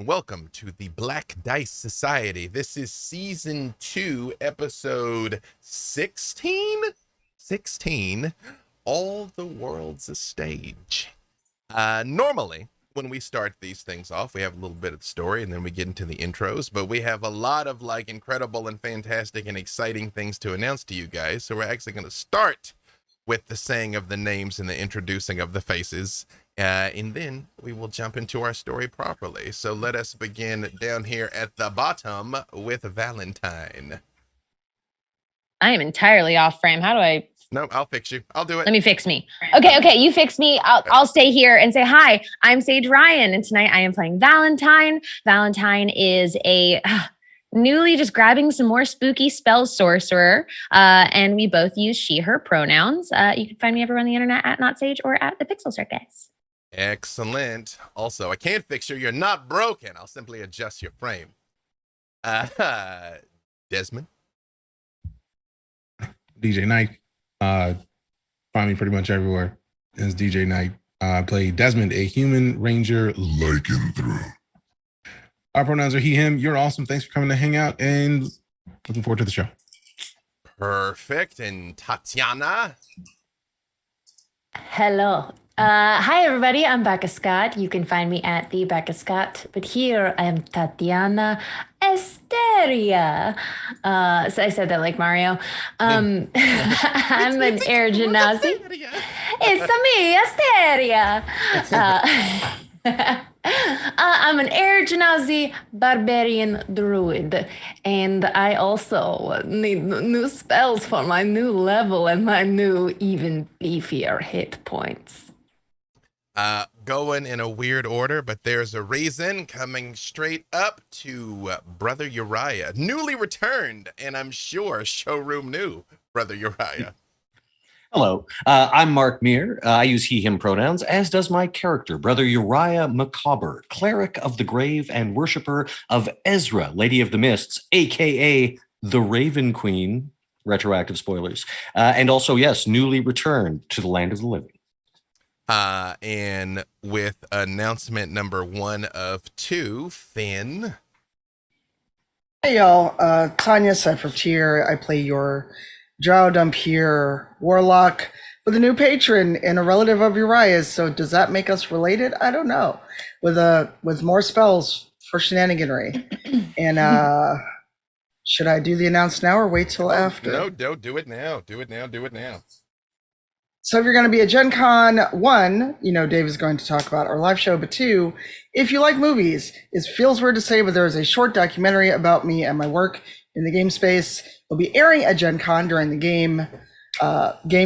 Welcome to the Black Dice Society. This is season 2, episode 16? 16. All the World's a Stage. Normally, when we start these things off, we have a little bit of the story and then we get into the intros, but we have a lot of incredible and fantastic and exciting things to announce to you guys. So we're actually going to start with the saying of the names and the introducing of the faces. And then we will jump into our story properly. So let us begin down here at the bottom with Valentine. I am entirely off frame. How do I? No, I'll fix you. I'll do it. Let me fix me. Okay, you fix me. I'll stay here and say hi. I'm Sage Ryan, and tonight I am playing Valentine. Valentine is a newly just grabbing some more spooky spell sorcerer, and we both use she/her pronouns. You can find me everywhere on the internet at Not Sage or at the Pixel Circus. Excellent. Also, I can't fix you. You're not broken. I'll simply adjust your frame. Desmond. DJ Knight. Find me pretty much everywhere as DJ Knight. I play Desmond, a human ranger lycanthrope. Our pronouns are he, him. You're awesome. Thanks for coming to hang out and looking forward to the show. Perfect. And Tatiana. Hello. Hi, everybody. I'm Becca Scott. You can find me at the Becca Scott, but here I am Tatiana Esteria. So I said that like Mario. I'm an air genasi. It's me, Asteria. I'm an air genasi barbarian druid, and I also need new spells for my new level and my new even beefier hit points. Going in a weird order, but there's a reason. Coming straight up to Brother Uriah, newly returned, and I'm sure showroom new Brother Uriah. Hello, I'm Mark Meir. I use he, him pronouns, as does my character, Brother Uriah Macabre, cleric of the grave and worshiper of Ezra, Lady of the Mists, aka the Raven Queen. Retroactive spoilers. And also, yes, newly returned to the land of the living. And with announcement number 1 of 2, Finn. Hey y'all, Tanya Seifert here. I play your Drow Dumpier Warlock with a new patron and a relative of Uriah's. So does that make us related? I don't know. With more spells for shenaniganry. And should I do the announce now or wait till after? No, don't do it now. Do it now. So if you're going to be at Gen Con, 1, Dave is going to talk about our live show, but 2, if you like movies, it feels weird to say, but there is a short documentary about me and my work in the game space. It'll be airing at Gen Con during the game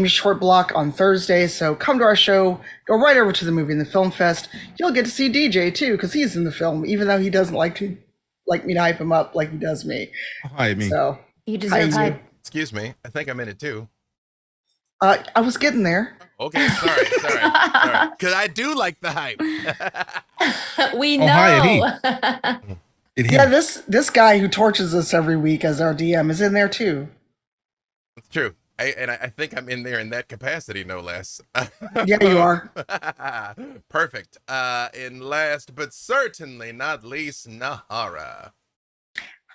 short block on Thursday. So come to our show, go right over to the movie and the film fest. You'll get to see DJ too, because he's in the film, even though he doesn't like me to hype him up like he does me. Hi, me. So You deserve hype. Excuse me. I think I'm in it too. I was getting there. Okay, sorry. Because I do like the hype. We know. Hi, Yeah, this guy who torches us every week as our DM is in there too. It's true. I think I'm in there in that capacity, no less. Yeah, you are. Perfect. And last but certainly not least, Nahara.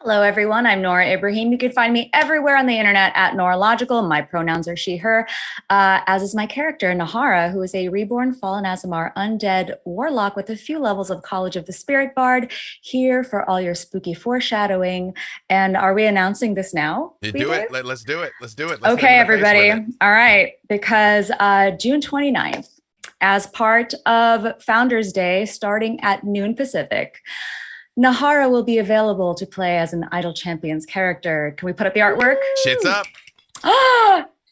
Hello, everyone. I'm Nora Ibrahim. You can find me everywhere on the internet at Noralogical. My pronouns are she, her, as is my character, Nahara, who is a reborn fallen Azamar undead warlock with a few levels of College of the Spirit Bard, here for all your spooky foreshadowing. And are we announcing this now? You do it. Let's do it. Let's Okay, everybody. All right. Because June 29th, as part of Founders Day, starting at noon Pacific, Nahara will be available to play as an Idle Champions character. Can we put up the artwork? Shit's up.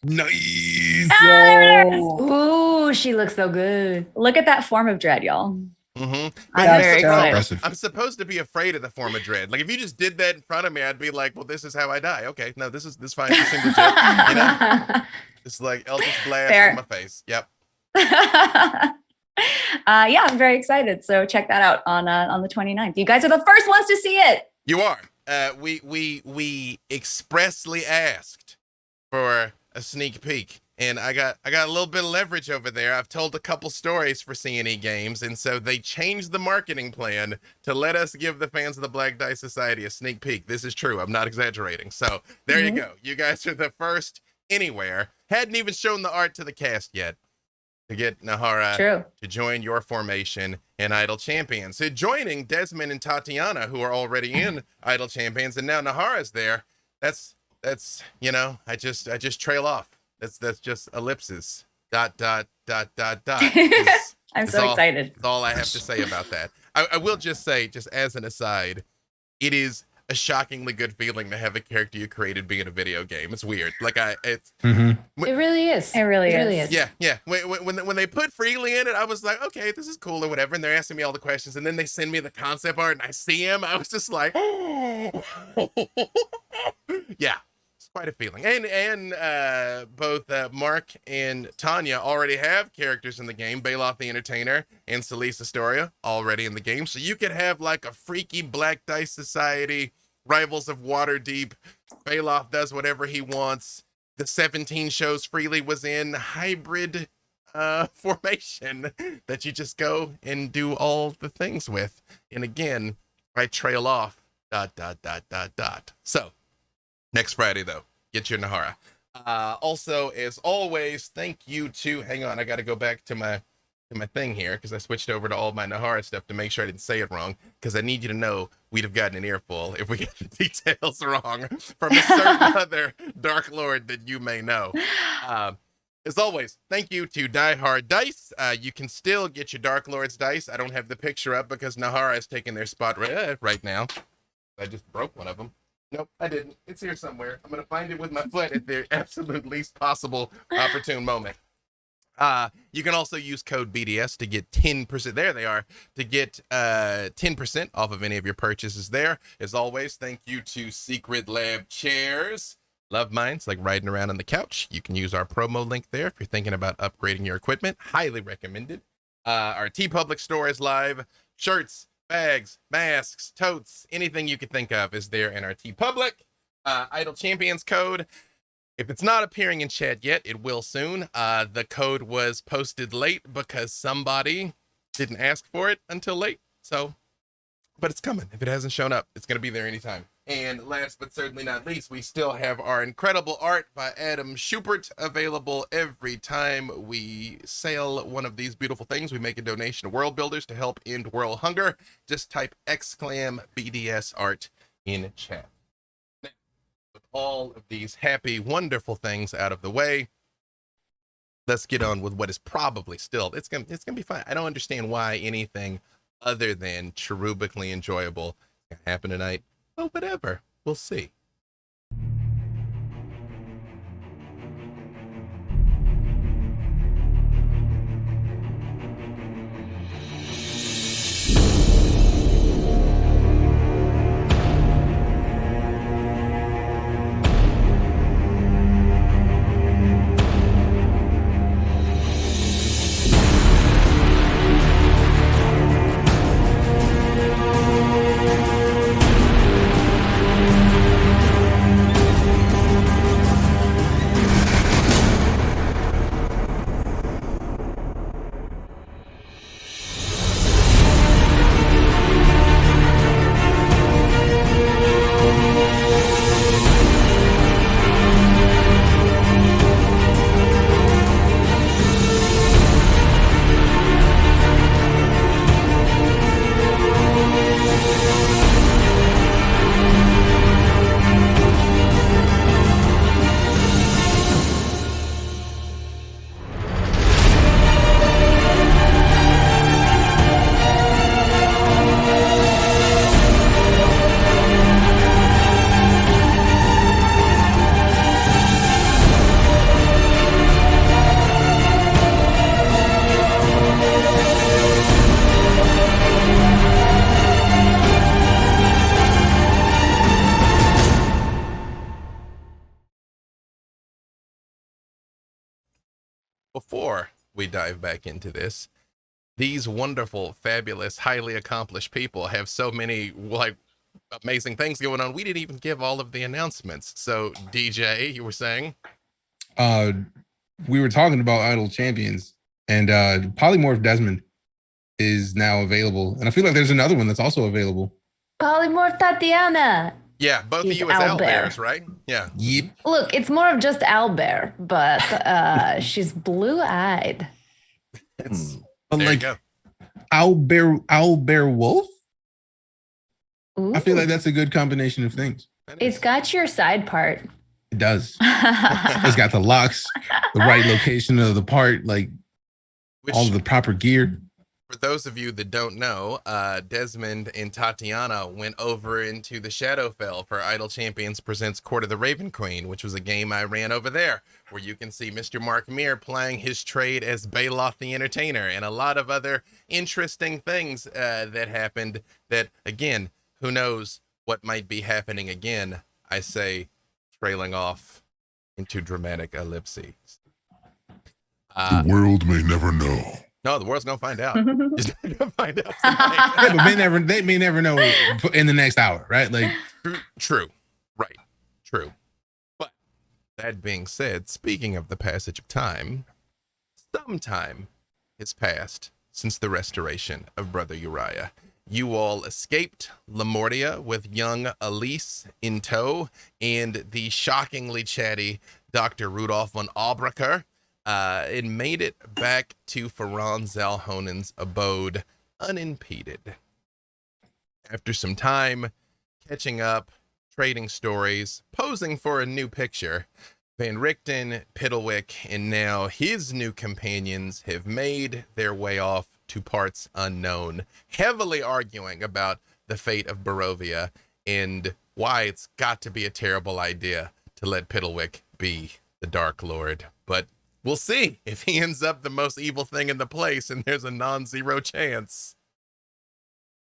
Nice. There it is. Ooh, she looks so good. Look at that form of dread, y'all. Mm-hmm. I'm very excited. Impressive. I'm supposed to be afraid of the form of dread. Like if you just did that in front of me, I'd be like, "Well, this is how I die." Okay, no, this fine. This seems legit. It's like Eldritch Blast Fair. in my face. Yep. Yeah, I'm very excited. So check that out on the 29th. You guys are the first ones to see it. You are. We expressly asked for a sneak peek, and I got a little bit of leverage over there. I've told a couple stories for C&E Games, and so they changed the marketing plan to let us give the fans of the Black Dice Society a sneak peek. This is true. I'm not exaggerating. So there you go. You guys are the first anywhere. Hadn't even shown the art to the cast yet to get Nahara to join your formation in Idle Champions. So joining Desmond and Tatiana, who are already in Idle Champions, and now Nahara's there. That's you know, I just trail off. That's just ellipses. Dot. I'm Is so excited. That's all I have to say about that. I will just say, just as an aside, it is a shockingly good feeling to have a character you created be in a video game. It's weird. Like It really is. It really is. Yeah. When they put Freely in it, I was like, okay, this is cool or whatever. And they're asking me all the questions, and then they send me the concept art, and I see him. I was just like, oh, yeah. It's quite a feeling. And both Mark and Tanya already have characters in the game. Bailoff the Entertainer and Celise Astoria already in the game. So you could have like a freaky Black Dice Society, Rivals of Waterdeep. Bailoff does whatever he wants. The 17 shows Freely was in, hybrid formation that you just go and do all the things with. And again, I trail off. ... So next Friday, though, get your Nahara. Also, as always, thank you to, hang on, I got to go back to my thing here because I switched over to all my Nahara stuff to make sure I didn't say it wrong, because I need you to know we'd have gotten an earful if we got the details wrong from a certain other Dark Lord that you may know. As always, thank you to Die Hard Dice. You can still get your Dark Lord's dice. I don't have the picture up because Nahara is taking their spot right now. I just broke one of them. Nope, I didn't. It's here somewhere. I'm going to find it with my foot at the absolute least possible opportune moment. You can also use code BDS to get 10%. There they are. To get 10% off of any of your purchases there. As always, thank you to Secret Lab Chairs. Love mine. It's like riding around on the couch. You can use our promo link there if you're thinking about upgrading your equipment. Highly recommended. Our TeePublic store is live. Shirts, bags, masks, totes, anything you could think of is there in our TeePublic. Idle Champions code. If it's not appearing in chat yet, it will soon. The code was posted late because somebody didn't ask for it until late. So, but it's coming. If it hasn't shown up, it's going to be there anytime. And last but certainly not least, we still have our incredible art by Adam Schubert available every time we sell one of these beautiful things. We make a donation to World Builders to help end world hunger. Just type !BDS art in chat. Now, with all of these happy, wonderful things out of the way, let's get on with what is probably still, it's gonna be fine. I don't understand why anything other than cherubically enjoyable can happen tonight. Well, whatever. We'll see. Before we dive back into this, these wonderful, fabulous, highly accomplished people have so many like amazing things going on. We didn't even give all of the announcements. So DJ, you were saying? we were talking about Idol Champions, and Polymorph Desmond is now available, and I feel like there's another one that's also available. Polymorph Tatiana. Yeah, both She's of you as owlbear. owlbears, right? Yeah. Yep. Look, it's more of just owlbear, but she's blue-eyed. It's, But there like you go. Owlbear Wolf. Ooh. I feel like that's a good combination of things. That It's is- got your side part. It does. It's got the locks, the right location of the part, like which, all of the proper gear. for those of you that don't know, Desmond and Tatiana went over into the Shadowfell for Idol Champions Presents Court of the Raven Queen, which was a game I ran over there, where you can see Mr. Mark Meir playing his trade as Baloth the Entertainer, and a lot of other interesting things that happened that, again, who knows what might be happening again, I say, trailing off into dramatic ellipses. The world may never know. No, the world's gonna find out. Just gonna find out. Yeah, but they may never know in the next hour, right? Like, True. Right. True. But that being said, speaking of the passage of time, some time has passed since the restoration of Brother Uriah. You all escaped Lamortia with young Elise in tow and the shockingly chatty Dr. Rudolph von Albrecher. It made it back to Ferran Zalhonen's abode unimpeded. After some time catching up, trading stories, posing for a new picture, Van Richten, Piddlewick, and now his new companions have made their way off to parts unknown, heavily arguing about the fate of Barovia and why it's got to be a terrible idea to let Piddlewick be the Dark Lord. But we'll see if he ends up the most evil thing in the place and there's a non-zero chance.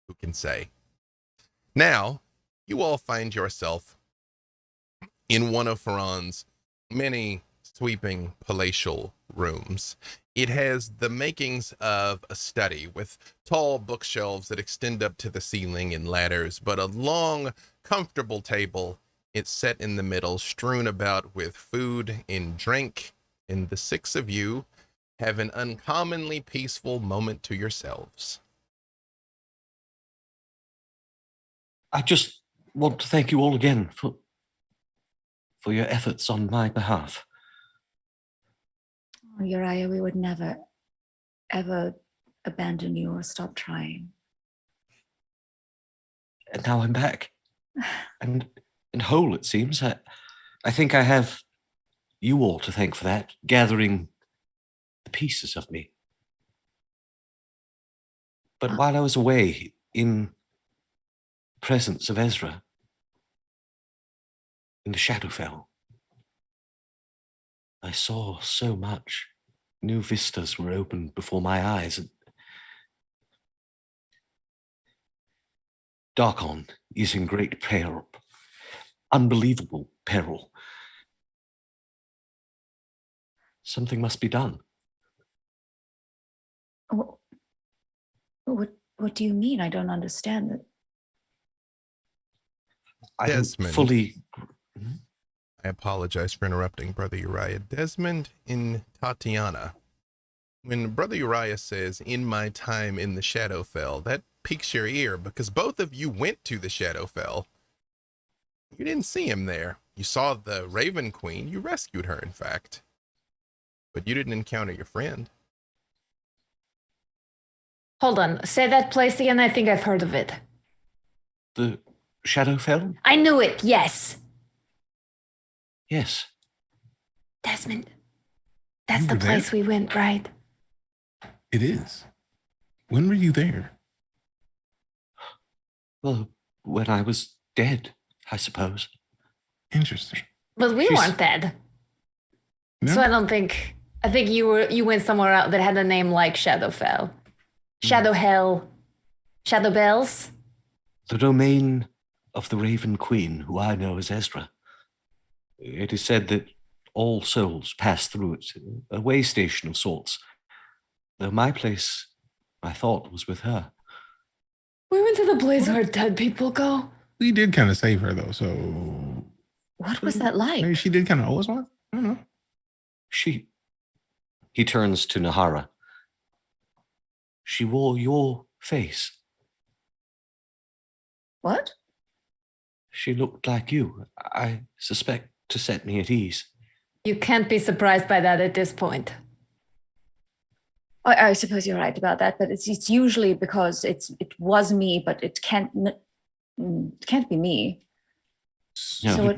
Who can say? Now, you all find yourself in one of Ferran's many sweeping palatial rooms. It has the makings of a study with tall bookshelves that extend up to the ceiling and ladders, but a long, comfortable table. It's set in the middle, strewn about with food and drink, and the six of you have an uncommonly peaceful moment to yourselves. I just want to thank you all again for your efforts on my behalf. Oh, Uriah, we would never, ever abandon you or stop trying. And now I'm back. And whole, it seems. I think I have you all to thank for that, gathering the pieces of me. But while I was away in the presence of Ezra, in the Shadowfell, I saw so much. New vistas were opened before my eyes. Darkon is in great peril, unbelievable peril. Something must be done. What do you mean? I don't understand it. I don't Desmond. fully. I apologize for interrupting, Brother Uriah. Desmond and Tatiana. When Brother Uriah says, "in my time in the Shadowfell," that piques your ear because both of you went to the Shadowfell. You didn't see him there. You saw the Raven Queen. You rescued her, in fact. But you didn't encounter your friend. Hold on. Say that place again. I think I've heard of it. The Shadowfell? I knew it. Yes. Yes. Desmond. That's You the were there? place we went, right? it is. When were you there? Well, when I was dead, I suppose. Interesting. But we She's- weren't dead. No? So I think you went somewhere else that had a name like Shadowfell. Shadow Hell. Shadow Bells. The domain of the Raven Queen, who I know as Ezra. It is said that all souls pass through it, a way station of sorts. Though my place, I thought, was with her. We went to the place where dead people go. We did kind of save her though, so What was that like? maybe she did kind of owe us one. I don't know. She He turns to Nahara. She wore your face. What? She looked like you. I suspect to set me at ease. You can't be surprised by that at this point. I suppose you're right about that, but it's usually because it was me, but it can't be me. No, So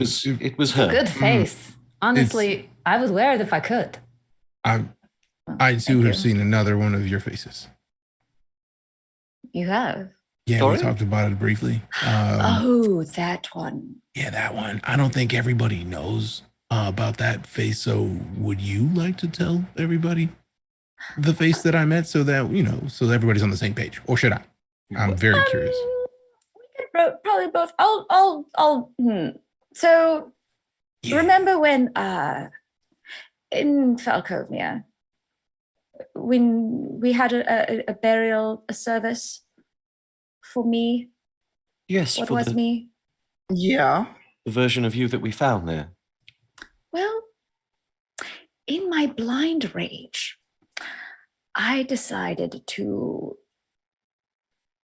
it was her. Good face. Honestly, I would wear it if I could. I too have seen another one of your faces. You have? Yeah, Sorry? we talked about it briefly. Oh, that one. Yeah, that one. I don't think everybody knows about that face. So would you like to tell everybody the face that I met so that, so that everybody's on the same page? Or should I? I'm very curious. We could probably both. So Yeah. remember when in Falkovnia, when we had a burial service for me? Yes, What for was me? Yeah. the version of you that we found there. Well, in my blind rage, I decided to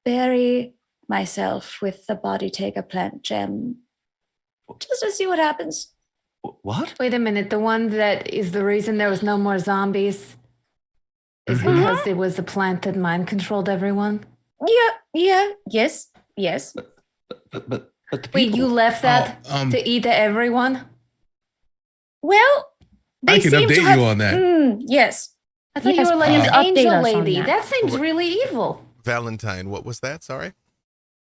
bury myself with the body taker plant gem just to see what happens. What? Wait a minute. The one that is the reason there was no more zombies is Mhm. because it was the plant that mind controlled everyone? Yes. But the people. Wait, you left that Oh, to eat everyone? Well, they I can seem to update have, you on that. Yes. I thought Yes, you were like please an update angel us on lady. that. That seems really evil. Valentine, what was that? Sorry.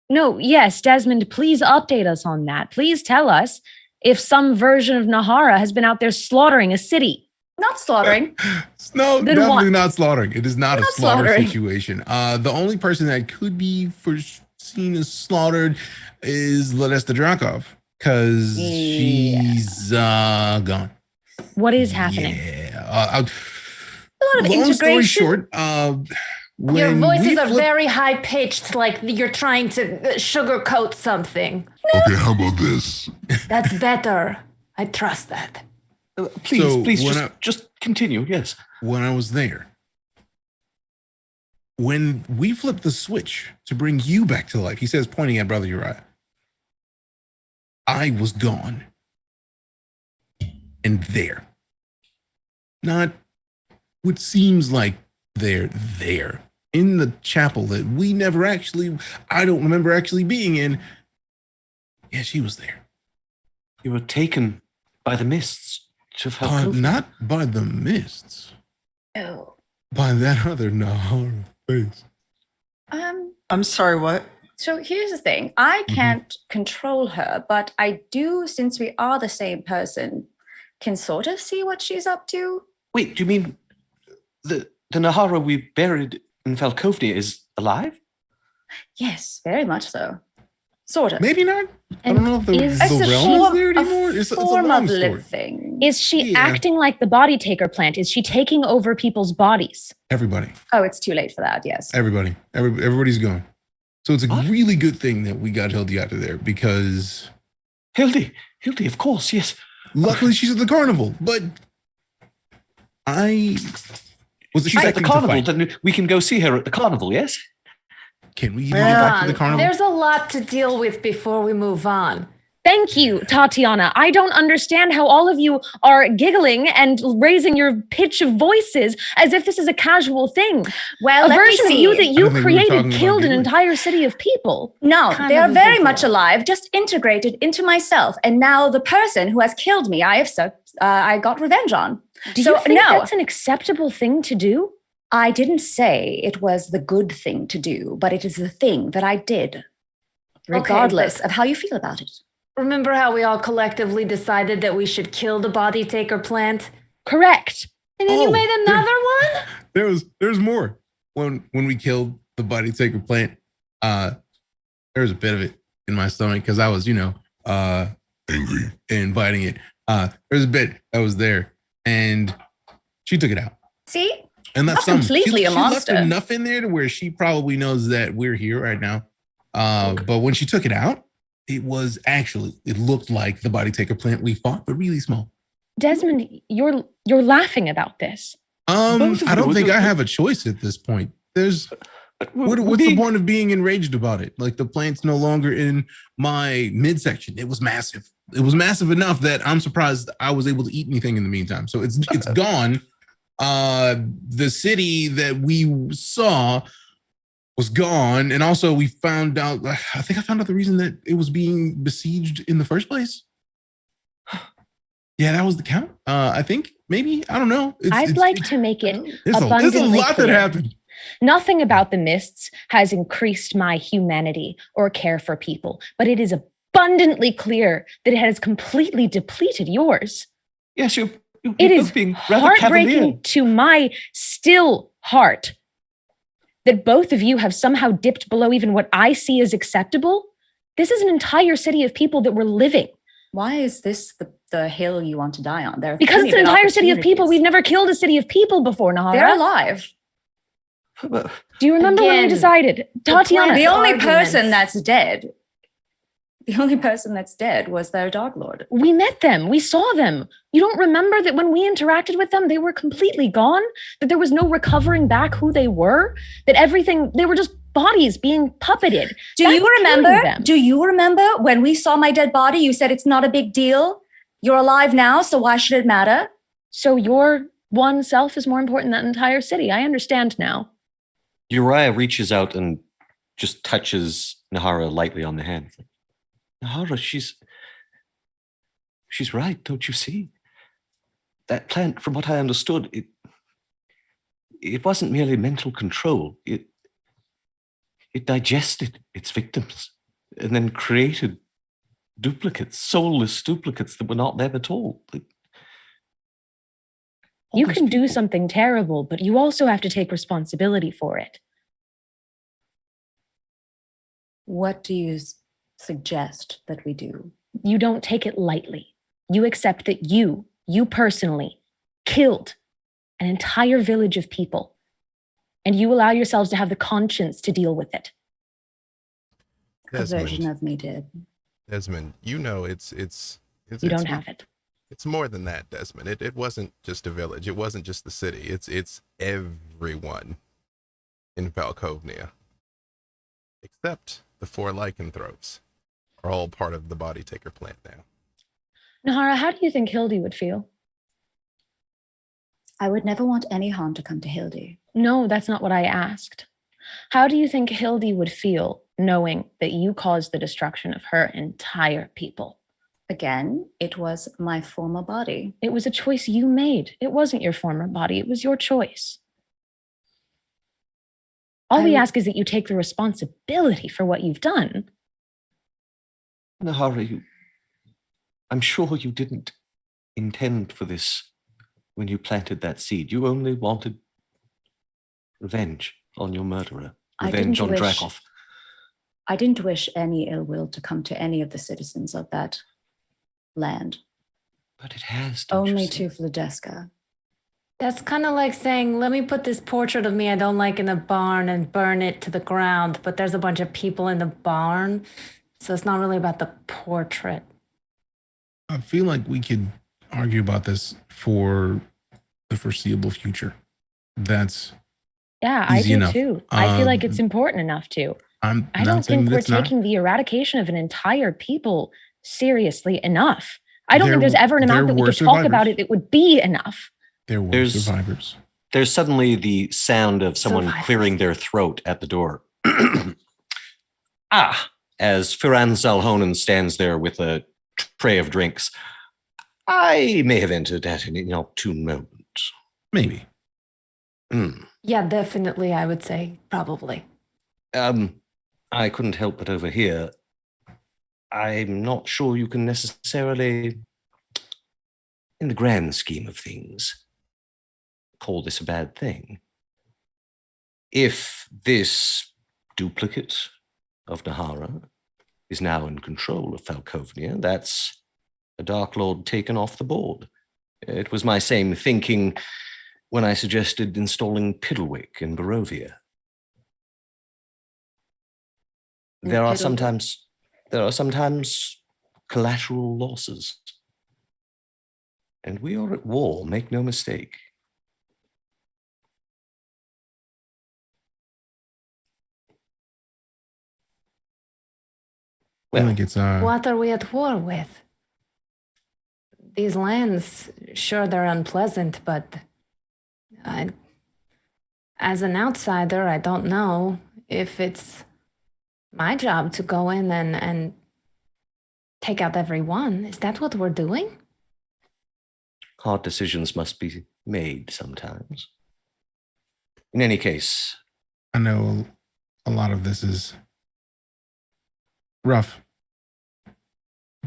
No, yes, Desmond, please update us on that. Please tell us if some version of Nahara has been out there slaughtering a city. Not slaughtering. No, Then definitely what? not slaughtering. It is not a Not slaughter slaughtering. situation. The only person that could be seen as slaughtered is Ladesta Drakov because she's gone. What is happening? Yeah. A lot of Long story integration. short, Your when voices we are flipped- very high pitched, like you're trying to sugarcoat something. Okay, how about this? That's better. I trust that. Please, So please, when just continue. Yes. when I was there, when we flipped the switch to bring you back to life, he says, pointing at Brother Uriah, I was gone. And there. Not what seems like they're there. In the chapel that we never actually, I don't remember actually being in. Yeah, she was there. You were taken by the mists to Falkovnia. Not by the mists. Oh. By that other Nahara face. I'm sorry, what? So here's the thing. I can't control her, but I do, since we are the same person, can sort of see what she's up to. Wait, do you mean the Nahara we buried in Falkovnia is alive? Yes, very much so. Sort of. Maybe not. I And don't know if is- the It's a realm form- is there a anymore. It's a form long of story. living. Is she Yeah. acting like the body taker plant? Is she taking over people's bodies? Everybody. Oh, it's too late for that, yes. Everybody's gone. So it's a What? really good thing that we got Hildy out of there because Hildy, of course, yes. luckily she's at the carnival. But I was She's at the expecting to carnival. fight. Then we can go see her at the carnival, yes? Can we even Yeah. get back to the carnival? There's a lot to deal with before we move on. Thank you, Tatiana. I don't understand how all of you are giggling and raising your pitch of voices as if this is a casual thing. Well, A let me version of see. you that I you don't think we were created talking about killed an giggling. entire city of people. No, Kind they of are a very big much deal. alive, just integrated into myself. And now the person who has killed me, I got revenge on. Do So, you think no. that's an acceptable thing to do? I didn't say it was the good thing to do, but it is the thing that I did, regardless of how you feel about it. Remember how we all collectively decided that we should kill the body taker plant? Correct. And then Oh, you made another one? There's more. When we killed the body taker plant, there was a bit of it in my stomach because I was, Angry. inviting it. There's a bit that was there, and she took it out. See? And that's Not some. completely a She left monster. enough in there to where she probably knows that we're here right now. But when she took it out, it looked like the body taker plant we fought, but really small. Desmond, you're laughing about this. Both of I you don't would think do- I have a choice at this point. There's what's the point of being enraged about it? Like, the plant's no longer in my midsection. It was massive. It was massive enough that I'm surprised I was able to eat anything in the meantime. So it's gone. The city that we saw was gone, and also we found out. I think I found out the reason that it was being besieged in the first place. Yeah, that was the count. I think maybe, I don't know. I'd like to make it There's a abundantly lot clear. that happened. Nothing about the mists has increased my humanity or care for people, but it is abundantly clear that it has completely depleted yours. Yes, you're It is both being rather heartbreaking cavalier. to my still heart that both of you have somehow dipped below even what I see as acceptable. This is an entire city of people that were living. Why is this the hill you want to die on? There Because it's an entire city of people. We've never killed a city of people before, Nahara. They're alive. Do you remember when we Again, decided? Tatiana, The only arguments. person that's dead. The only person that's dead was their Dark Lord. we met them. We saw them. You don't remember that when we interacted with them, they were completely gone? That there was no recovering back who they were? That everything, they were just bodies being puppeted. Do That's you killing remember? them. Do you remember when we saw my dead body? You said it's not a big deal. You're alive now, so why should it matter? So your one self is more important than the entire city. I understand now. Uriah reaches out and just touches Nahara lightly on the hand. Nahara, she's right, don't you see? That plant, from what I understood, it wasn't merely mental control. It digested its victims and then created duplicates, soulless duplicates that were not them at all. All You those can do people- something terrible, but you also have to take responsibility for it. What do you suggest that we do? You don't take it lightly. You accept that you personally, killed an entire village of people, and you allow yourselves to have the conscience to deal with it. A version of me did. Desmond, you know it's You don't have it. It's more than that, Desmond. It wasn't just a village. It wasn't just the city. It's everyone in Valkovnia, except the 4 lycanthropes are all part of the Body Taker plant now. Nahara, how do you think Hildy would feel? I would never want any harm to come to Hildy. No, that's not what I asked. How do you think Hildy would feel knowing that you caused the destruction of her entire people? Again, it was my former body. It was a choice you made. It wasn't your former body. It was your choice. All we ask is that you take the responsibility for what you've done. Nahara, I'm sure you didn't intend for this when you planted that seed. You only wanted revenge on your murderer, revenge on Dracoth. I didn't wish any ill will to come to any of the citizens of that land. But it has. don't you Only see? to Vladeska. That's kind of like saying, let me put this portrait of me I don't like in the barn and burn it to the ground, but there's a bunch of people in the barn. So it's not really about the portrait. I feel like we could argue about this for the foreseeable future. That's Yeah, I easy do enough. too. I feel like it's important enough to. I'm I not don't saying think we're that's not. taking the eradication of an entire people seriously enough. I don't think There- there's ever an amount there that we were could talk about survivors. it that would be enough. There were There's- survivors. There's suddenly the sound of someone Survivors. clearing their throat at the door. As Firan Zalhonen stands there with a tray of drinks. I may have entered at an inopportune moment. Maybe. Yeah, definitely, I would say, probably. I couldn't help but overhear. I'm not sure you can necessarily, in the grand scheme of things, call this a bad thing. If this duplicate of Nahara is now in control of Falkovnia, that's a Dark Lord taken off the board. It was my same thinking when I suggested installing Piddlewick in Barovia. There are sometimes collateral losses. And we are at war, make no mistake. I feel Well, like it's What are we at war with? These lands, sure, they're unpleasant, but as an outsider, I don't know if it's my job to go in and take out everyone. Is that what we're doing? hard decisions must be made sometimes. In any case, I know a lot of this is rough,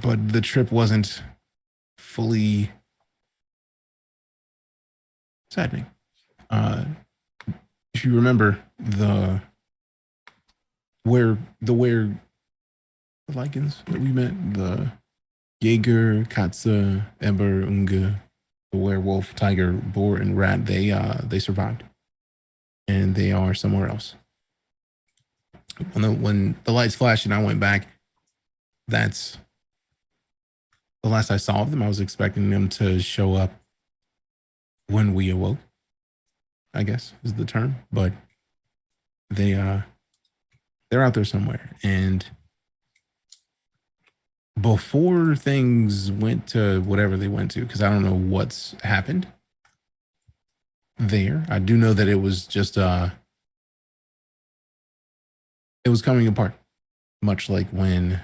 but the trip wasn't fully saddening. If you remember the Lycans that we met, the Jaeger, Katze, Ember, Unge, the werewolf, tiger, boar, and rat, they survived. And they are somewhere else. When the lights flashed and I went back, that's the last I saw of them. I was expecting them to show up when we awoke, I guess is the term. But they're out there somewhere. And before things went to whatever they went to, because I don't know what's happened there. I do know that it was just it was coming apart, much like when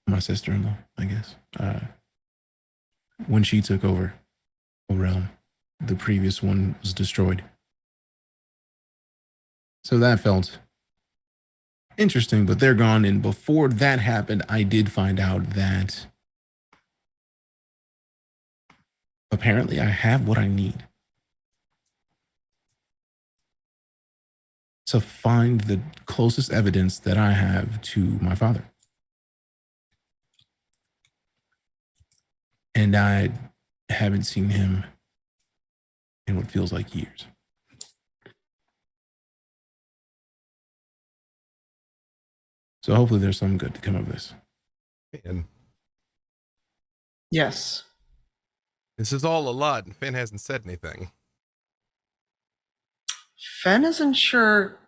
my sister-in-law, I guess, when she took over a realm, the previous one was destroyed. So that felt interesting, but they're gone. And before that happened, I did find out that apparently I have what I need to find the closest evidence that I have to my father. And I haven't seen him in what feels like years. So hopefully there's some good to come of this. And Yes. this is all a lot, and Finn hasn't said anything. Fen isn't sure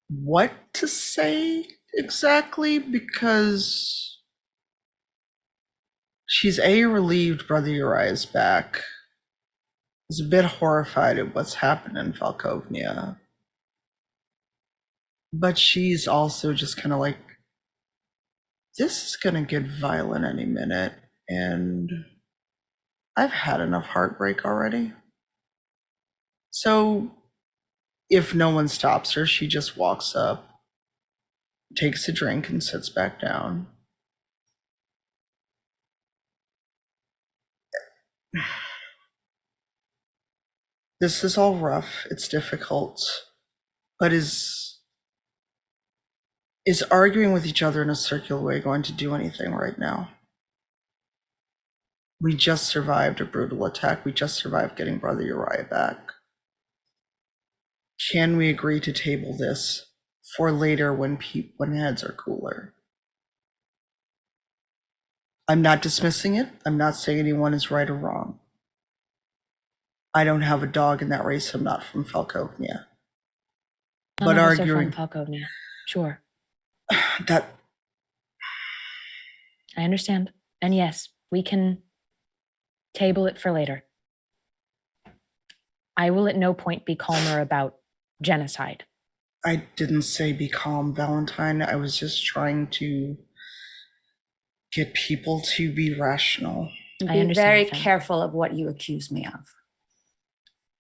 what to say exactly because she's relieved Brother Uriah's back. Is a bit horrified at what's happened in Falkovnia. But she's also just kind of like, this is going to get violent any minute. And I've had enough heartbreak already. So if no one stops her, she just walks up, takes a drink, and sits back down. This is all rough. It's difficult. But is arguing with each other in a circular way going to do anything right now? We just survived a brutal attack. We just survived getting Brother Uriah back. Can we agree to table this for later when heads are cooler? I'm not dismissing it. I'm not saying anyone is right or wrong. I don't have a dog in that race. I'm not from Falkovnia. None But of us arguing are from Falkovnia. Sure. that I understand. And yes, we can table it for later. I will at no point be calmer about genocide. I didn't say be calm, Valentine. I was just trying to get people to be rational. I Be understand, very Finn. careful of what you accuse me of.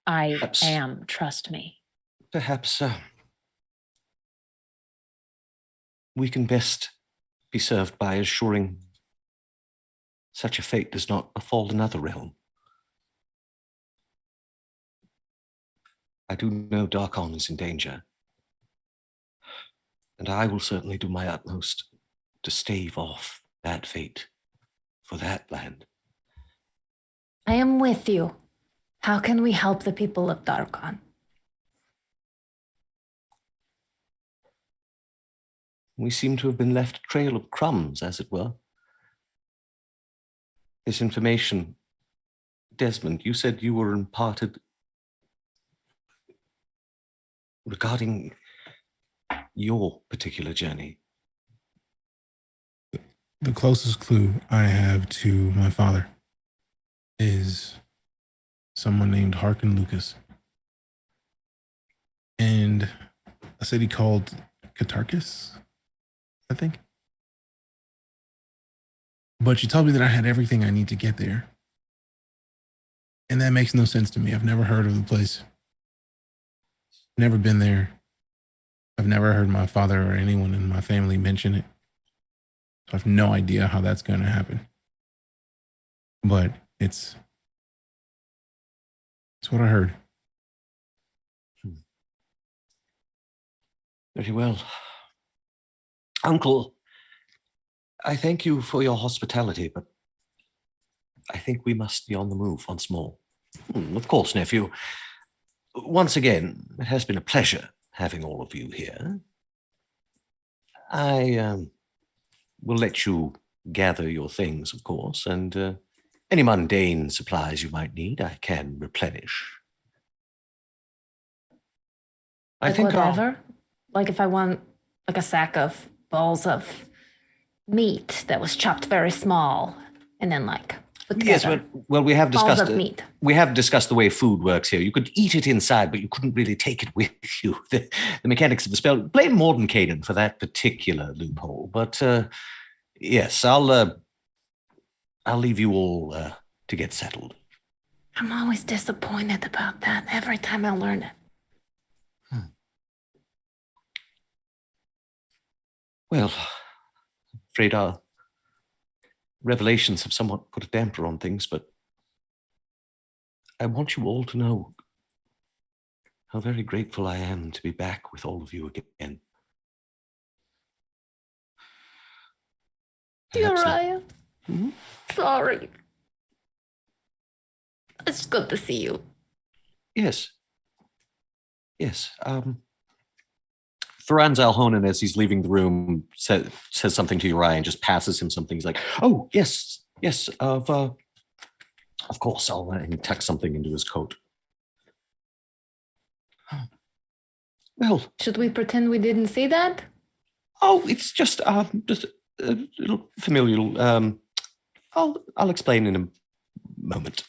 I Perhaps- am, trust me. perhaps we can best be served by assuring such a fate does not befall another realm. I do know Darkon is in danger, and I will certainly do my utmost to stave off that fate for that land. I am with you. How can we help the people of Darkon? We seem to have been left a trail of crumbs, as it were. This information, Desmond, you said you were imparted regarding your particular journey? The closest clue I have to my father is someone named Harkin Lucas and a city called Katarkis, I think. But she told me that I had everything I need to get there. And that makes no sense to me. I've never heard of the place. Never been there. I've never heard my father or anyone in my family mention it. So I have no idea how that's going to happen. But it's what I heard. Very well. Uncle, I thank you for your hospitality, but I think we must be on the move once more. Of course, nephew. Once again, it has been a pleasure having all of you here. I will let you gather your things, of course, and any mundane supplies you might need, I can replenish. I Like think whatever. Like if I want like a sack of balls of meat that was chopped very small, and then like put Yes, together. well, we have balls discussed of meat. We have discussed the way food works here. You could eat it inside, but you couldn't really take it with you. The mechanics of the spell. Blame Mordenkainen for that particular loophole. But yes, I'll leave you all to get settled. I'm always disappointed about that every time I learn it. Well, I'm afraid our revelations have somewhat put a damper on things, but I want you all to know how very grateful I am to be back with all of you again. Dear Perhaps not- Ryan, sorry. It's good to see you. Yes. Yes. Thoran Zalhonen, as he's leaving the room, says something to Uriah and just passes him something. He's like, "Oh, yes, of course." I'll and he tucks something into his coat. Well, Should we pretend we didn't see that? oh, it's just a little familial. I'll explain in a moment.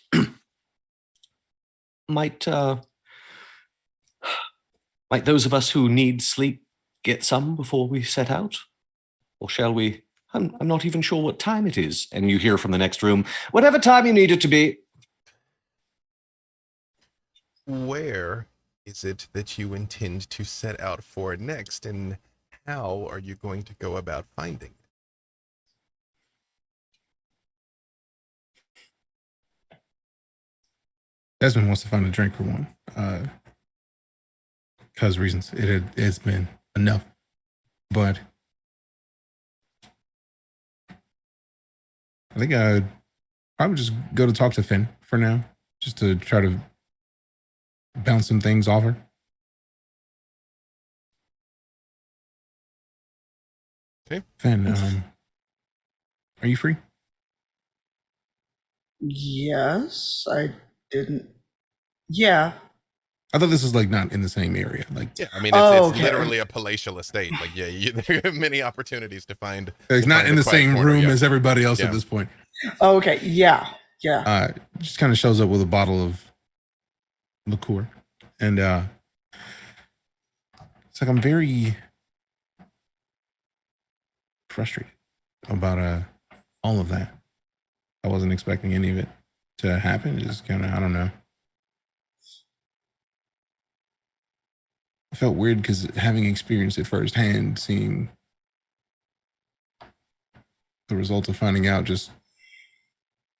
Might those of us who need sleep get some before we set out? Or shall we? I'm not even sure what time it is. And you hear from the next room, whatever time you need it to be. Where is it that you intend to set out for next, and how are you going to go about finding it? Desmond wants to find a drink for one. Because reasons. It's been enough. But I think I'd probably just go to talk to Finn for now, just to try to bounce some things off her. Okay. Finn, are you free? Yes, I didn't. Yeah. I thought this was like not in the same area. Like, Yeah, I mean, it's okay. literally a palatial estate. Like, yeah, there are many opportunities to find. it's not in the quiet same corner, room yeah. as everybody else Yeah. at this point. Okay. Yeah. Just kind of shows up with a bottle of liqueur, and it's like I'm very frustrated about all of that. I wasn't expecting any of it to happen. Just kind of, I don't know. I felt weird because having experienced it firsthand, seeing the result of finding out just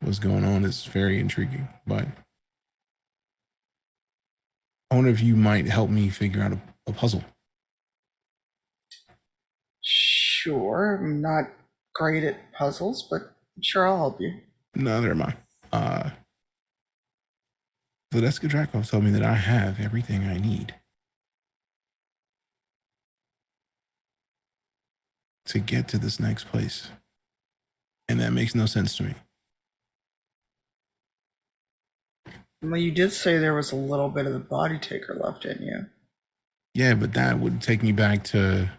what's going on is very intriguing. But I wonder if you might help me figure out a puzzle. Sure. I'm not great at puzzles, but sure, I'll help you. Neither am I. Valeska Drakov told me that I have everything I need to get to this next place. And that makes no sense to me. Well, you did say there was a little bit of the body taker left in you. Yeah, but that would take me back to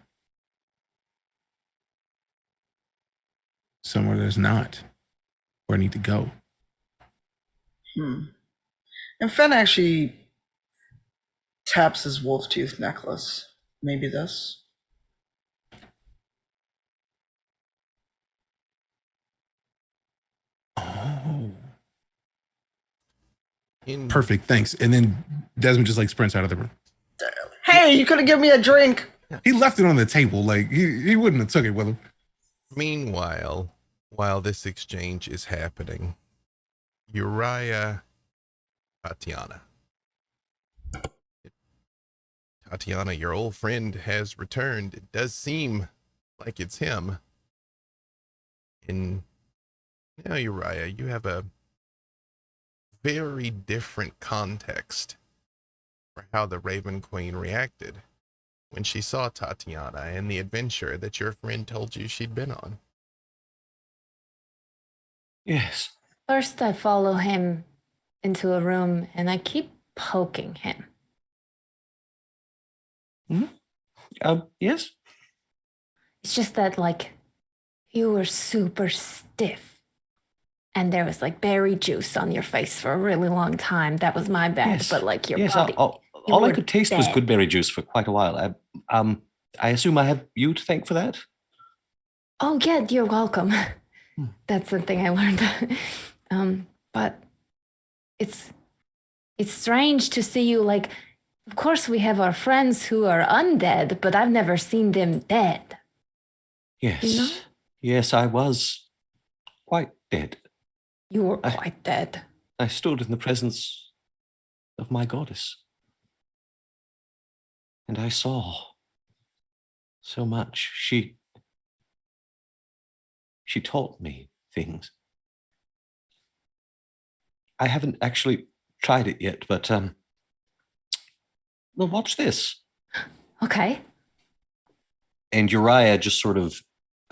somewhere that's not where I need to go. And Fen actually taps his wolf tooth necklace. Maybe this. Oh, In perfect. Thanks. And then Desmond just like sprints out of the room. Hey, you could have given me a drink. He left it on the table. Like he wouldn't have took it with him. Meanwhile, while this exchange is happening, Uriah, Tatiana. Tatiana, your old friend has returned. It does seem like it's him. And now, Uriah, you have a very different context for how the Raven Queen reacted when she saw Tatiana and the adventure that your friend told you she'd been on. Yes. First, I follow him into a room and I keep poking him. Yes. It's just that, like, you were super stiff. And there was like berry juice on your face for a really long time. That was my bad. Yes. But like your Yes. body. All you I were could taste was dead. good berry juice for quite a while. I assume I have you to thank for that. Oh yeah, you're welcome. That's the thing I learned. But it's strange to see you like. Of course, we have our friends who are undead, but I've never seen them dead. Yes. You know? Yes, I was quite dead. You were quite dead. I stood in the presence of my goddess. And I saw so much. She taught me things. I haven't actually tried it yet, but well, watch this. Okay. And Uriah just sort of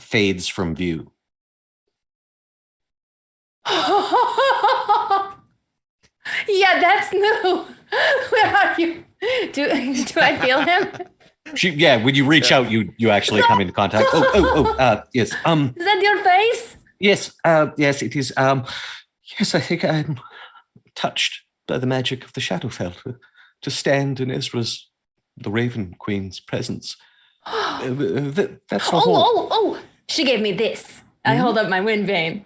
fades from view. Yeah, that's new. Where are you? Do I feel him? When you reach out, you actually come into contact. Yes. Is that your face? Yes, yes, it is. Yes, I think I'm touched by the magic of the Shadowfell to stand in Ezra's, the Raven Queen's presence. That's not all. Oh! She gave me this. I hold up my wind vane,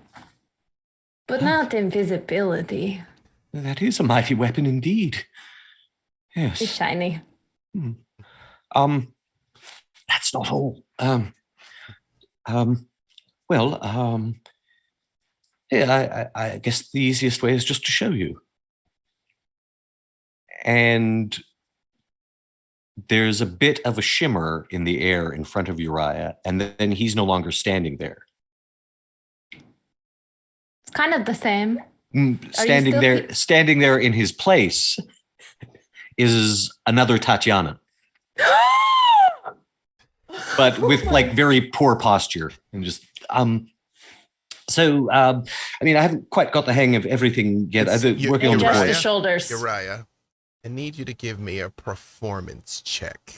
but not invisibility. That is a mighty weapon indeed. Yes. It's shiny. That's not all. Yeah, I guess the easiest way is just to show you. And there's a bit of a shimmer in the air in front of Uriah, and then he's no longer standing there. It's kind of the same. Standing there in his place is another Tatiana. But with like very poor posture and just I mean, I haven't quite got the hang of everything yet. I've been working on Just the the voice. shoulders. Uriah, I need you to give me a performance check.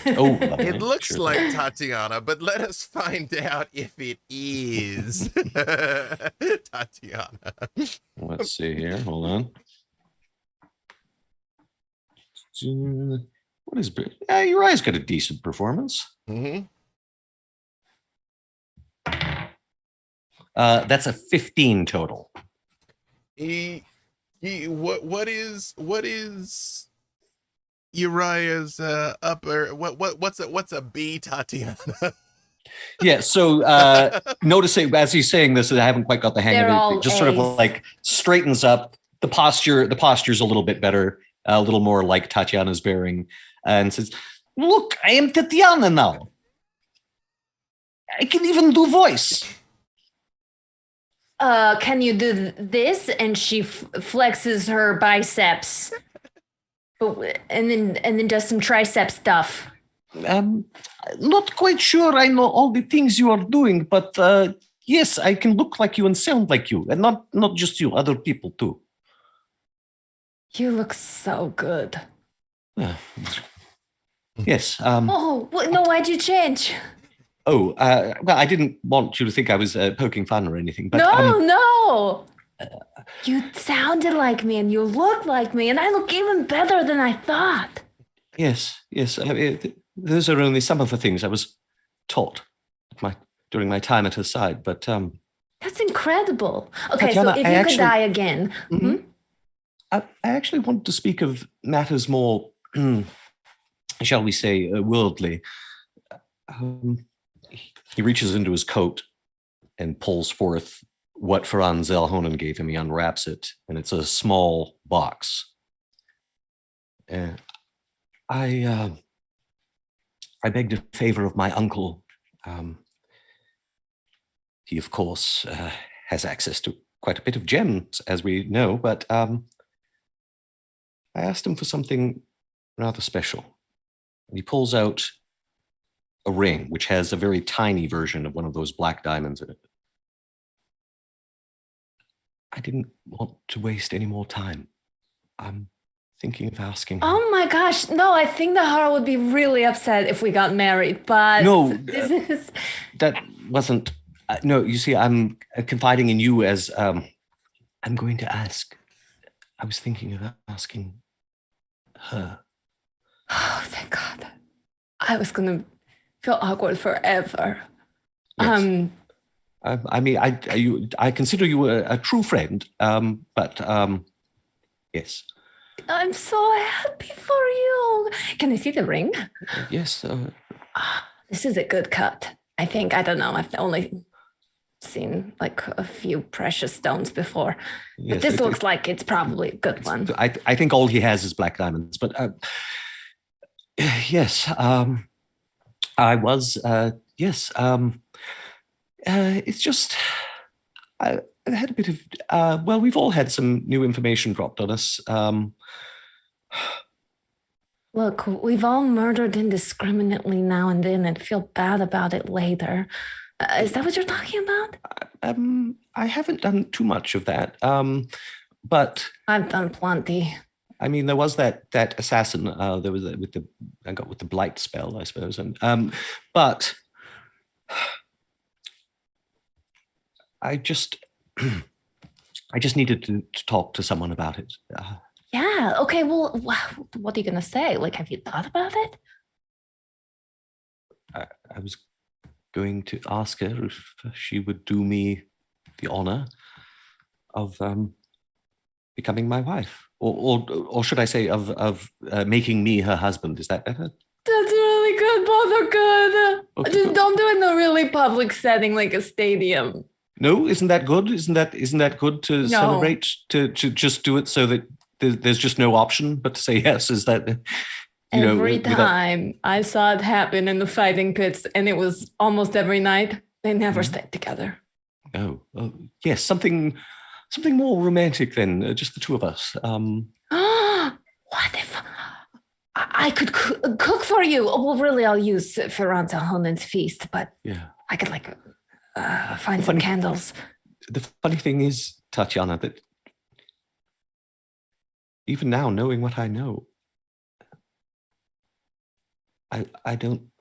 Oh, lovely. It looks Sure like thing. Tatiana, but let us find out if it is Tatiana. Let's see here. Hold on. What is Uriah's got a decent performance. Mm-hmm. That's a 15 total. What is Uriah's upper? What's a B, Tatiana? Yeah, so noticing as he's saying this, I haven't quite got the hang They're of all it. Just sort of A's. like straightens up. The posture's a little bit better, a little more like Tatiana's bearing, and says, "Look, I am Tatiana now. I can even do voice." Can you do this? And she flexes her biceps, and then does some tricep stuff. Not quite sure I know all the things you are doing, but yes, I can look like you and sound like you, and not just you, other people too. You look so good. Yeah. Yes. Oh, no, why'd you change? Well, I didn't want you to think I was poking fun or anything, but No. You sounded like me and you looked like me, and I look even better than I thought. yes. Those are only some of the things I was taught during my time at her side. But That's incredible. Okay, Tatiana, so if I you actually- could die again, Mhm. I actually want to speak of matters more, shall we say, worldly. He reaches into his coat and pulls forth what Ferran Zelhonen gave him. He unwraps it, and it's a small box. I begged a favor of my uncle. He, of course, has access to quite a bit of gems, as we know, but I asked him for something rather special. And he pulls out a ring, which has a very tiny version of one of those black diamonds in it. I didn't want to waste any more time. I'm thinking of asking her. oh my gosh, no, I think Nahara would be really upset if we got married, but No, this is that wasn't. No, you see, I'm confiding in you as I'm going to ask. I was thinking of asking her. oh thank God. I was gonna feel awkward forever. Yes. I mean, I consider you a true friend, but yes. I'm so happy for you. Can I see the ring? Yes. This is a good cut. I think, I don't know, I've only seen like a few precious stones before. Yes, But this looks like it's probably a good one. I think all he has is black diamonds, but yes, I was, yes, it's just, I had a bit of, well, we've all had some new information dropped on us. Look, we've all murdered indiscriminately now and then and feel bad about it later. Is that what you're talking about? I haven't done too much of that, but I've done plenty. I mean, there was that assassin. There was I got with the blight spell, I suppose, and but I just needed to talk to someone about it. Yeah. Okay. Well, what are you gonna say? Like, have you thought about it? I was going to ask her if she would do me the honor of becoming my wife, or should I say, of making me her husband? Is that better? That's really good. Both are good. Okay, Just good. don't do it in a really public setting, like a stadium. No, isn't that good? Isn't that good to celebrate? To just do it so that there's just no option but to say yes. Is that Every without- time I saw it happen in the fighting pits, and it was almost every night, they never Mhm. stayed together. Oh, yes, something more romantic than just the two of us. What if I could cook for you? Well, really, I'll use Ferran Zelhonen's feast, but Yeah. I could find some candles. The funny thing is, Tatiana, that even now, knowing what I know, I don't.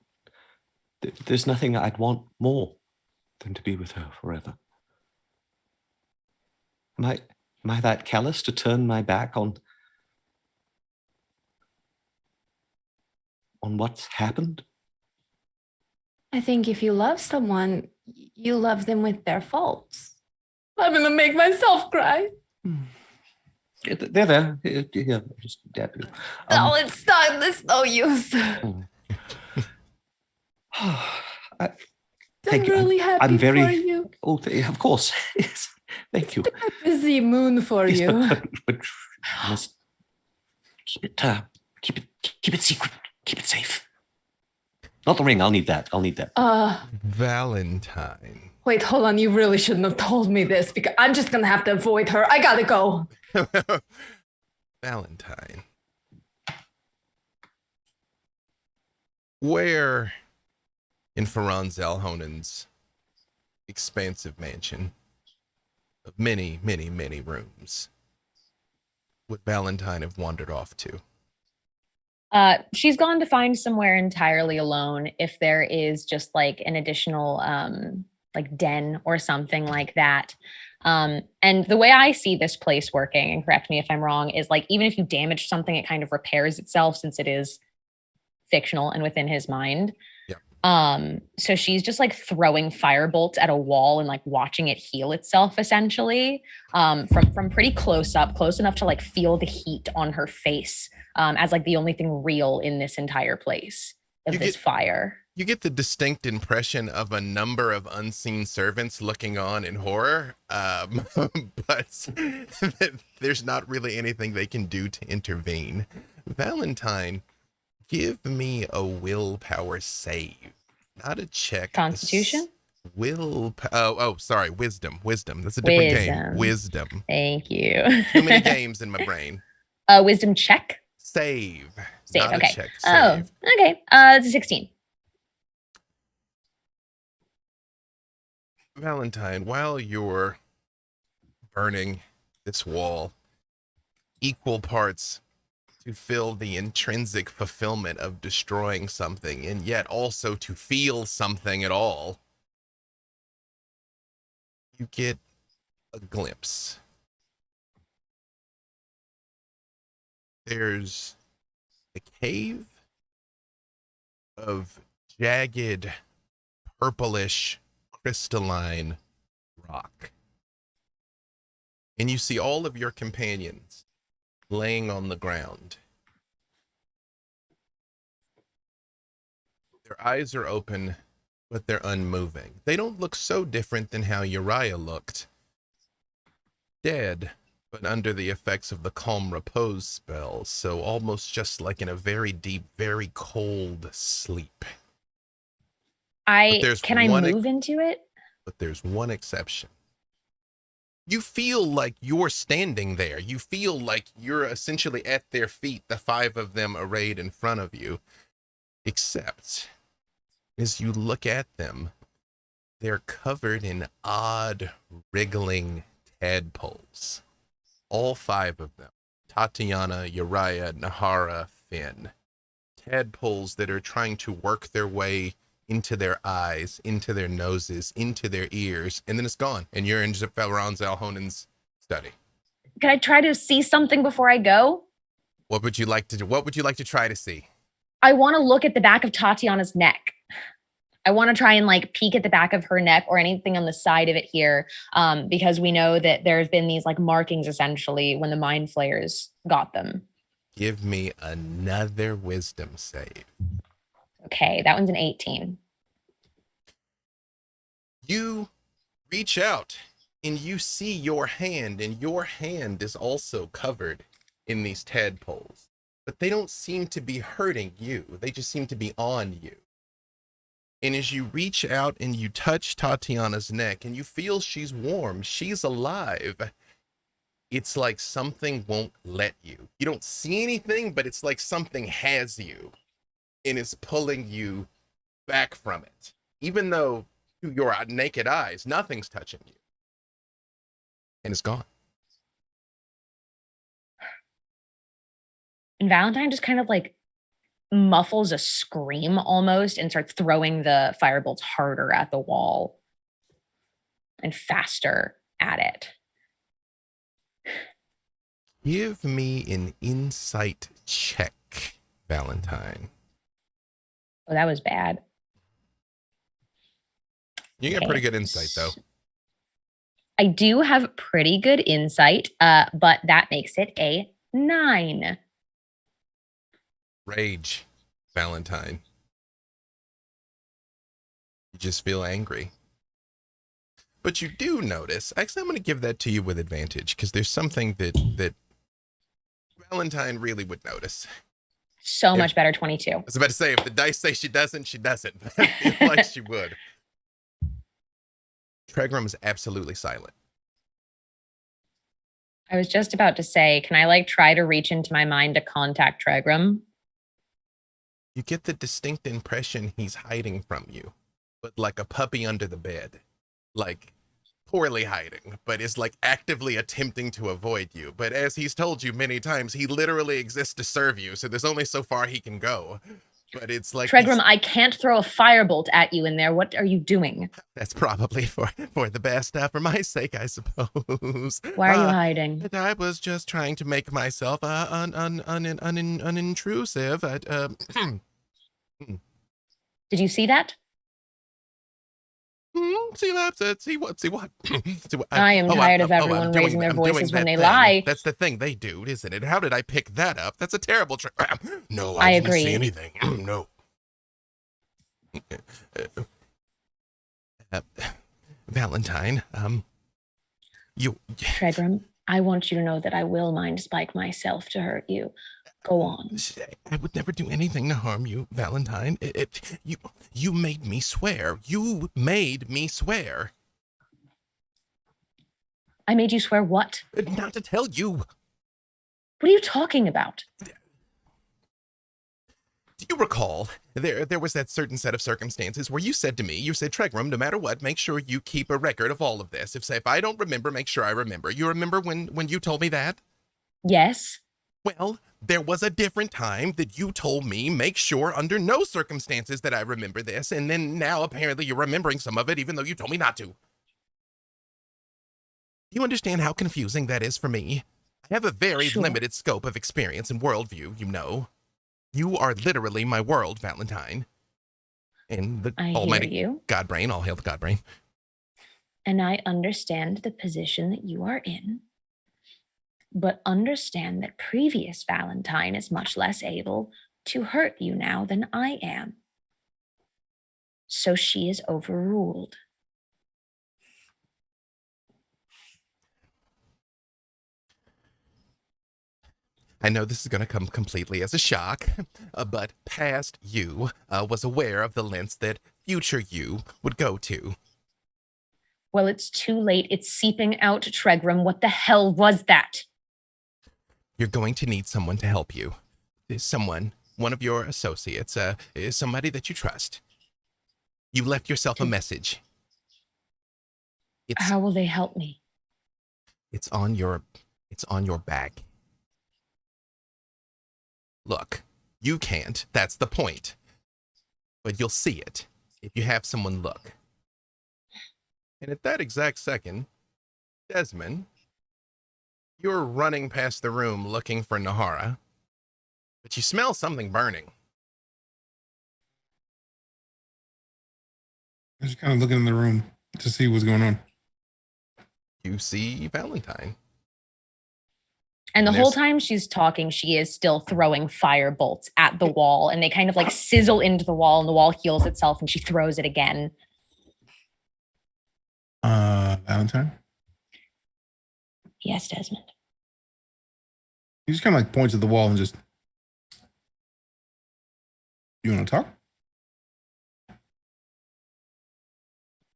There's nothing I'd want more than to be with her forever. Am I that callous to turn my back on what's happened? I think if you love someone, you love them with their faults. I'm gonna make myself cry. Yeah, they're there. Yeah, just dab it. No, it's not. It's no use. Thank I'm you. really happy I'm very. for you. Oh, of course. Yes. Thank you. A busy moon for Yes, you. but you must keep it secret. Keep it safe. Not the ring. I'll need that. Valentine. Wait, hold on. You really shouldn't have told me this because I'm just gonna have to avoid her. I gotta go. Valentine. Where in Ferran Zelhonen's expansive mansion of many, many, many rooms would Valentine have wandered off to? She's gone to find somewhere entirely alone. If there is just like an additional like den or something like that. And the way I see this place working, and correct me if I'm wrong, is like even if you damage something, it kind of repairs itself since it is fictional and within his mind. So she's just like throwing fire bolts at a wall and like watching it heal itself essentially, from pretty close up, close enough to like feel the heat on her face, as like the only thing real in this entire place of this fire. You get the distinct impression of a number of unseen servants looking on in horror, but there's not really anything they can do to intervene. Valentine, give me a willpower save, not a check. Constitution? Sorry, wisdom. That's a different game. Wisdom. Thank you. Too many games in my brain. Wisdom check. Save. Not okay. A check. Save. Oh, okay. It's a 16. Valentine, while you're burning this wall, equal parts to feel the intrinsic fulfillment of destroying something, and yet also to feel something at all, you get a glimpse. There's a cave of jagged, purplish, crystalline rock. And you see all of your companions laying on the ground. Their eyes are open, but they're unmoving. They don't look so different than how Uriah looked. Dead, but under the effects of the calm repose spell, so almost just like in a very deep, very cold sleep. Can I move into it? But there's one exception. You feel like you're standing there. You feel like you're essentially at their feet, the 5 of them arrayed in front of you. Except, as you look at them, they're covered in odd, wriggling tadpoles. All 5 of them. Tatiana, Uriah, Nahara, Finn. Tadpoles that are trying to work their way into their eyes, into their noses, into their ears, and then it's gone. And you're in Zipfelron Zalhonen's study. Can I try to see something before I go? What would you like to do? What would you like to try to see? I want to look at the back of Tatiana's neck. I want to try and like peek at the back of her neck or anything on the side of it here, because we know that there's been these like markings essentially when the mind flayers got them. Give me another wisdom save. Okay, that one's an 18. You reach out and you see your hand, and your hand is also covered in these tadpoles, but they don't seem to be hurting you. They just seem to be on you. And as you reach out and you touch Tatiana's neck and you feel she's warm, she's alive, it's like something won't let you. You don't see anything, but it's like something has you and is pulling you back from it. Even though to your naked eyes, nothing's touching you. And it's gone. And Valentine just kind of like muffles a scream almost and starts throwing the firebolts harder at the wall and faster at it. Give me an insight check, Valentine. Oh, that was bad. You got pretty good insight, though. I do have pretty good insight, but that makes it a 9. Rage, Valentine. You just feel angry. But you do notice, actually I'm going to give that to you with advantage, because there's something that Valentine really would notice. So much better, 22. I was about to say, if the dice say she doesn't, she doesn't. I feel like she would. Tregram is absolutely silent. I was just about to say, can I like try to reach into my mind to contact Tregram? You get the distinct impression he's hiding from you, but like a puppy under the bed, like poorly hiding, but is like actively attempting to avoid you. But as he's told you many times, he literally exists to serve you, so there's only so far he can go. But it's like Tregram, I can't throw a firebolt at you in there. What are you doing? that's probably for the best, for my sake, I suppose. Why are you hiding? But I was just trying to make myself unintrusive. Did you see that? See that? See what? See what? I am tired of everyone raising their voices when they lie. That's the thing they do, isn't it? How did I pick that up? That's a terrible trick. No, I didn't agree. see anything. No. Valentine, you... Tregram, I want you to know that I will mind spike myself to hurt you. Go on. I would never do anything to harm you, Valentine. You made me swear. You made me swear. I made you swear what? Not to tell you. What are you talking about? Do you recall there was that certain set of circumstances where you said to me, Tregram, no matter what, make sure you keep a record of all of this. If I don't remember, make sure I remember. You remember when you told me that? Yes. Well, there was a different time that you told me make sure under no circumstances that I remember this, and then now apparently you're remembering some of it even though you told me not to. Do you understand how confusing that is for me? I have a very limited scope of experience and worldview, you know. You are literally my world, Valentine. And the almighty Godbrain, all hail the Godbrain. And I understand the position that you are in. But understand that previous Valentine is much less able to hurt you now than I am. So she is overruled. I know this is going to come completely as a shock, but past you was aware of the lengths that future you would go to. Well, it's too late. It's seeping out, Tregram. What the hell was that? You're going to need someone to help you. Someone, one of your associates, somebody that you trust. You left yourself a message. How will they help me? It's on your back. Look, you can't. That's the point. But you'll see it if you have someone look. And at that exact second, Desmond, you're running past the room looking for Nahara, but you smell something burning. I'm just kind of looking in the room to see what's going on. You see Valentine. And the whole time she's talking, she is still throwing fire bolts at the wall, and they kind of like sizzle into the wall, and the wall heals itself, and she throws it again. Valentine? Yes, Desmond. He just kind of like points at the wall and just, you want to talk?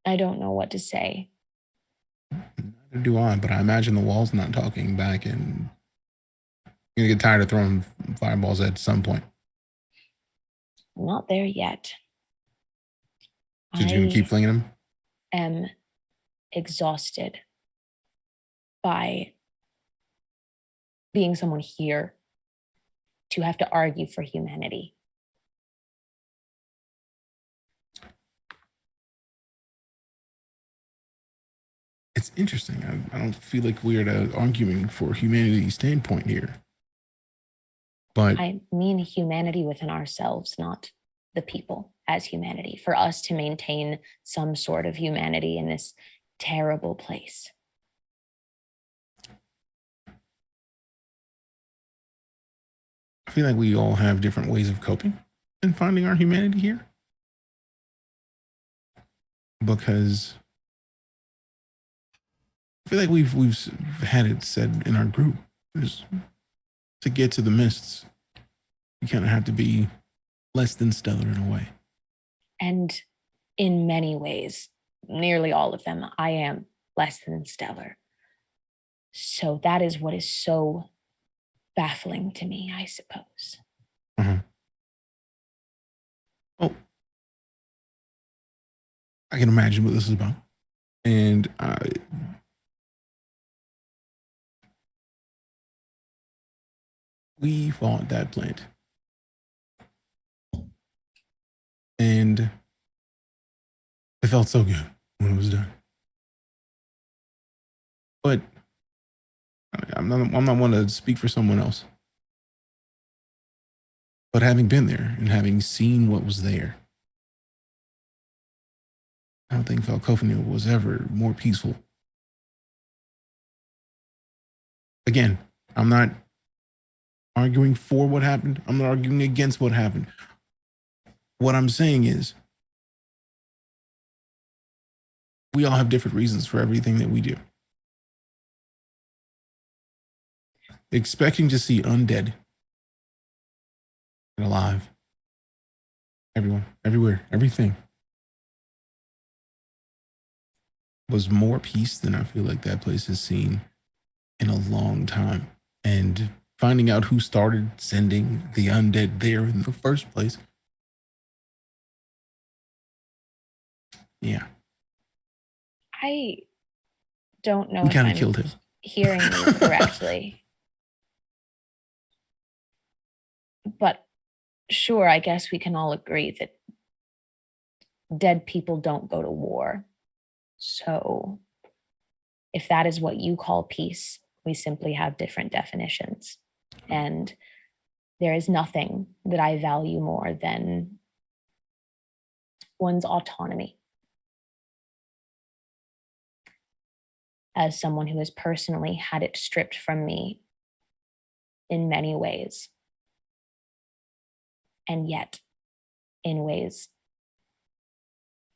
I don't know what to say. Neither do I, but I imagine the wall's not talking back, and you're gonna get tired of throwing fireballs at some point. Not there yet. Did you gonna keep flinging them? Am exhausted by being someone here to have to argue for humanity. It's interesting. I don't feel like we're at an arguing for humanity standpoint here. But I mean humanity within ourselves, not the people as humanity, for us to maintain some sort of humanity in this terrible place. I feel like we all have different ways of coping and finding our humanity here. Because I feel like we've had it said in our group, is to get to the mists, you kind of have to be less than stellar in a way. And in many ways, nearly all of them, I am less than stellar. So that is what is so baffling to me, I suppose. Mm-hmm. Oh, I can imagine what this is about. And we fought that plant. And it felt so good when it was done. But I'm not one to speak for someone else. But having been there and having seen what was there, I don't think Falcofania was ever more peaceful. Again, I'm not arguing for what happened. I'm not arguing against what happened. What I'm saying is, we all have different reasons for everything that we do. Expecting to see undead and alive, everyone, everywhere, everything, was more peace than I feel like that place has seen in a long time. And finding out who started sending the undead there in the first place. Yeah. I don't know We if kind I'm of killed him. hearing you correctly. But sure, I guess we can all agree that dead people don't go to war. So if that is what you call peace, we simply have different definitions. And there is nothing that I value more than one's autonomy. As someone who has personally had it stripped from me in many ways, and yet in ways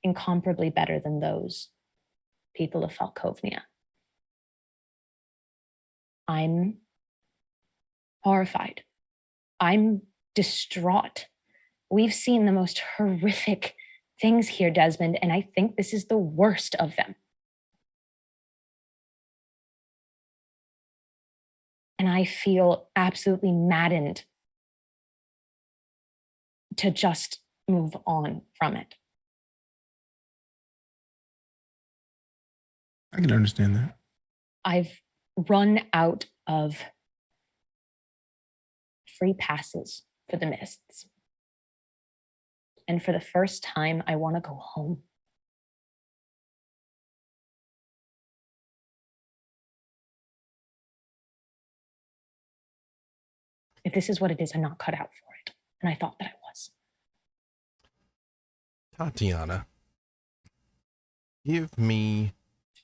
incomparably better than those people of Falkovnia. I'm horrified. I'm distraught. We've seen the most horrific things here, Desmond, and I think this is the worst of them. And I feel absolutely maddened to just move on from it. I can understand that. I've run out of free passes for the Mists. And for the first time, I want to go home. If this is what it is, I'm not cut out for it. And I thought that I was. Tatiana, give me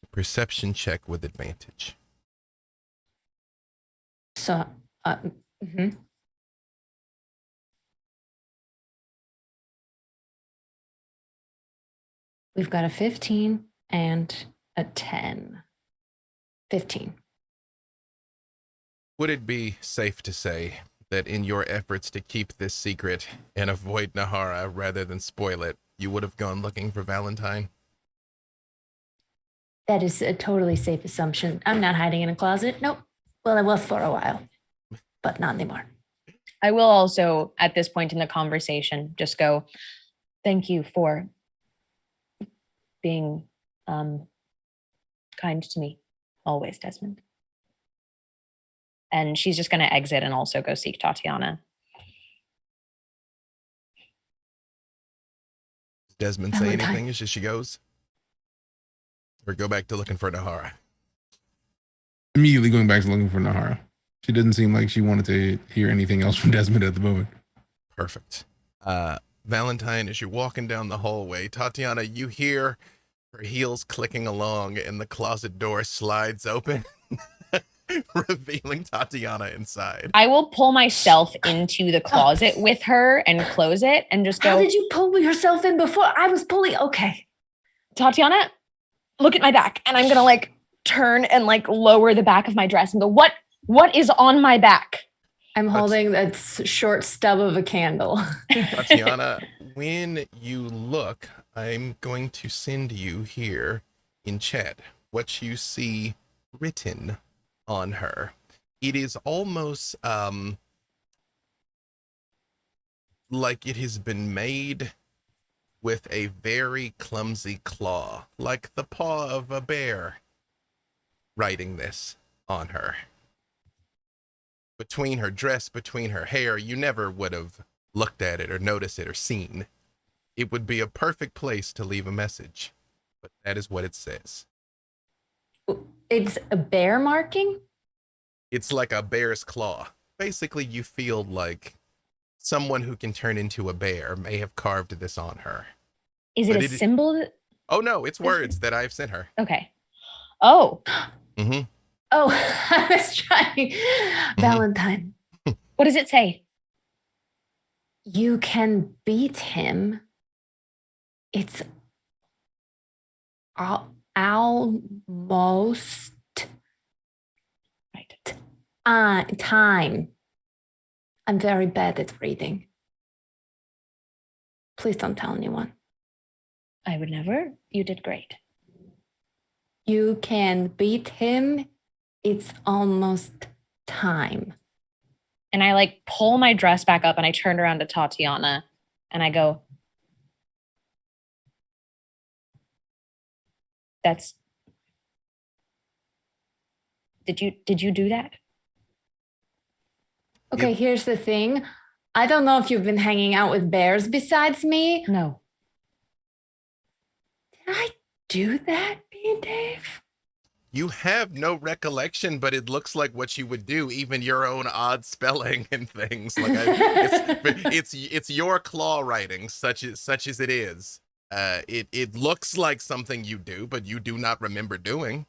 a perception check with advantage. So, we've got a 15 and a 10. 15. Would it be safe to say that in your efforts to keep this secret and avoid Nahara rather than spoil it, you would have gone looking for Valentine? That is a totally safe assumption. I'm not hiding in a closet. Nope. Well, I was for a while, but not anymore. I will also, at this point in the conversation, just go, thank you for being kind to me always, Desmond. And she's just going to exit and also go seek Tatiana. Does Desmond say anything as she goes? Or go back to looking for Nahara? Immediately going back to looking for Nahara. She didn't seem like she wanted to hear anything else from Desmond at the moment. Perfect. Valentine, as you're walking down the hallway, Tatiana, you hear her heels clicking along and the closet door slides open, revealing Tatiana inside. I will pull myself into the closet with her and close it and just go, how did you pull yourself in before? I was pulling. Okay. Tatiana, look at my back. And I'm going to like turn and like lower the back of my dress and go, what is on my back? I'm holding that short stub of a candle. Tatiana, when you look, I'm going to send you here in chat what you see written on her. It is almost like it has been made with a very clumsy claw, like the paw of a bear, writing this on her. Between her dress, between her hair, you never would have looked at it or noticed it or seen. It would be a perfect place to leave a message, but that is what it says. It's a bear marking? It's like a bear's claw. Basically, you feel like someone who can turn into a bear may have carved this on her. Is it a symbol? Oh, no, it's words that I've sent her. Okay. Oh. Mm-hmm. Oh, I was trying. Valentine. What does it say? You can beat him. It's almost time. I'm very bad at reading. Please don't tell anyone. I would never. You did great. You can beat him. It's almost time. And I like pull my dress back up and I turn around to Tatiana and I go, did you do that? Okay, here's the thing. I don't know if you've been hanging out with bears besides me. No. Did I do that, me, Dave? You have no recollection, but it looks like what you would do, even your own odd spelling and things. Like it's your claw writing, such as it is. It looks like something you do, but you do not remember doing.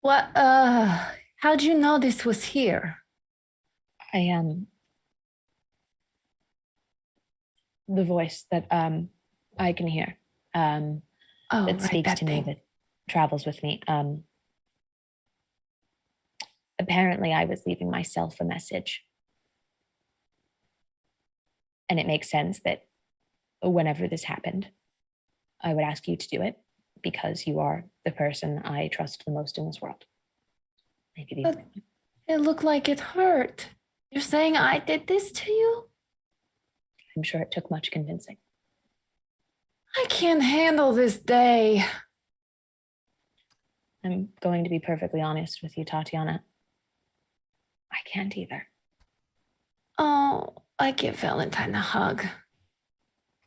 What? How'd you know this was here? The voice that I can hear that speaks to me, that travels with me. Apparently I was leaving myself a message. And it makes sense that whenever this happened, I would ask you to do it because you are the person I trust the most in this world. But it looked like it hurt. You're saying I did this to you? I'm sure it took much convincing. I can't handle this day. I'm going to be perfectly honest with you, Tatiana. I can't either. Oh, I give Valentine a hug.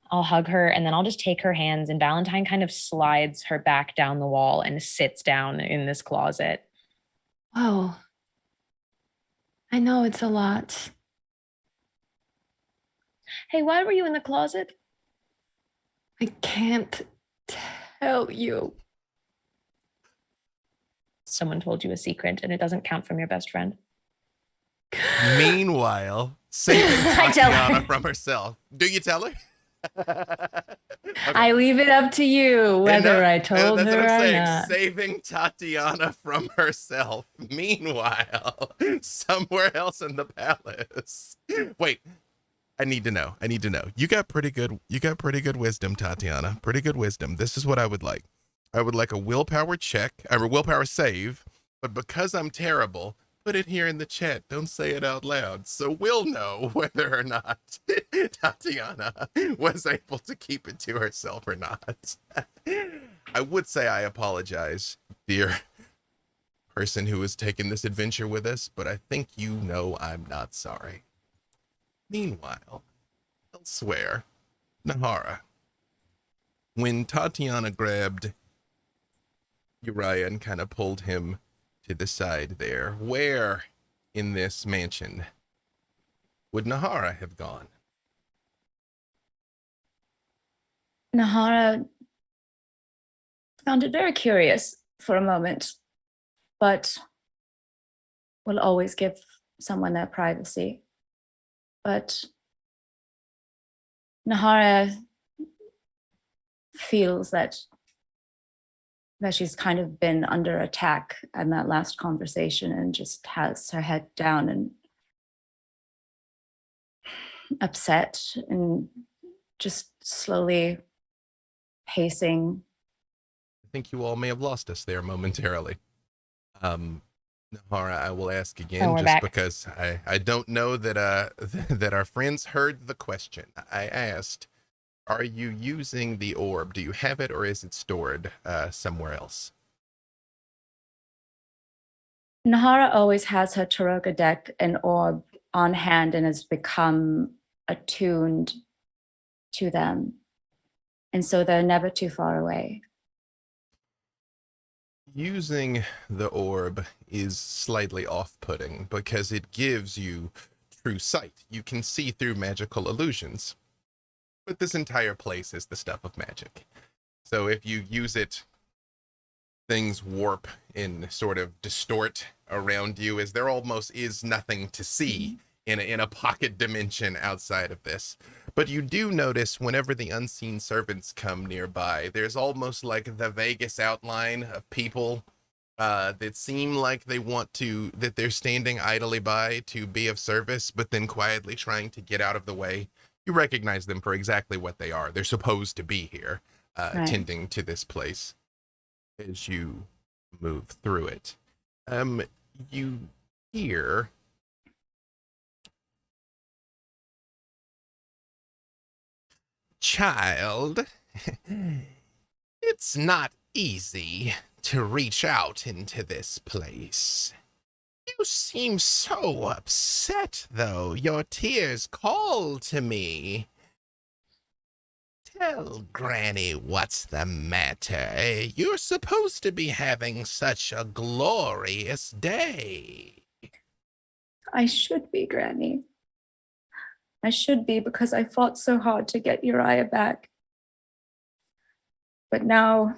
I'll hug her and then I'll just take her hands and Valentine kind of slides her back down the wall and sits down in this closet. Oh, I know it's a lot. Hey, why were you in the closet? I can't tell you. Someone told you a secret and it doesn't count from your best friend. Meanwhile, saving Tatiana from herself. Do you tell her? Okay. I leave it up to you whether I told her or not. Saving Tatiana from herself. Meanwhile, somewhere else in the palace. Wait, I need to know. You got pretty good wisdom, Tatiana. Pretty good wisdom. This is what I would like. I would like a willpower check, or a willpower save, but because I'm terrible, put it here in the chat. Don't say it out loud. So we'll know whether or not Tatiana was able to keep it to herself or not. I would say I apologize, dear person who has taken this adventure with us, but I think you know I'm not sorry. Meanwhile, elsewhere, Nahara. When Tatiana grabbed Uriah and kind of pulled him to the side there, where in this mansion would Nahara have gone? Nahara found it very curious for a moment, but will always give someone their privacy. But Nahara feels that she's kind of been under attack in that last conversation and just has her head down and upset and just slowly pacing. I think you all may have lost us there momentarily. Nahara, I will ask Oh, again we're just back. because I don't know that that our friends heard the question. I asked, are you using the orb? Do you have it or is it stored somewhere else? Nahara always has her Taroga deck and orb on hand and has become attuned to them. And so they're never too far away. Using the orb is slightly off-putting because it gives you true sight. You can see through magical illusions. But this entire place is the stuff of magic. So if you use it, things warp and sort of distort around you as there almost is nothing to see in a pocket dimension outside of this. But you do notice whenever the unseen servants come nearby, there's almost like the Vegas outline of people that seem like they want to, that they're standing idly by to be of service, but then quietly trying to get out of the way. You recognize them for exactly what they are. They're supposed to be here, Right. tending to this place as you move through it. You hear child, it's not easy to reach out into this place. You seem so upset, though. Your tears call to me. Tell Granny what's the matter. You're supposed to be having such a glorious day. I should be, Granny. I should be because I fought so hard to get Uriah back. But now,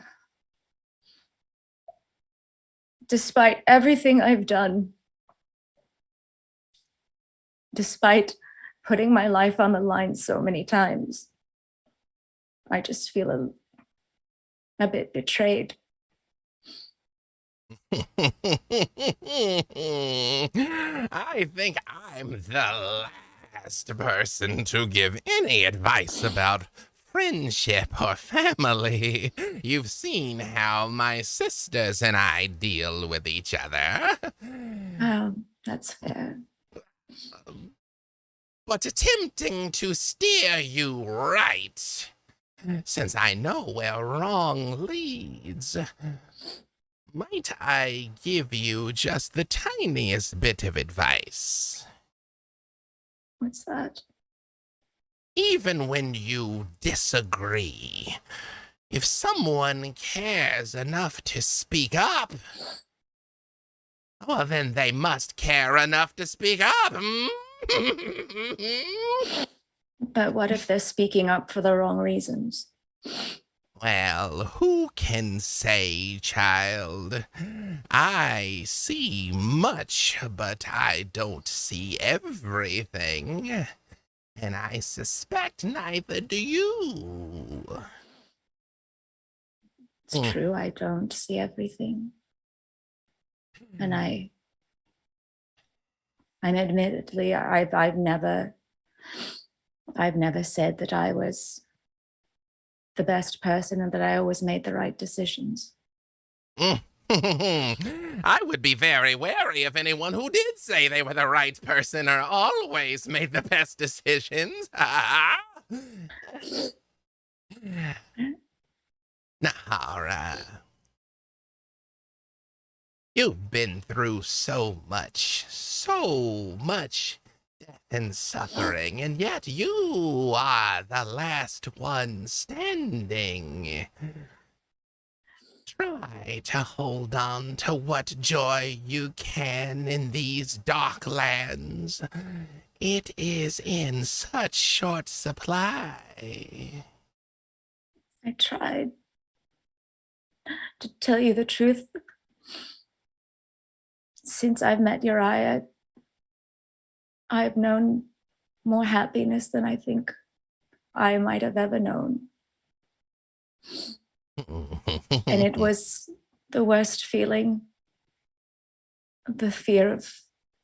despite everything I've done, despite putting my life on the line so many times, I just feel a bit betrayed. I think I'm the last person to give any advice about friendship or family. You've seen how my sisters and I deal with each other. That's fair. But attempting to steer you right, since I know where wrong leads, might I give you just the tiniest bit of advice? What's that? Even when you disagree, if someone cares enough to speak up, well, then they must care enough to speak up. But what if they're speaking up for the wrong reasons? Well, who can say, child? I see much, but I don't see everything. And I suspect neither do you. It's true, I don't see everything. And I'm admittedly, I've never said that I was the best person and that I always made the right decisions. I would be very wary of anyone who did say they were the right person or always made the best decisions. Nahara, you've been through so much death and suffering, and yet you are the last one standing. Try to hold on to what joy you can in these dark lands. It is in such short supply. I tried. To tell you the truth, since I've met Uriah, I've known more happiness than I think I might have ever known. And it was the worst feeling, the fear of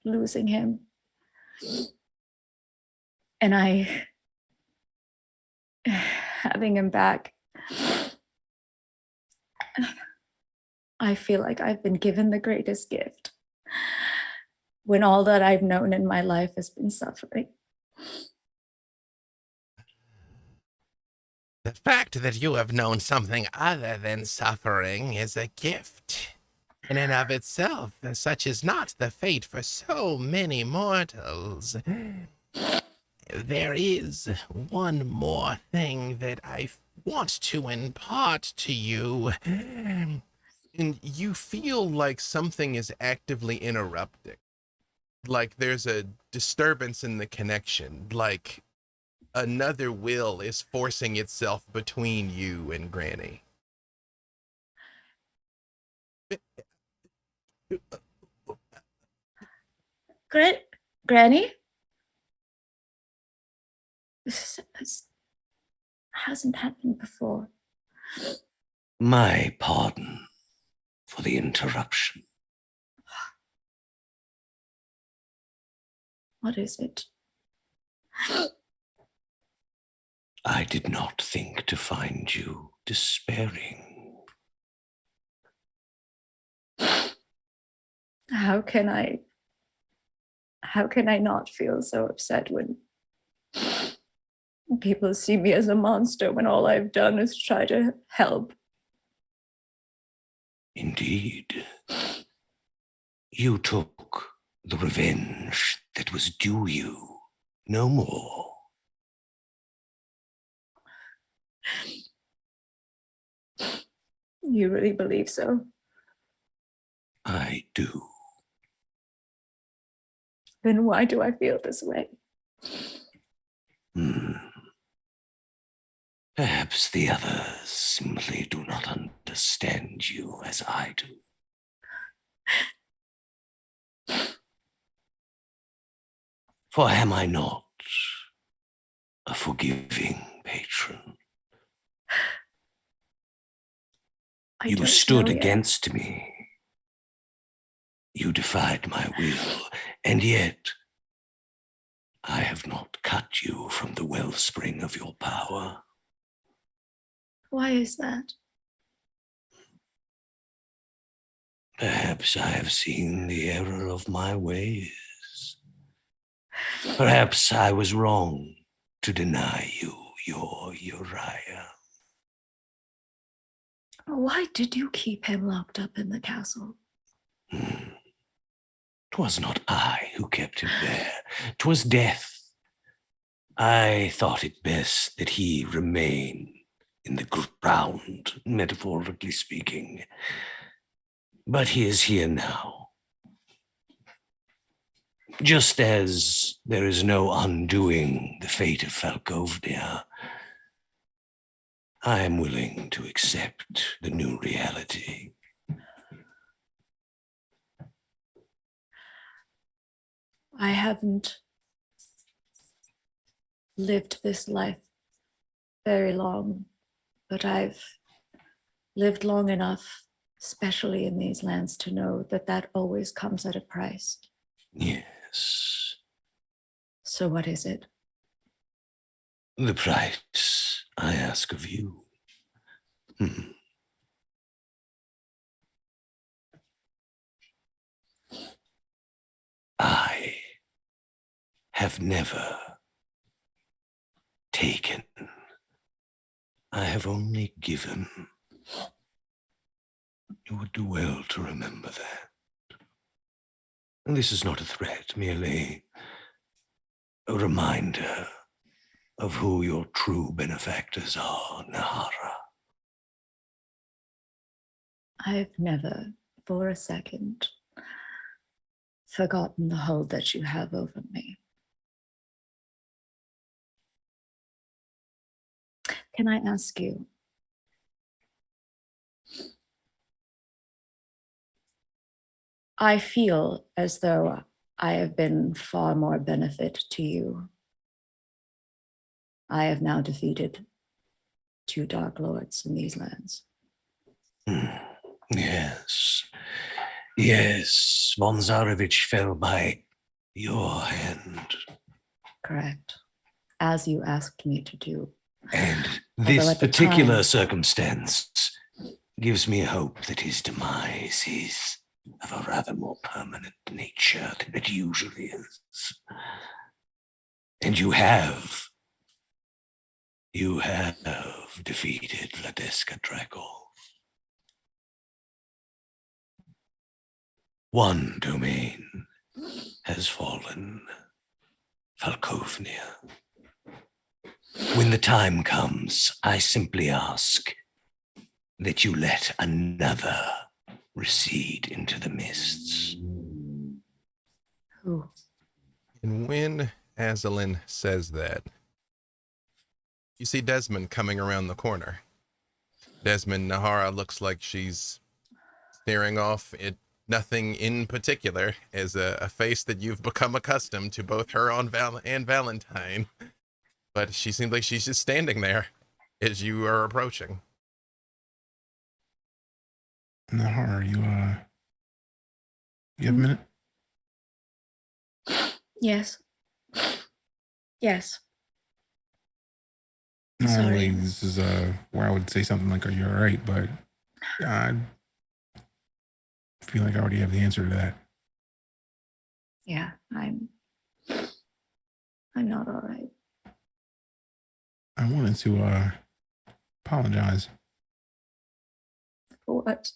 losing him. And having him back, I feel like I've been given the greatest gift. when all that I've known in my life has been suffering. The fact that you have known something other than suffering is a gift in and of itself. Such is not the fate for so many mortals. There is one more thing that I want to impart to you. And you feel like something is actively interrupting. Like there's a disturbance in the connection. Like another will is forcing itself between you and Granny. Granny? This hasn't happened before. My pardon for the interruption. What is it? I did not think to find you despairing. How can I not feel so upset when people see me as a monster when all I've done is try to help? Indeed. You took the revenge that was due you, no more. You really believe so? I do. Then why do I feel this way? Perhaps the others simply do not understand you as I do. For am I not a forgiving patron? You stood against me. You defied my will, and yet I have not cut you from the wellspring of your power. Why is that? Perhaps I have seen the error of my ways. Perhaps I was wrong to deny you your Uriah. Why did you keep him locked up in the castle? 'Twas not I who kept him there. 'Twas death. I thought it best that he remain in the ground, metaphorically speaking. But he is here now. Just as there is no undoing the fate of Falkovnia, I am willing to accept the new reality. I haven't lived this life very long, but I've lived long enough, especially in these lands, to know that that always comes at a price. Yes. So what is it? The price I ask of you. I have never taken. I have only given. You would do well to remember that. And this is not a threat, merely a reminder of who your true benefactors are, Nahara. I've never, for a second, forgotten the hold that you have over me. Can I ask you, I feel as though I have been far more benefit to you. I have now defeated 2 Dark Lords in these lands. Yes. Yes, Von Zarevich fell by your hand. Correct. As you asked me to do. And Although this at the particular time- circumstance gives me hope that his demise is of a rather more permanent nature than it usually is. And you have defeated Vladiska Dragol. One domain has fallen, Falkovnia. When the time comes, I simply ask that you let another recede into the mists. Who? And when Azalin says that, you see Desmond coming around the corner. Desmond, Nahara looks like she's staring off at nothing in particular, as a face that you've become accustomed to, both her on and Valentine. But she seems like she's just standing there as you are approaching. Nahar, you have a minute? Yes. Yes. Normally, Sorry. this is where I would say something like, "Are you all right?" But I feel like I already have the answer to that. Yeah, I'm not all right. I wanted to apologize. For what?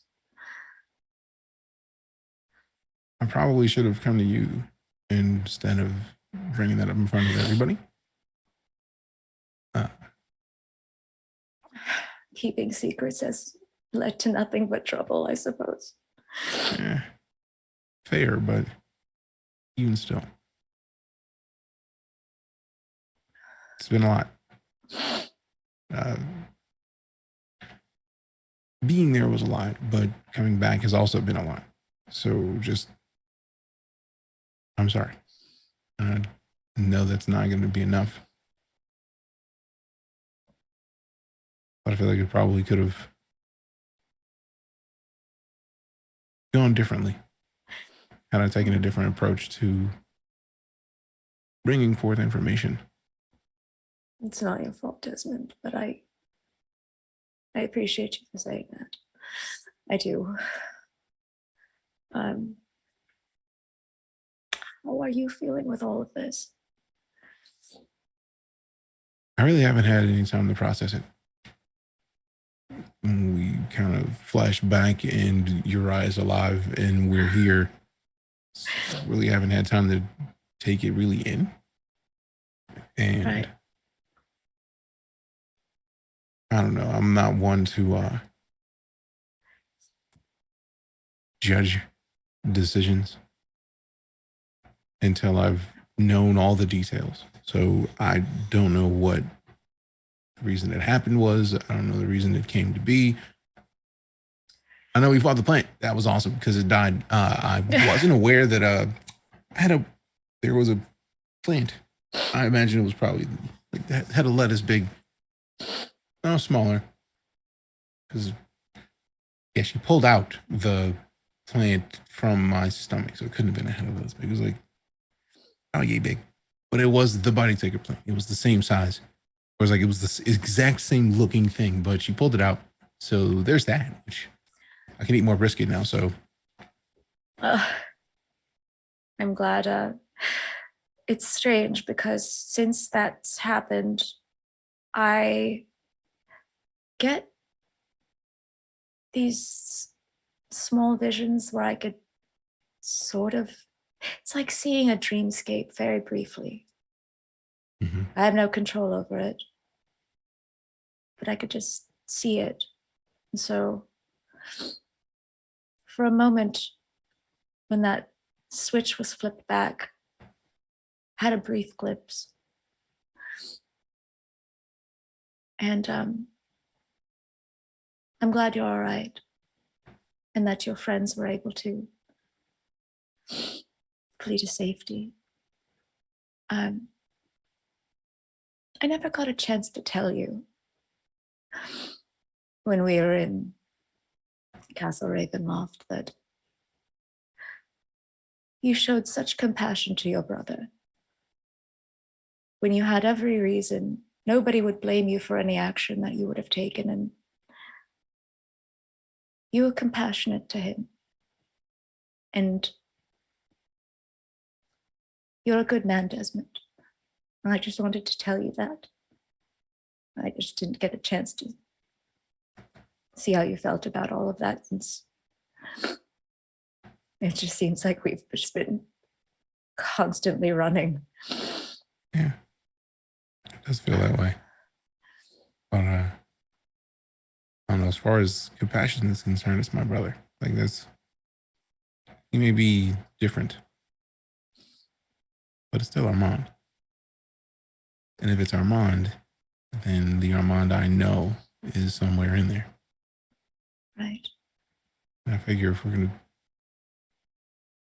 I probably should have come to you instead of bringing that up in front of everybody. Keeping secrets has led to nothing but trouble, I suppose. Fair, but even still, it's been a lot. Being there was a lot, but coming back has also been a lot. So I'm sorry. No, that's not going to be enough. But I feel like it probably could have gone differently had I taken a different approach to bringing forth information. It's not your fault, Desmond, but I appreciate you for saying that. I do. How are you feeling with all of this? I really haven't had any time to process it. When we kind of flash back and Uriah's alive and we're here, really haven't had time to take it really in. And Right. I don't know. I'm not one to judge decisions until I've known all the details. So I don't know what the reason it happened was. I don't know the reason it came to be. I know we fought the plant. That was awesome because it died. I wasn't aware that there was a plant. I imagine it was probably like that had a lettuce big. No, smaller. Because yeah, she pulled out the plant from my stomach, so it couldn't have been a head of lettuce big. It was like, oh yeah, big. But it was the body taker plant. It was the same size. It was like it was the exact same looking thing, but she pulled it out. So there's that. Which I can eat more brisket now. So I'm glad. It's strange because since that's happened, I get these small visions where I could sort of, it's like seeing a dreamscape very briefly. mm-hmm. I have no control over it, but I could just see it. And so for a moment, when that switch was flipped back, I had a brief glimpse. And I'm glad you're all right and that your friends were able to flee to safety. I never got a chance to tell you when we were in Castle Ravenloft that you showed such compassion to your brother. When you had every reason, nobody would blame you for any action that you would have taken, and you were compassionate to him. And you're a good man, Desmond. And I just wanted to tell you that. I just didn't get a chance to see how you felt about all of that, since it just seems like we've just been constantly running. Yeah, it does feel that way. But I don't know. As far as compassion is concerned, it's my brother. Like that's he may be different, but it's still Armand. And if it's Armand, then the Armand I know is somewhere in there. Right. And I figure if we're gonna,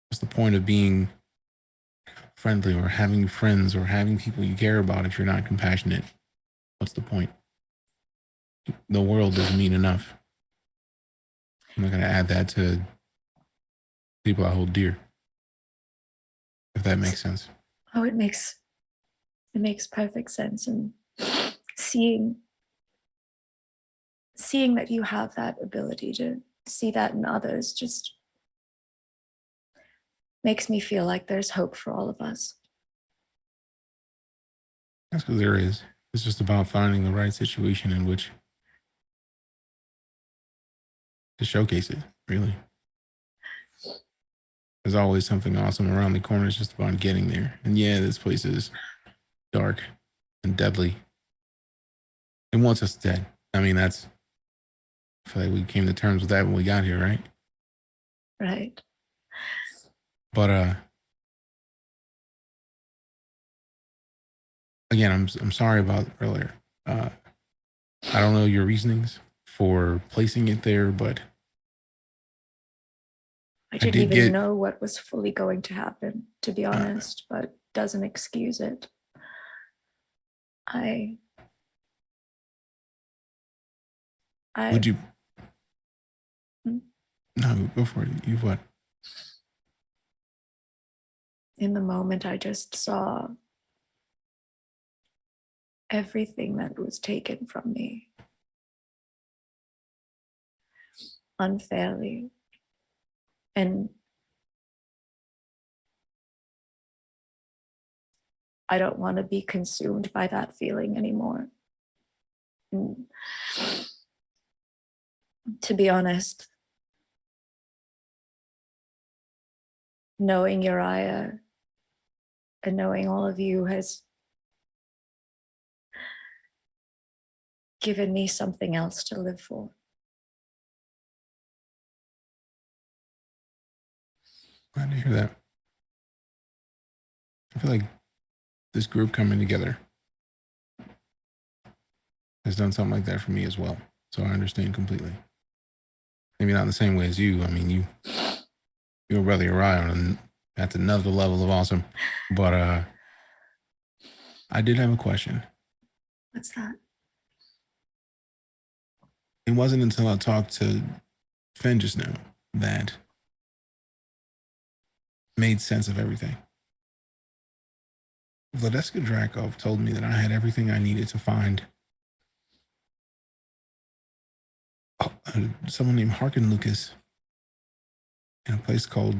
what's the point of being friendly or having friends or having people you care about if you're not compassionate? What's the point? The world doesn't mean enough. I'm not gonna add that to people I hold dear. If that makes sense. Oh, it makes perfect sense. And seeing that you have that ability to see that in others just makes me feel like there's hope for all of us. That's because there is. It's just about finding the right situation in which to showcase it, really. There's always something awesome around the corner. It's just about getting there. And yeah, this place is dark and deadly. It wants us dead. I mean, I feel like we came to terms with that when we got here, right? Right. But again, I'm sorry about earlier. I don't know your reasonings for placing it there, but I didn't did even get- know what was fully going to happen, to be honest, but doesn't excuse it. would you? Hmm? No, go for it. You what? In the moment, I just saw everything that was taken from me unfairly. And I don't want to be consumed by that feeling anymore. And to be honest, knowing Uriah and knowing all of you has given me something else to live for. Glad to hear that. I feel like this group coming together has done something like that for me as well. So I understand completely. Maybe not in the same way as you. I mean, your brother Uriah, that's another level of awesome. But I did have a question. What's that? It wasn't until I talked to Finn just now that made sense of everything. Vladeska Drakov told me that I had everything I needed to find someone named Harkin Lucas in a place called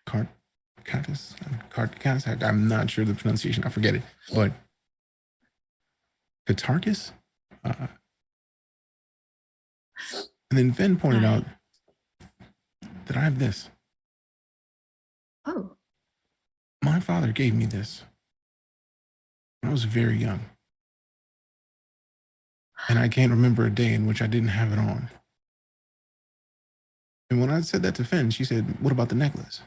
Carcass. I'm not sure the pronunciation. I forget it. But Katarkus? And then Finn pointed out that I have this. Oh, My father gave me this when I was very young. And I can't remember a day in which I didn't have it on. And when I said that to Finn, she said, "What about the necklace?"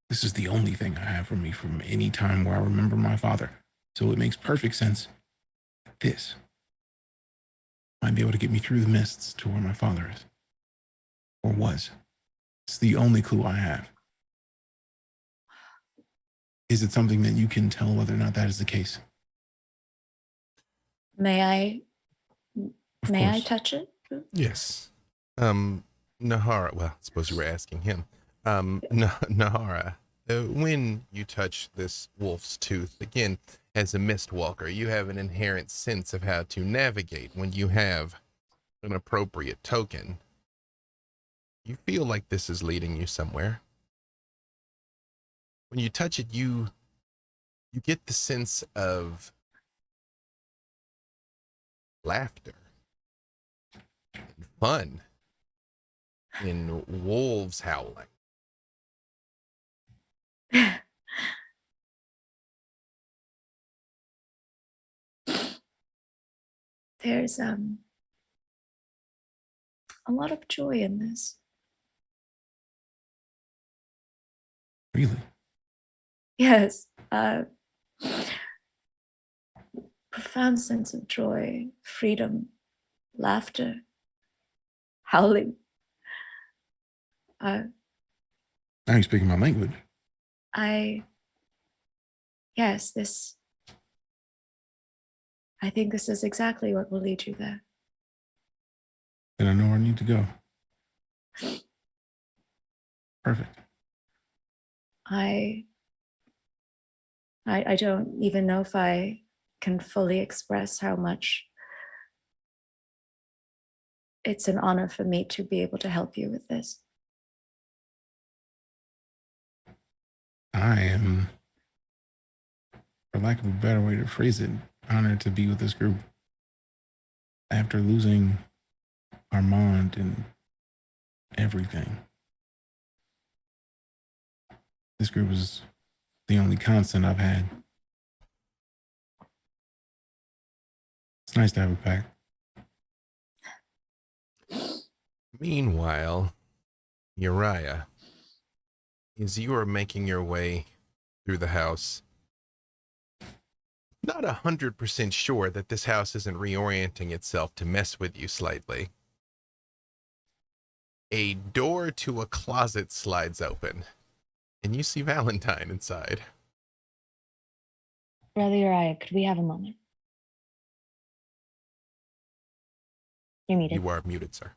This is the only thing I have from me from any time where I remember my father. So it makes perfect sense that this might be able to get me through the mists to where my father is. Or was. It's the only clue I have. Is it something that you can tell whether or not that is the case? may I Of may I course. touch it? Yes. Nahara, well, I suppose you were asking him. Nahara, when you touch this wolf's tooth, again, as a mistwalker, you have an inherent sense of how to navigate when you have an appropriate token. You feel like this is leading you somewhere. When you touch it, you get the sense of laughter and fun in wolves howling. There's a lot of joy in this. Really? Yes. Profound sense of joy, freedom, laughter, howling. Now you're speaking my language. Yes, I think this is exactly what will lead you there. Then I know where I need to go. Perfect. I don't even know if I can fully express how much it's an honor for me to be able to help you with this. I am, for lack of a better way to phrase it, honored to be with this group. After losing Armand and everything, this group is the only constant I've had. It's nice to have it back. Meanwhile, Uriah, as you are making your way through the house, not 100% sure that this house isn't reorienting itself to mess with you slightly, a door to a closet slides open, and you see Valentine inside. Brother Uriah, could we have a moment? You're muted. You are muted, sir.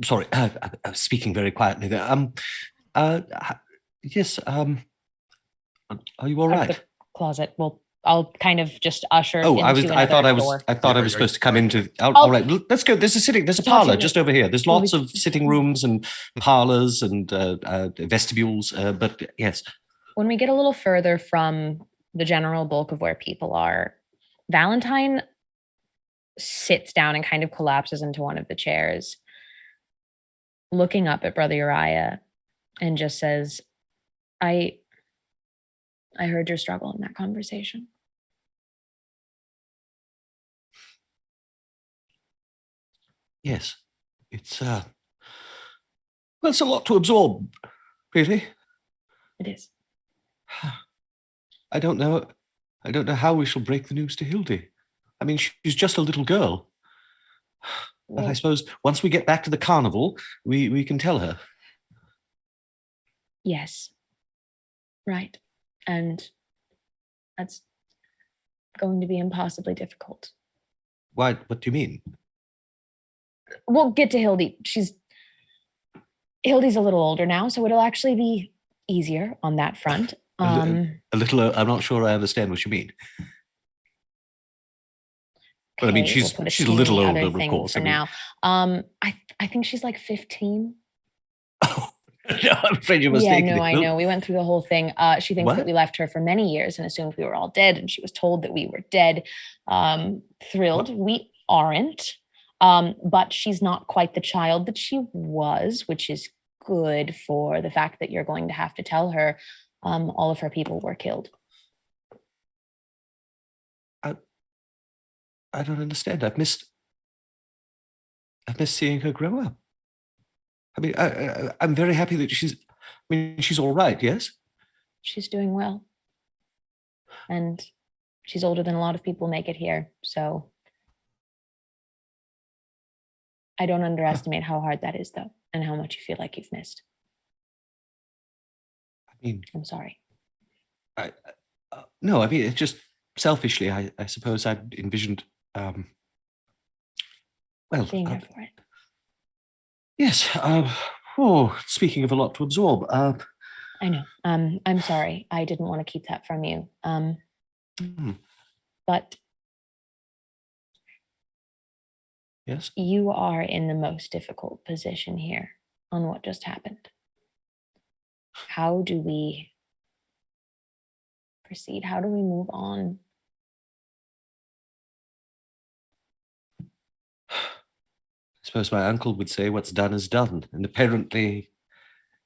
Sorry, I was speaking very quietly there. Yes. Are you all Out of right? the closet. Well, I'll kind of just usher. Oh, I into thought I another was. door. I thought I Yeah, was are supposed to you- come are you- into. All right, let's go. There's a Talk to parlor me. just over here. There's Well, lots we- of sitting rooms and parlors and vestibules. But yes, When we get a little further from the general bulk of where people are, Valentine sits down and kind of collapses into one of the chairs, looking up at Brother Uriah, and just says, I heard your struggle in that conversation. yes, it's well, it's a lot to absorb, really. It is. I don't know. I don't know how we shall break the news to Hildy. I mean, she's just a little girl. But I Well, suppose once we get back to the carnival, we can tell her. yes. Right. And that's going to be impossibly difficult. Why? What do you mean? We'll get to Hildy. Hildy's a little older now, so it'll actually be easier on that front. A little. I'm not sure I understand what you mean. But I mean, okay, we'll she's put a teeny little other older, of thing course. For I mean, now, I think she's like 15. oh, no, I'm afraid you're Yeah, mistaken. no, I know. We went through the whole thing. She thinks What? that we left her for many years and assumed we were all dead, and she was told that we were dead. Thrilled. What? We aren't. But she's not quite the child that she was, which is good for the fact that you're going to have to tell her all of her people were killed. I don't understand. I've missed seeing her grow up. I mean, I'm very happy that she's all right. Yes. She's doing well. And she's older than a lot of people make it here. So I don't underestimate how hard that is, though, and how much you feel like you've missed. I mean, I'm sorry. no. I mean, it's just selfishly. I suppose I envisioned. Well, Being there for it. yes. Speaking of a lot to absorb. I know. I'm sorry. I didn't want to keep that from you. But Yes? You are in the most difficult position here on what just happened. How do we proceed? How do we move on? I suppose my uncle would say what's done is done, and apparently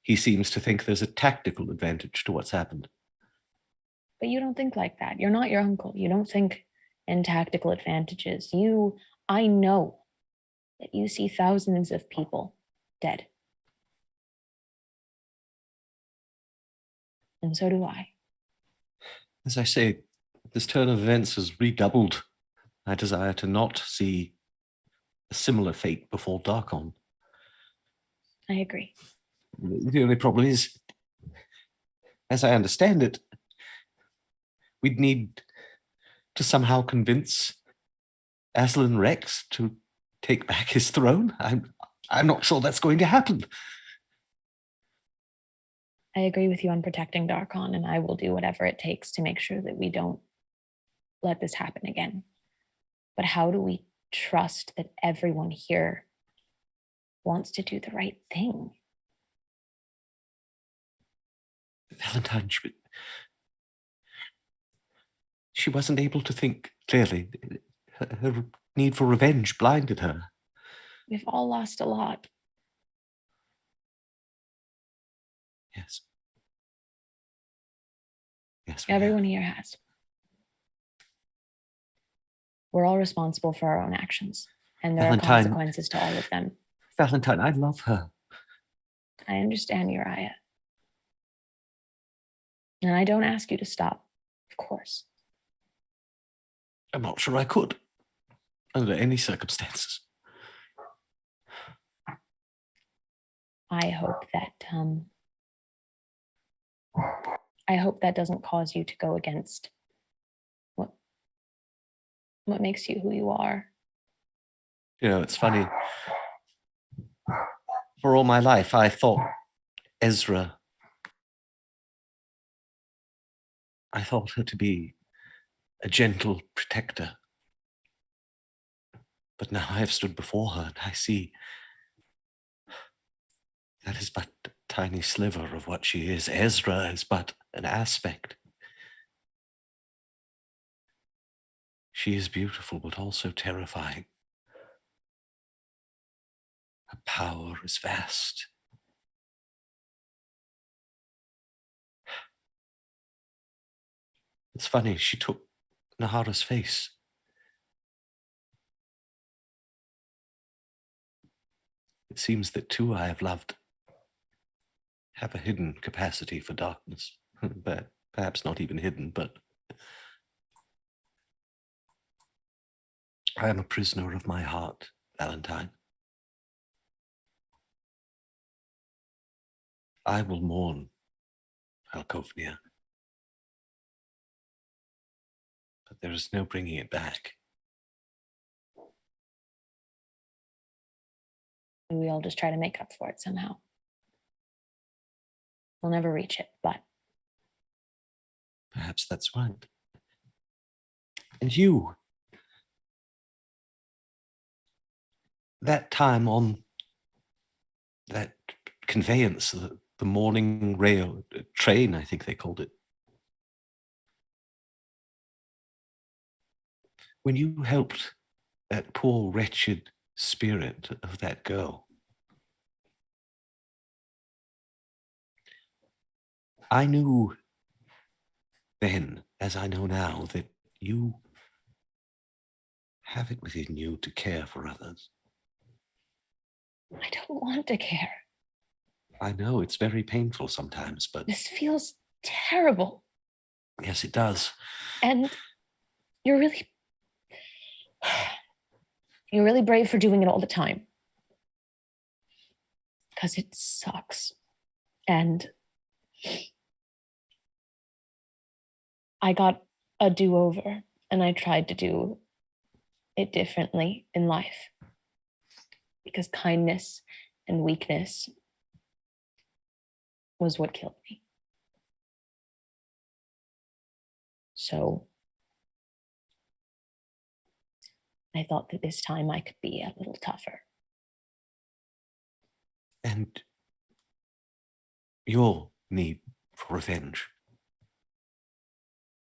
he seems to think there's a tactical advantage to what's happened. But you don't think like that. You're not your uncle. You don't think in tactical advantages. I know that you see thousands of people dead. And so do I. As I say, this turn of events has redoubled my desire to not see a similar fate befall Darkon. I agree. The only problem is, as I understand it, we'd need to somehow convince Aslan Rex to take back his throne. I'm not sure that's going to happen. I agree with you on protecting Darkon, and I will do whatever it takes to make sure that we don't let this happen again. But how do we trust that everyone here wants to do the right thing? Valentine, she wasn't able to think clearly. Her need for revenge blinded her. We've all lost a lot. Yes. Yes. Everyone here has. We're all responsible for our own actions, and there Valentine, are consequences to all of them. Valentine, I love her. I understand, Uriah. And I don't ask you to stop, of course. I'm not sure I could, under any circumstances. I hope that doesn't cause you to go against what makes you who you are. You know, it's funny. For all my life, I thought Ezra, I thought her to be a gentle protector. But now I have stood before her and I see that is but a tiny sliver of what she is. Ezra is but an aspect. She is beautiful, but also terrifying. Her power is vast. It's funny, she took Nahara's face. It seems that two I have loved have a hidden capacity for darkness. But perhaps not even hidden, but I am a prisoner of my heart, Valentine. I will mourn Alcovnia, but there is no bringing it back. We all just try to make up for it somehow. We'll never reach it, but Perhaps that's right. And you, that time on that conveyance, the morning rail train, I think they called it. When you helped that poor wretched spirit of that girl, I knew then, as I know now, that you have it within you to care for others. I don't want to care. I know it's very painful sometimes, but This feels terrible. yes, it does. And you're really brave for doing it all the time. Because it sucks. And I got a do-over, and I tried to do it differently in life. Because kindness and weakness was what killed me. So I thought that this time I could be a little tougher. And your need for revenge,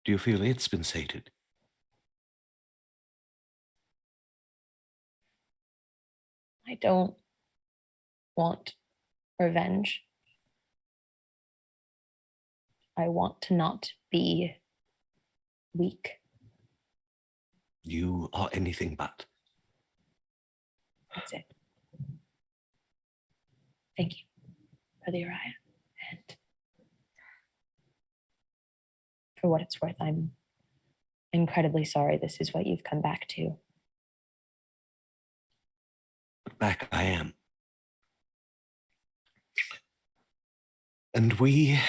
do you feel it's been sated? I don't want revenge. I want to not be weak. You are anything but. That's it. Thank you, Brother Uriah. And for what it's worth, I'm incredibly sorry this is what you've come back to. But back I am. And we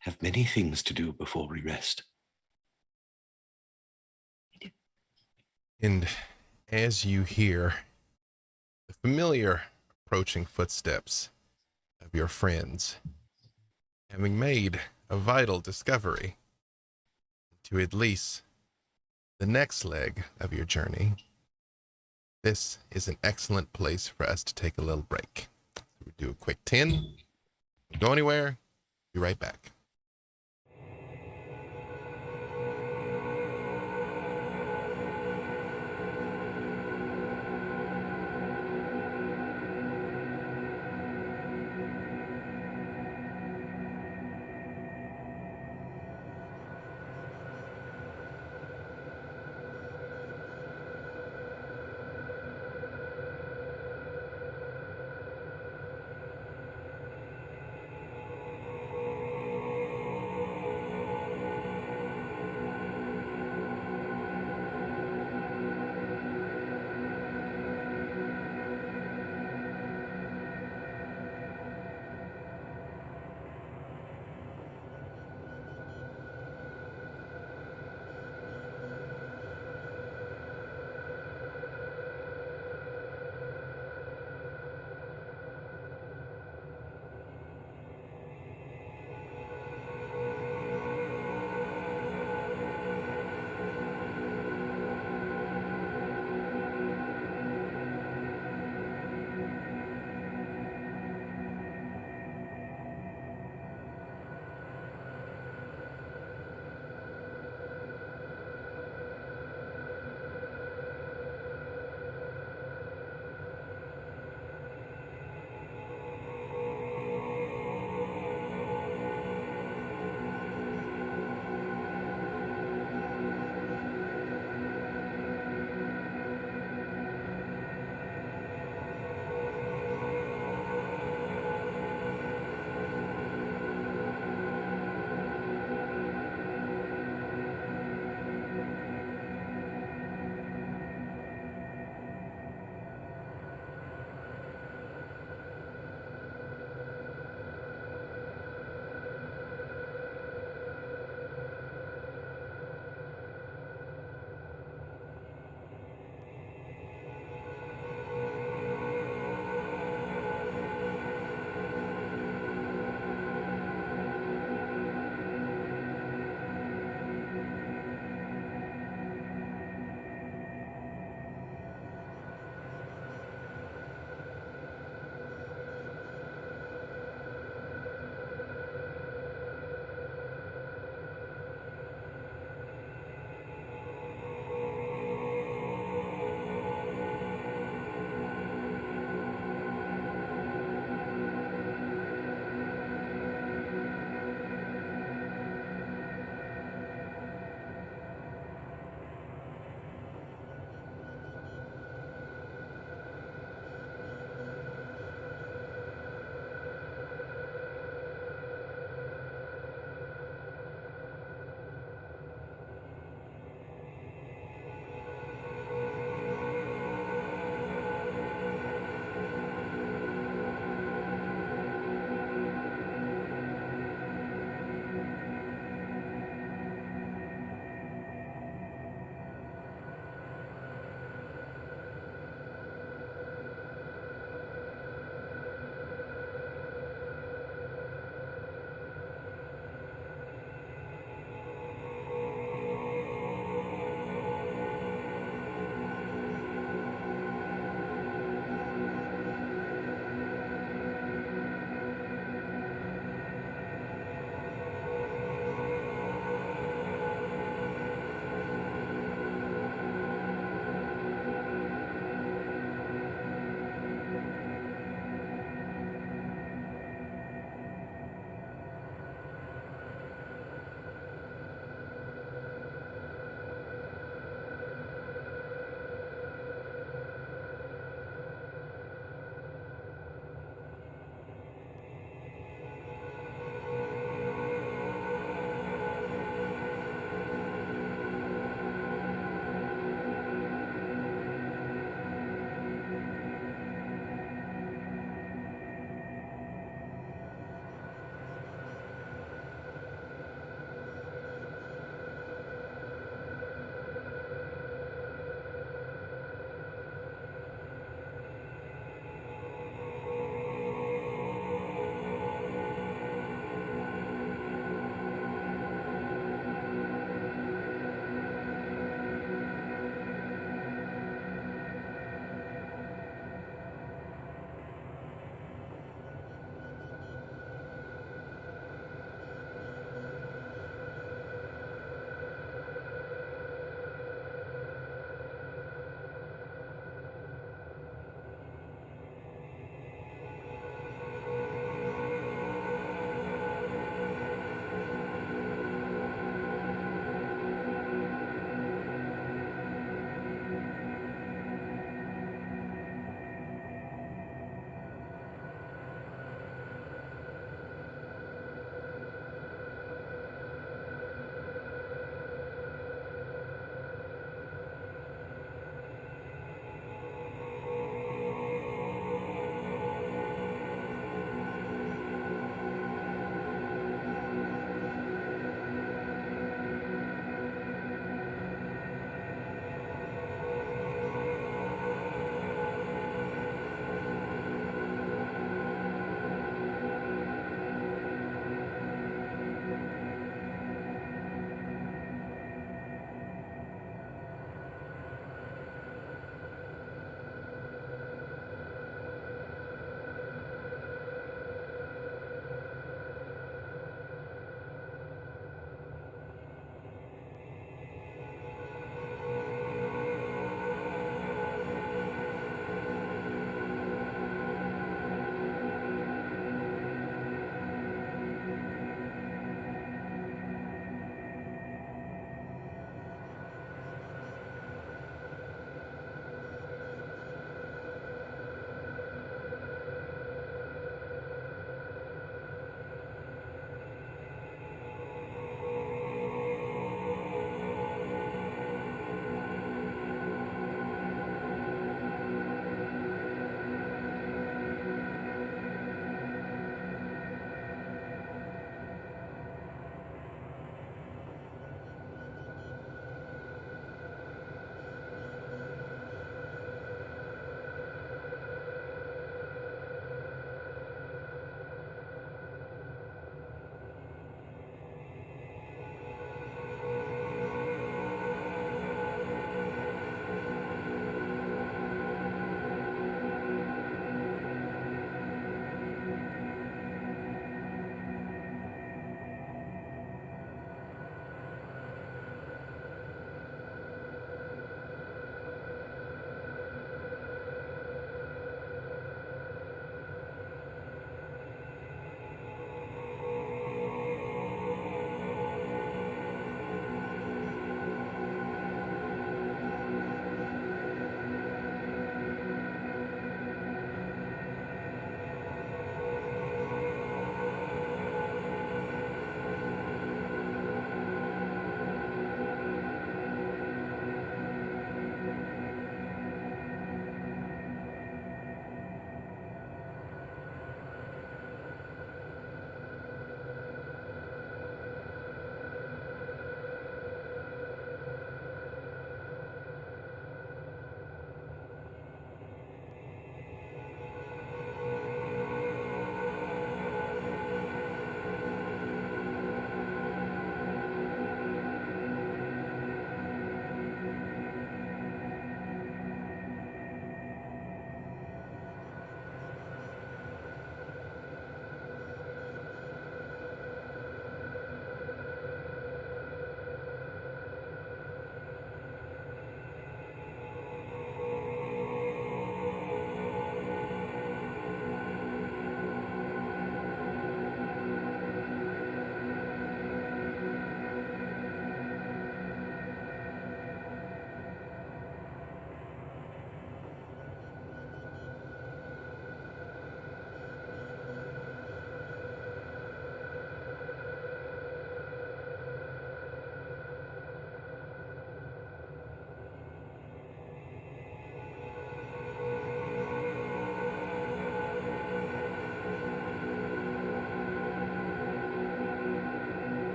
have many things to do before we rest. And as you hear the familiar approaching footsteps of your friends, having made a vital discovery to at least the next leg of your journey, this is an excellent place for us to take a little break. We do a quick 10. Don't go anywhere. Be right back.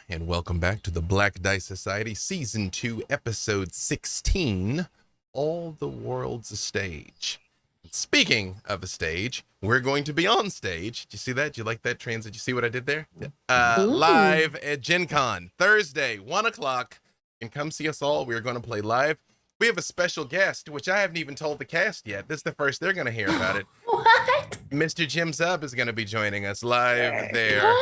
and welcome back to the Black Dice Society, Season 2, Episode 16, All the World's a Stage. Speaking of a stage, we're going to be on stage. Did you see that? Did you like that transit? Did you see what I did there? Live at Gen Con, Thursday, 1 o'clock. You can come see us all. We're going to play live. We have a special guest, which I haven't even told the cast yet. This is the first they're going to hear about it. What? Mr. Jim Zub is going to be joining us live there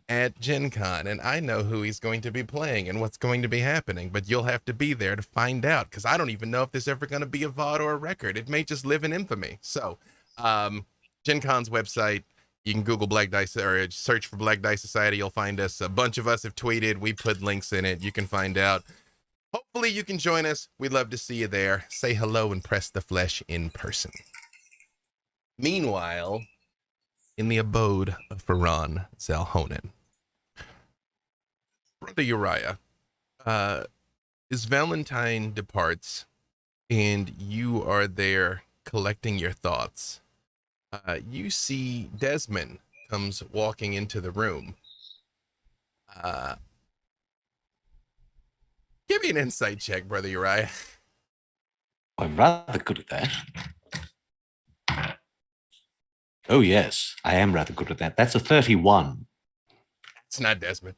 at Gen Con, and I know who he's going to be playing and what's going to be happening, but you'll have to be there to find out, because I don't even know if there's ever going to be a VOD or a record. It may just live in infamy. So, Gen Con's website, you can Google Black Dice or search for Black Dice Society. You'll find us. A bunch of us have tweeted. We put links in it. You can find out. Hopefully you can join us. We'd love to see you there. Say hello and press the flesh in person. Meanwhile, in the abode of Faran Zalhonen, Brother Uriah, as Valentine departs and you are there collecting your thoughts, you see Desmond comes walking into the room. Give me an insight check, Brother Uriah. I'm rather good at that. Oh, yes, I am rather good at that. That's a 31. It's not Desmond.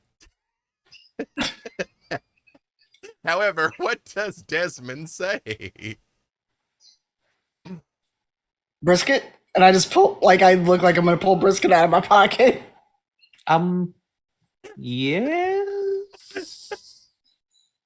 However, what does Desmond say? Brisket? And I just pull, like, I look like I'm going to pull brisket out of my pocket. Yes.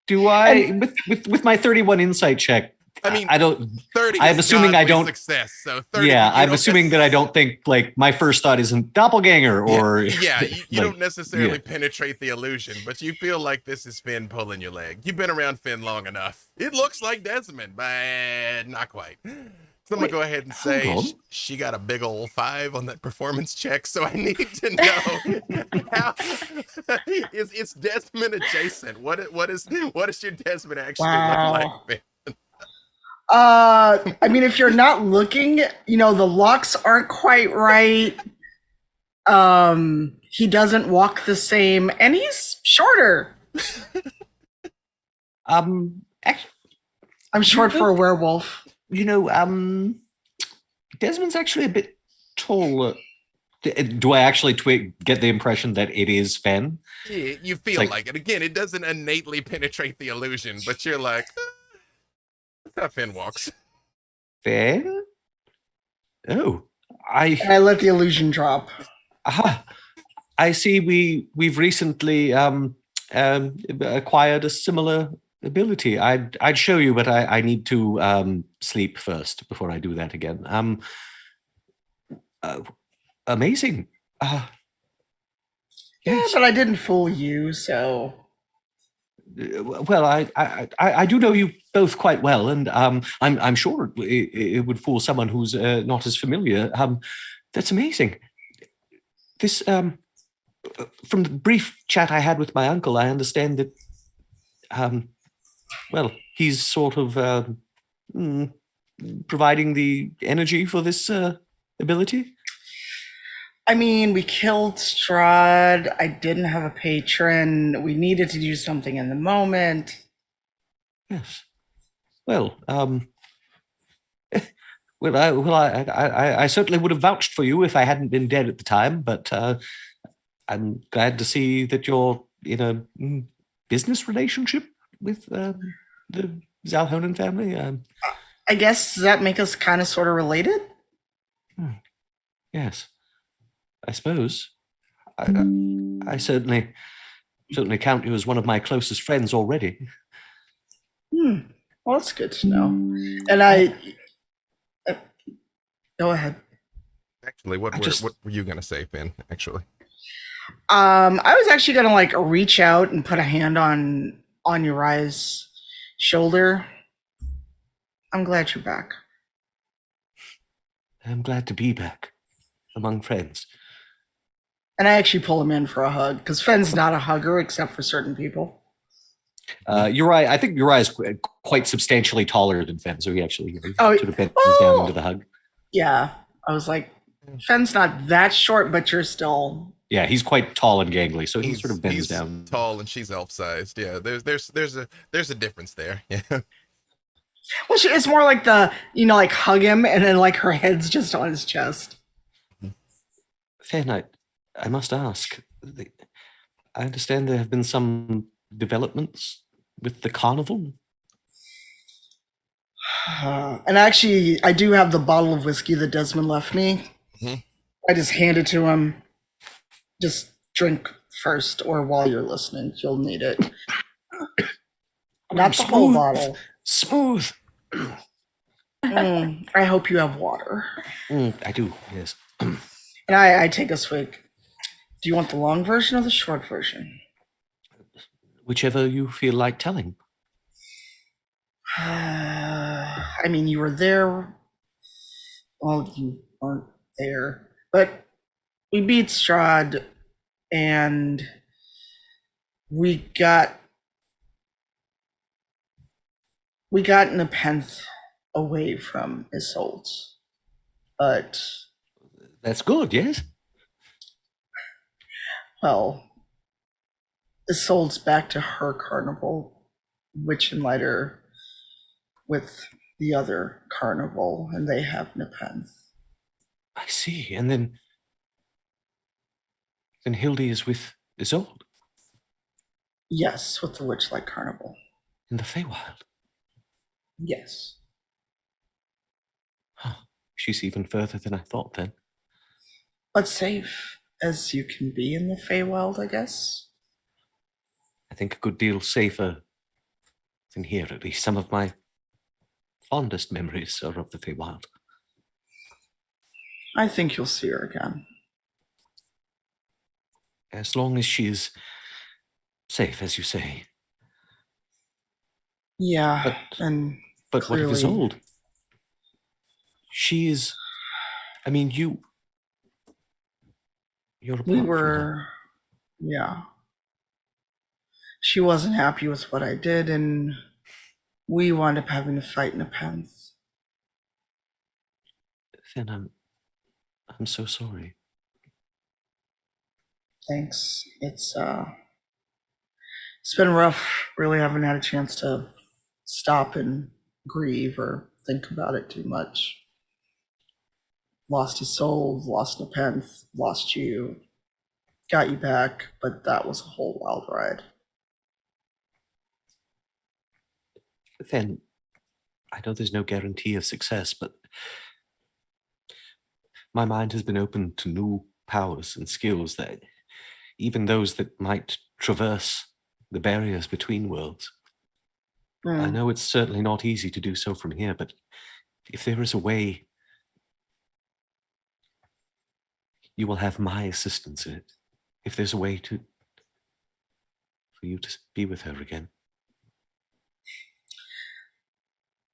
Do I, with my 31 insight check, I mean, I don't. 30. I'm assuming I don't. Success. So 30, yeah, I'm assuming that I don't think like my first thought isn't doppelganger or. Yeah, you like, don't necessarily penetrate the illusion, but you feel like this is Finn pulling your leg. You've been around Finn long enough. It looks like Desmond, but not quite. So I'm gonna go ahead and say she got a big old 5 on that performance check. So I need to know how is Desmond adjacent? What does your Desmond actually look like, Finn? I mean, if you're not looking, you know, the locks aren't quite right. He doesn't walk the same, and he's shorter. Actually, I'm short for a werewolf. You know, Desmond's actually a bit taller. Do I actually get the impression that it is Fen? Yeah, you feel like it. Again, it doesn't innately penetrate the illusion, but you're like, that's how Finn walks. Fen? Oh, And I let the illusion drop. Aha. I see we've recently acquired a similar ability. I'd show you, but I need to sleep first before I do that again. Amazing. Yeah, Yes. but I didn't fool you, so. Well, I do know you both quite well, and I'm sure it would fool someone who's not as familiar. That's amazing. This from the brief chat I had with my uncle, I understand that well, he's sort of providing the energy for this ability. I mean, we killed Strahd. I didn't have a patron. We needed to do something in the moment. Yes. Well, I certainly would have vouched for you if I hadn't been dead at the time. But I'm glad to see that you're in a business relationship with the Zalhonen family. I guess, does that make us kind of sort of related? Yes, I suppose. I certainly count you as one of my closest friends already. Well, that's good to know. And go ahead. Actually, what were you gonna say, Finn? Actually, I was actually gonna like reach out and put a hand on Uriah's shoulder. I'm glad you're back. I'm glad to be back among friends. And I actually pull him in for a hug because Fenn's not a hugger except for certain people. Uriah, I think Uriah is quite substantially taller than Fen, so he actually sort of bends down into the hug. Yeah, I was like, Fenn's not that short, but you're still Yeah, he's quite tall and gangly, so he sort of bends he's down. tall and she's elf-sized. Yeah, there's a difference there. Yeah. Well, it's more like like hug him, and then like her head's just on his chest. Fen, I must ask. I understand there have been some developments with the carnival. And actually, I do have the bottle of whiskey that Desmond left me. Mhm. I just hand it to him. Just drink first, or while you're listening, you'll need it. Not the whole bottle. Smooth. I hope you have water. I do, yes. And I take a swig. Do you want the long version or the short version? Whichever you feel like telling. I mean, you were there. Well, you weren't there. But we beat Strahd, and we got Nepenthe away from Isolde. But That's good, yes? well, Isolde's back to her carnival, Witch and Lighter, with the other carnival, and they have Nepenthe. I see. And then Hildy is with Isolde Yes, with the Witchlight Carnival. in the Feywild. Yes. She's even further than I thought then. But safe as you can be in the Feywild, I guess. I think a good deal safer than here, at least. Some of my fondest memories are of the Feywild. I think you'll see her again. As long as she is safe, as you say. Yeah, But- and But what of clearly- Isolde? She is... I mean, you're apart we from her. were, yeah. She wasn't happy with what I did, and we wound up having to fight Nepenthe. Then I'm so sorry. Thanks. It's been rough. Really haven't had a chance to stop and grieve or think about it too much. Lost his soul, lost Nepenthe, lost you, got you back, but that was a whole wild ride. Then I know there's no guarantee of success, but my mind has been open to new powers and skills, that even those that might traverse the barriers between worlds. I know it's certainly not easy to do so from here, but if there is a way, you will have my assistance in it. If there's a way for you to be with her again.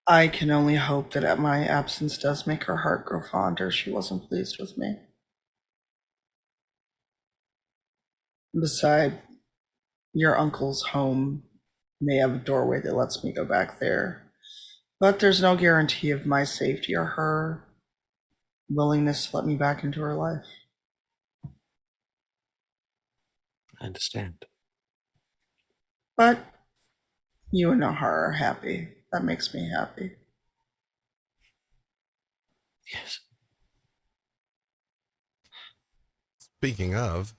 I can only hope that my absence does make her heart grow fonder. She wasn't pleased with me. Besides, your uncle's home may have a doorway that lets me go back there, but there's no guarantee of my safety or her willingness to let me back into her life. I understand. But you and Nahara are happy. That makes me happy. Yes. Speaking of,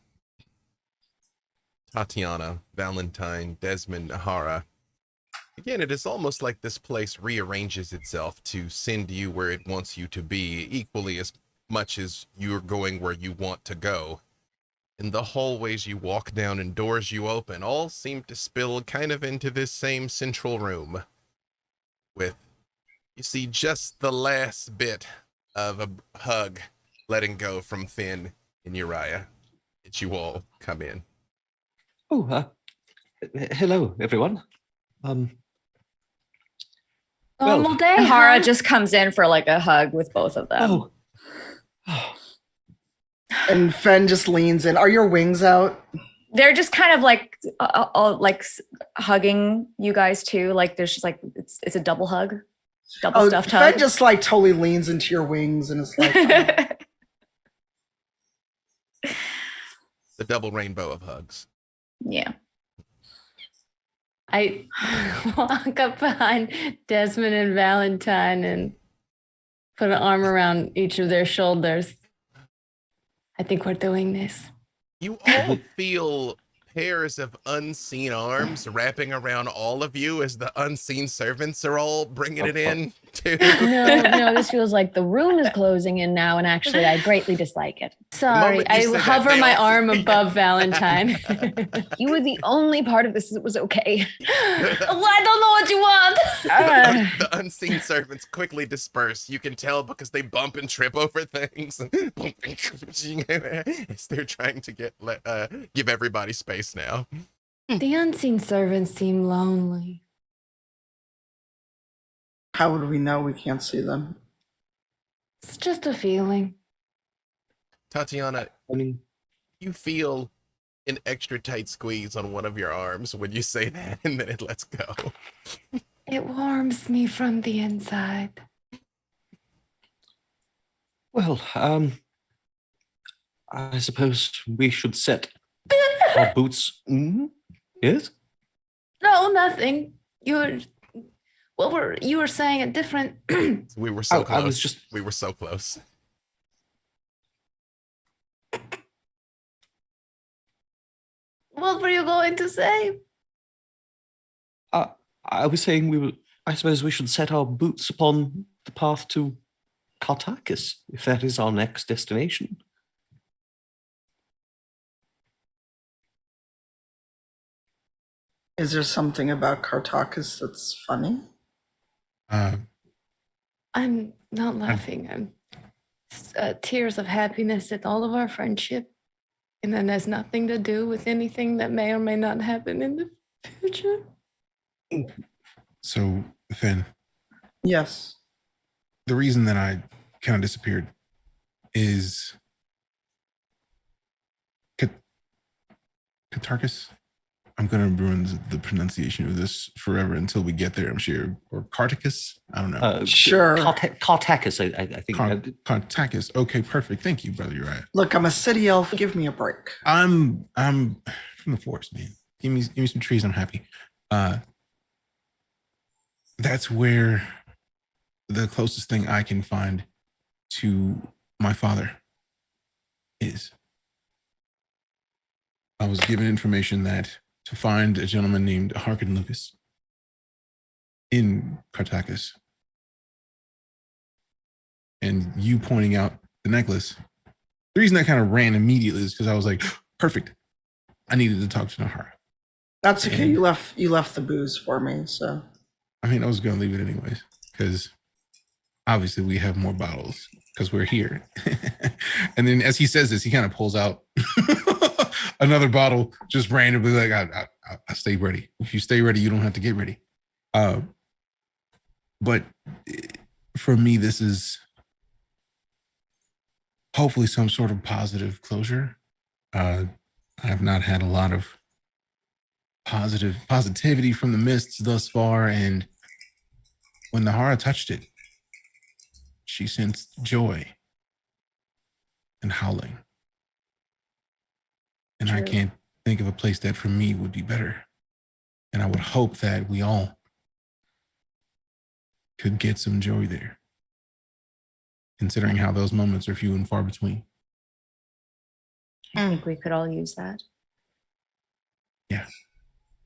Tatiana, Valentine, Desmond, Nahara. Again, it is almost like this place rearranges itself to send you where it wants you to be, equally as much as you're going where you want to go. And the hallways you walk down and doors you open all seem to spill kind of into this same central room. With, you see, just the last bit of a hug letting go from Finn and Uriah as you all come in. Oh, hello, everyone. Normal Well, day. Nahara huh? just comes in for like a hug with both of them. Oh, And Fen just leans in. Are your wings out? They're just kind of like hugging you guys too. Like there's just like it's a double hug, double stuffed Fen hug. just like totally leans into your wings and is like, double rainbow of hugs. Yeah. I walk up behind Desmond and Valentine and put an arm around each of their shoulders. I think we're doing this. You all feel pairs of unseen arms wrapping around all of you as the unseen servants are all bringing it in too. No, this feels like the room is closing in now, and actually, I greatly dislike it. Sorry, moment you I said that, hover they my all- arm above Valentine. You were the only part of this that was okay. Well, I don't know what you want. The unseen servants quickly disperse. You can tell because they bump and trip over things as they're trying to give everybody space now. The unseen servants seem lonely. How would we know? We can't see them. It's just a feeling. Tatiana, I mean, you feel an extra tight squeeze on one of your arms when you say that, and then it lets go. It warms me from the inside. well, I suppose we should set our boots. Yes? No, nothing. You were saying a different. We were so I close. was just- We were so close. What were you going to say? I was saying I suppose we should set our boots upon the path to Kartakis, if that is our next destination. Is there something about Kartakis that's funny? I'm not laughing. I'm tears of happiness at all of our friendship, and then has nothing to do with anything that may or may not happen in the future. So, Finn, Yes. the reason that I kind of disappeared is Katarkus. I'm gonna ruin the pronunciation of this forever until we get there, I'm sure. Or Kartakus? I don't know. Sure. Kartakis, I think. Kartakus. Okay, perfect. Thank you, brother Uriah. Look, I'm a city elf. Give me a break. I'm from the forest, man. Give me some trees. I'm happy. That's where the closest thing I can find to my father is. I was given information that to find a gentleman named Harkin Lucas in Kartakus, and you pointing out the necklace. The reason I kind of ran immediately is because I was like, perfect. I needed to talk to Nahara. That's okay. You left the booze for me, so. I mean, I was going to leave it anyways, because obviously we have more bottles because we're here. And then as he says this, he kind of pulls out another bottle just randomly, like, I stay ready. If you stay ready, you don't have to get ready. But for me, this is hopefully some sort of positive closure. I have not had a lot of positivity from the mists thus far, and when Nahara touched it, she sensed joy and howling. And I True. can't think of a place that for me would be better. And I would hope that we all could get some joy there, considering how those moments are few and far between. I think we could all use that. Yeah.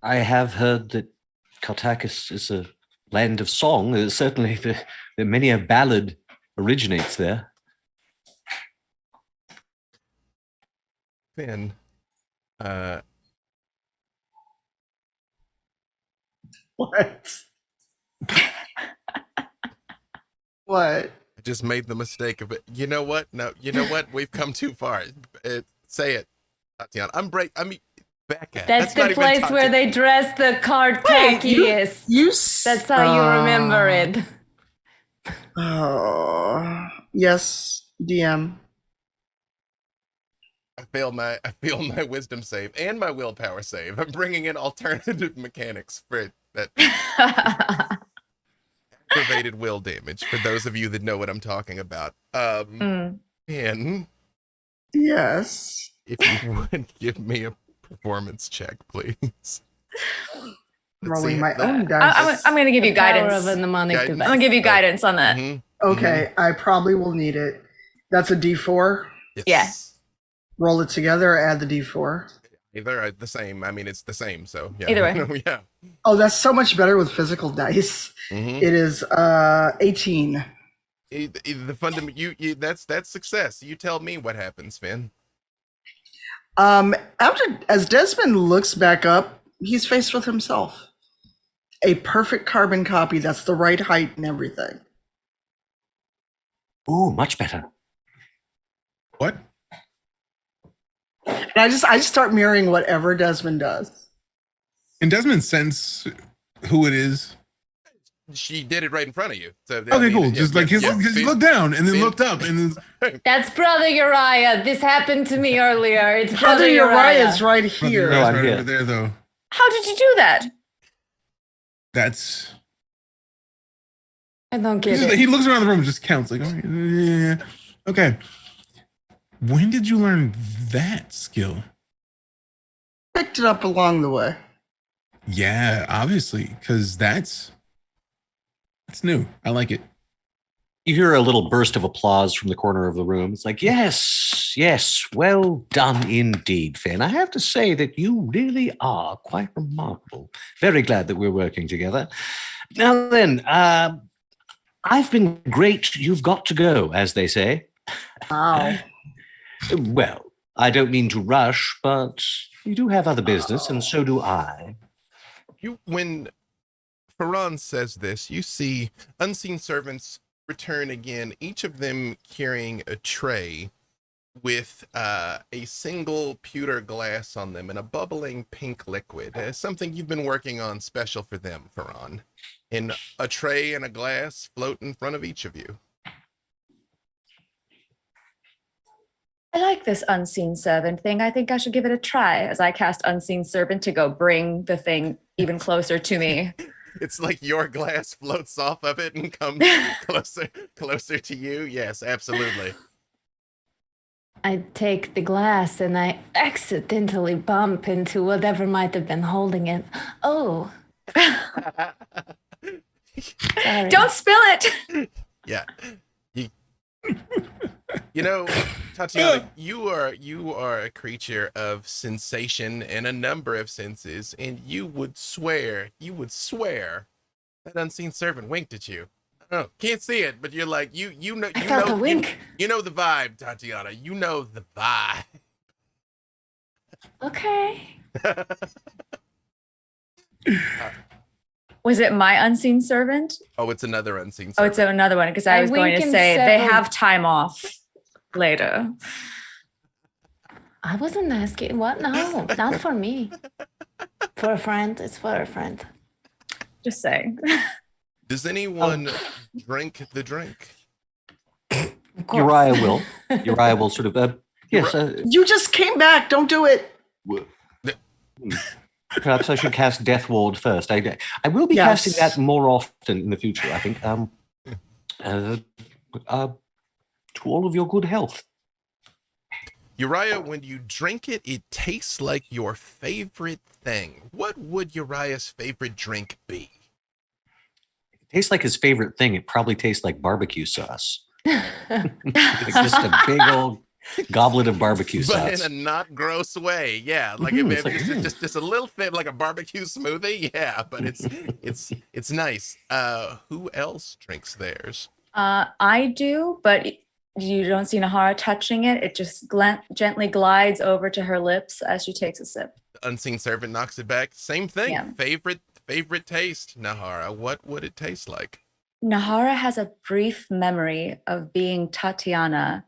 I have heard that Kartakis is a land of song. Certainly, the many a ballad originates there. Finn, What? What? I just made the mistake of it. You know what? No, you know what? We've come too far. Say it, Tatiana. Becca. That's not the even place where they dress the Kartakis. That's how you remember it. Oh, yes, DM. I failed my wisdom save and my willpower save. I'm bringing in alternative mechanics for that activated will damage. For those of you that know what I'm talking about, and Yes. If you would give me a performance check, please. Let's Rolling see my that- own dice. I'm going to give you The power guidance. of a mnemonic Guidance. device. I'm going to give you guidance on that. Mhm. Okay, I probably will need it. That's a D4. Yes. Yeah. Roll it together, add the D4. Either the same. I mean, it's the same. So yeah. Either way. Yeah. Oh, that's so much better with physical dice. Mhm. It is 18. The fundament. You. That's success. You tell me what happens, Finn. As Desmond looks back up, he's faced with himself. A perfect carbon copy that's the right height and everything. Ooh, much better. What? And I just start mirroring whatever Desmond does. And Desmond sense who it is. She did it right in front of you. So Okay, cool. Just like his, because he looked down and then Finn- looked up and then That's Brother Uriah. This happened to me earlier. It's Brother Brother Uriah is Uriah. right Brother here. Uriah's I'm right here. over there though. How did you do that? That's I don't get it. he looks around the room and just counts like, oh, yeah. Okay. When did you learn that skill? Picked it up along the way. Yeah, obviously, because that's new. I like it. You hear a little burst of applause from the corner of the room. It's like, yes, well done indeed, Finn. I have to say that you really are quite remarkable. Very glad that we're working together. Now then, I've been great. You've got to go, as they say. Wow. Well, I don't mean to rush, but you do have other business, and so do I. When Ferran says this, you see unseen servants return again, each of them carrying a tray with a single pewter glass on them and a bubbling pink liquid. Something you've been working on special for them, Ferran. And a tray and a glass float in front of each of you. I like this unseen servant thing. I think I should give it a try as I cast unseen servant to go bring the thing even closer to me. It's like your glass floats off of it and comes closer to you. Yes, absolutely. I take the glass and I accidentally bump into whatever might have been holding it. Oh. Sorry. Don't spill it. Yeah. You know, Tatiana, you are a creature of sensation and a number of senses, and you would swear that unseen servant winked at you. I don't know, can't see it, but you're like you know I felt a wink. You know the vibe, Tatiana. You know the vibe. Okay. Was it my unseen servant? Oh, it's another unseen Oh, servant. it's another one because I was going wink to in say they several- have time off later. I wasn't asking. What? No, not for me. For a friend. It's for a friend. Just saying. Does anyone drink the drink? Of course. Uriah will. Uriah will sort of, yes, You just came back. Don't do it. perhaps I should cast Death Ward first. I will be Yes. casting that more often in the future, I think. To all of your good health. Uriah, when you drink it, it tastes like your favorite thing. What would Uriah's favorite drink be? It tastes like his favorite thing. It probably tastes like barbecue sauce. It's just a big old goblet of barbecue But sauce. in a not gross way, yeah. Like Mhm, if it's like, just a little bit like a barbecue smoothie, yeah. But it's nice. Who else drinks theirs? I do, but you don't see Nahara touching it. It just gently glides over to her lips as she takes a sip. The unseen servant knocks it back. Same thing. Yeah. Favorite taste, Nahara. What would it taste like? Nahara has a brief memory of being Tatiana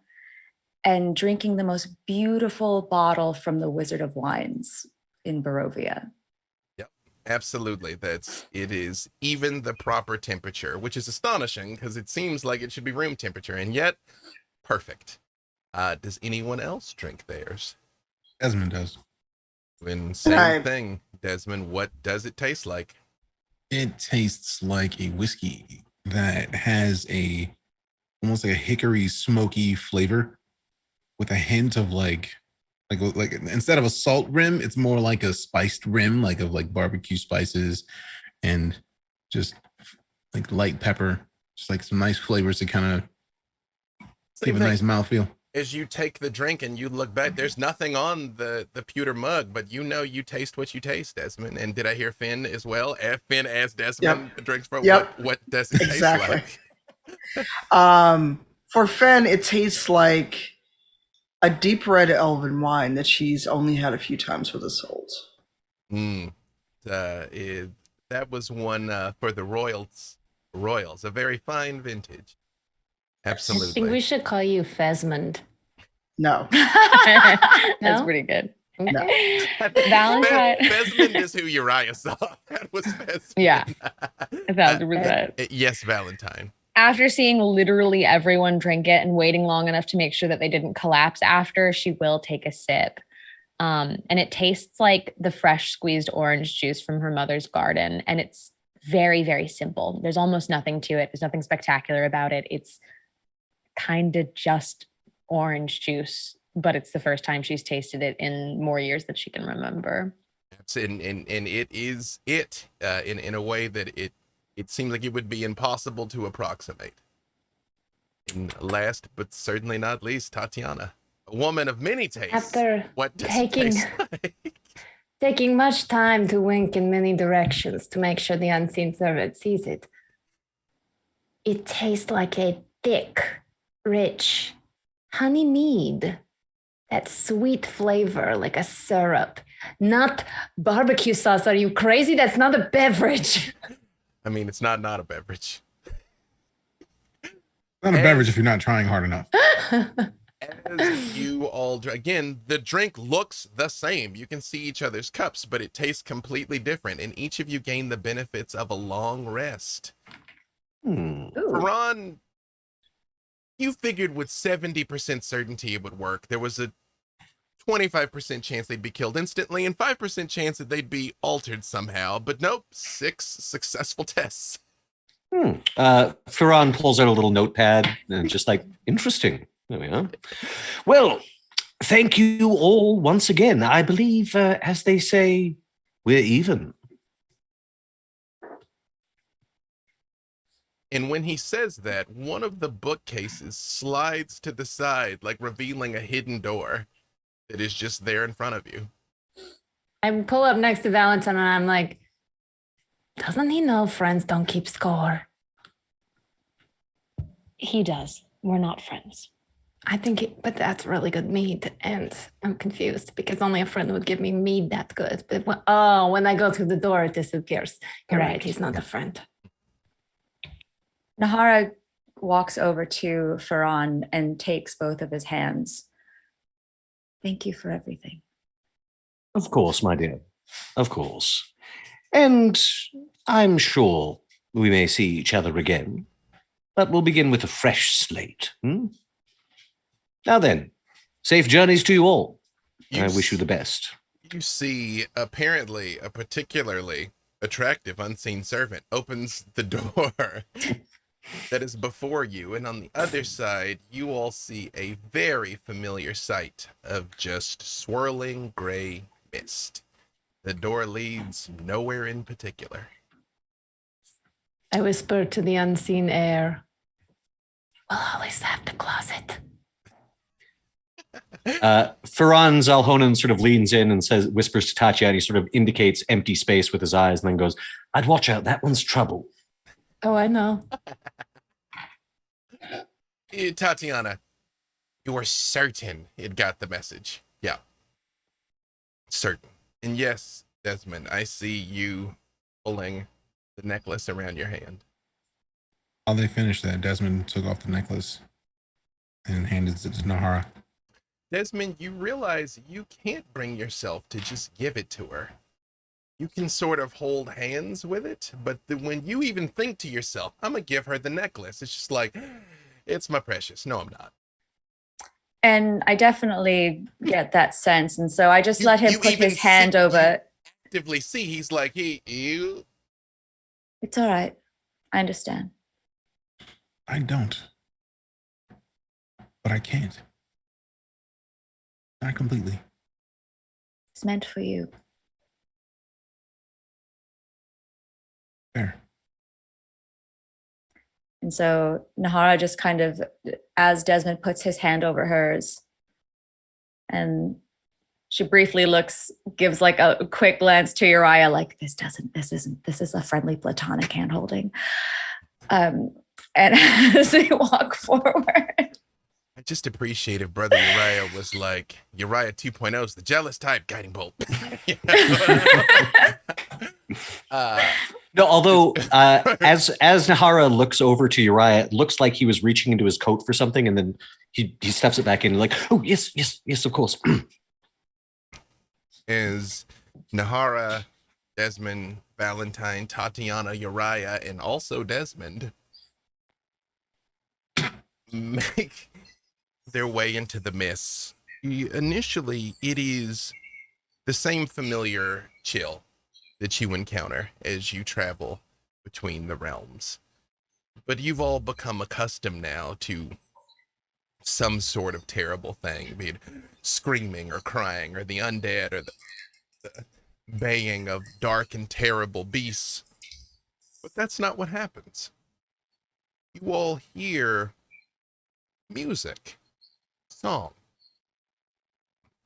and drinking the most beautiful bottle from the Wizard of Wines in Barovia. Absolutely. It is even the proper temperature, which is astonishing because it seems like it should be room temperature, and yet perfect. Does anyone else drink theirs? Desmond does. When same Right. thing, Desmond, what does it taste like? It tastes like a whiskey that has almost like a hickory smoky flavor with a hint of like instead of a salt rim, it's more like a spiced rim, like of like barbecue spices and just like light pepper, just like some nice flavors to kind of give a nice mouthfeel. As you take the drink and you look back, there's nothing on the pewter mug, but you know you taste what you taste, Desmond. And did I hear Finn as well? Finn as Desmond drinks from what does it taste like? For Finn, it tastes like a deep red elven wine that she's only had a few times with us old. That was one for the Royals, a very fine vintage. Absolutely. I think we should call you Fesmond. No. That's pretty good. No. Valentine. Fesmond is who Uriah saw. That was Fesmond. Yeah. 1,000%. Yes, Valentine. After seeing literally everyone drink it and waiting long enough to make sure that they didn't collapse after, she will take a sip. And it tastes like the fresh squeezed orange juice from her mother's garden. And it's very, very simple. There's almost nothing to it. There's nothing spectacular about it. It's kind of just orange juice, but it's the first time she's tasted it in more years than she can remember. And it is in a way that it seems like it would be impossible to approximate. And last, but certainly not least, Tatiana, a woman of many tastes. After what does it taste like? Taking much time to wink in many directions to make sure the unseen servant sees it, it tastes like a thick, rich honey mead. That sweet flavor, like a syrup, not barbecue sauce. Are you crazy? That's not a beverage. I mean, it's not a beverage. Not a beverage if you're not trying hard enough. As you all, again, the drink looks the same. You can see each other's cups, but it tastes completely different. And each of you gain the benefits of a long rest. Ron, you figured with 70% certainty it would work. There was a 25% chance they'd be killed instantly and 5% chance that they'd be altered somehow. But nope, 6 successful tests. Ferran pulls out a little notepad and just like, interesting. There we are. Well, thank you all once again. I believe, as they say, we're even. And when he says that, one of the bookcases slides to the side, like revealing a hidden door that is just there in front of you. I pull up next to Valentine and I'm like, doesn't he know friends don't keep score? He does. We're not friends. I think, but that's really good mead. And I'm confused because only a friend would give me mead that good. But when I go through the door, it disappears. You're right. He's not a friend. Nahara walks over to Ferran and takes both of his hands. Thank you for everything. Of course, my dear. Of course. And I'm sure we may see each other again. But we'll begin with a fresh slate. Now then, safe journeys to you all. I wish you the best. You see, apparently, a particularly attractive unseen servant opens the door that is before you, and on the other side, you all see a very familiar sight of just swirling gray mist. The door leads nowhere in particular. I whisper to the unseen air, we'll always have the closet. Ferran Zalhonen sort of leans in and whispers to Tatiana. He sort of indicates empty space with his eyes and then goes, I'd watch out. That one's trouble. Oh, I know. Tatiana, you are certain it got the message. Yeah. Certain. And yes, Desmond, I see you pulling the necklace around your hand. While they finished that, Desmond took off the necklace and handed it to Nahara. Desmond, you realize you can't bring yourself to just give it to her. You can sort of hold hands with it, but when you even think to yourself, I'm going to give her the necklace, it's just like, it's my precious. No, I'm not. And I definitely get that sense. And so I just let him put his hand over. Actively see, he's like, you. It's all right. I understand. I don't. But I can't. Not completely. It's meant for you. Fair. And so Nahara just kind of, as Desmond puts his hand over hers, and she briefly looks, gives like a quick glance to Uriah, like, this is a friendly platonic hand holding. And as they walk forward. I just appreciate if Brother Uriah was like, Uriah 2.0 is the jealous type, guiding bolt. No, although as Nahara looks over to Uriah, it looks like he was reaching into his coat for something, and then he steps it back in, like, oh, yes, of course. Is Nahara, Desmond, Valentine, Tatiana, Uriah, and also Desmond make their way into the mists. Initially, it is the same familiar chill that you encounter as you travel between the realms. But you've all become accustomed now to some sort of terrible thing, be it screaming or crying or the undead or the baying of dark and terrible beasts. But that's not what happens. You all hear music, song.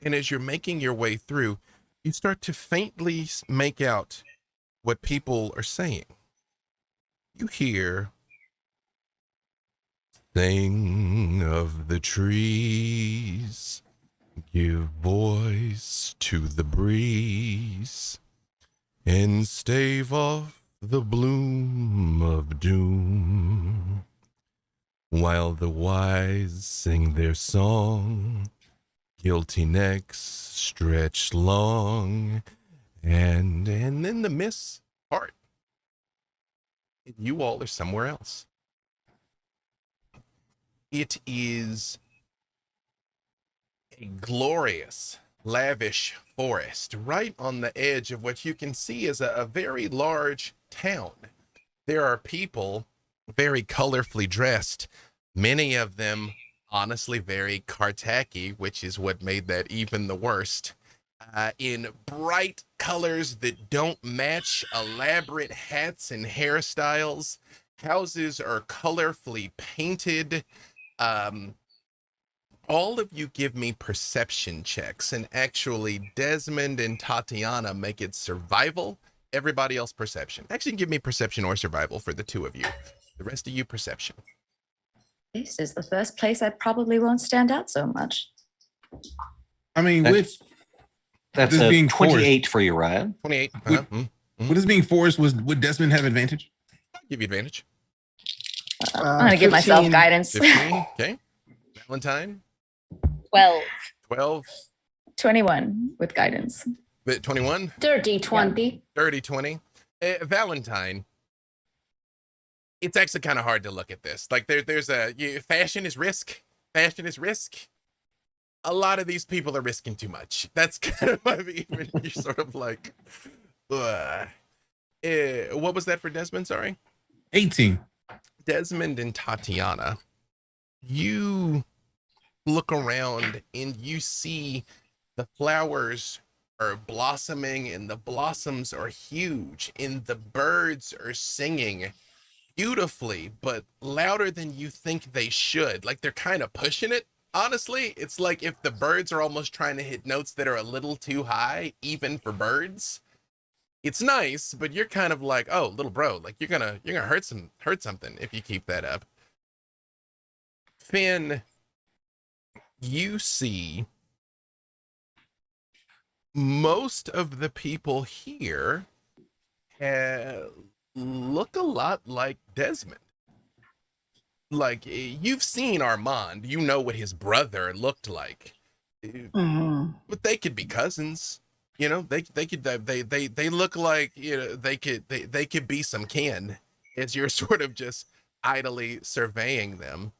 And as you're making your way through, you start to faintly make out what people are saying. You hear, sing of the trees, give voice to the breeze, and stave off the bloom of doom, while the wise sing their song, guilty necks stretched long, and then the mists part. And you all are somewhere else. It is a glorious, lavish forest right on the edge of what you can see as a very large town. There are people very colorfully dressed, many of them honestly very Kartaki, which is what made that even the worst, in bright colors that don't match elaborate hats and hairstyles. Houses are colorfully painted. All of you give me perception checks, and actually Desmond and Tatiana make it survival. Everybody else perception. Actually, give me perception or survival for the two of you. The rest of you perception. This is the first place I probably won't stand out so much. I mean, That's this being 28 for Uriah. 28. With this being forced, would Desmond have advantage? I'll give you advantage. I'm going to give myself 15. guidance. 15. Okay. Valentine. 12. 12. 21 with guidance. 21. Dirty 20. 30, 20. Valentine. It's actually kind of hard to look at this. Like there's fashion is risk. Fashion is risk. A lot of these people are risking too much. That's kind of what even you're sort of like, what was that for Desmond? Sorry. 18. Desmond and Tatiana, you look around and you see the flowers are blossoming and the blossoms are huge and the birds are singing beautifully, but louder than you think they should. Like they're kind of pushing it. Honestly, it's like if the birds are almost trying to hit notes that are a little too high, even for birds. It's nice, but you're kind of like, oh, little bro, like you're gonna hurt something if you keep that up. Finn, you see most of the people here look a lot like Desmond. Like you've seen Armand, you know what his brother looked like, but they could be cousins. You know, they look like, you know, they could be some kin as you're sort of just idly surveying them.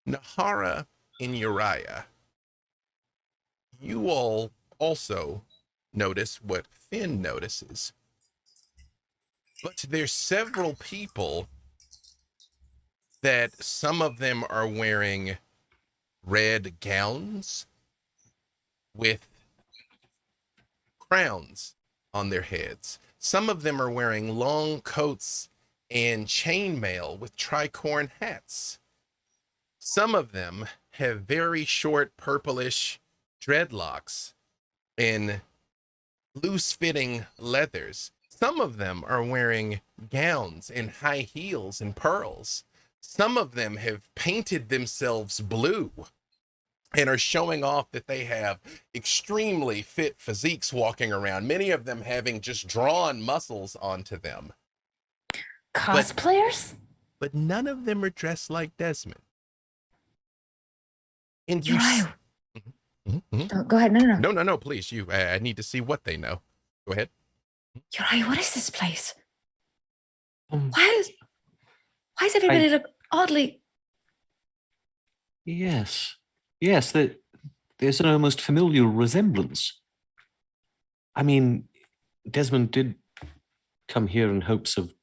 Nahara and Uriah, you all also notice what Finn notices, but there's several people that some of them are wearing red gowns, with crowns on their heads. Some of them are wearing long coats and chainmail with tricorn hats. Some of them have very short purplish dreadlocks and loose-fitting leathers. Some of them are wearing gowns and high heels and pearls. Some of them have painted themselves blue and are showing off that they have extremely fit physiques walking around, many of them having just drawn muscles onto them. Cosplayers? But none of them are dressed like Desmond. And you... Uriah. Mm-hmm. Oh, go ahead. No. No, please. I need to see what they know. Go ahead. Uriah, what is this place? Um, Why does everybody look oddly? Yes. Yes, there's an almost familial resemblance. I mean, Desmond did come here in hopes of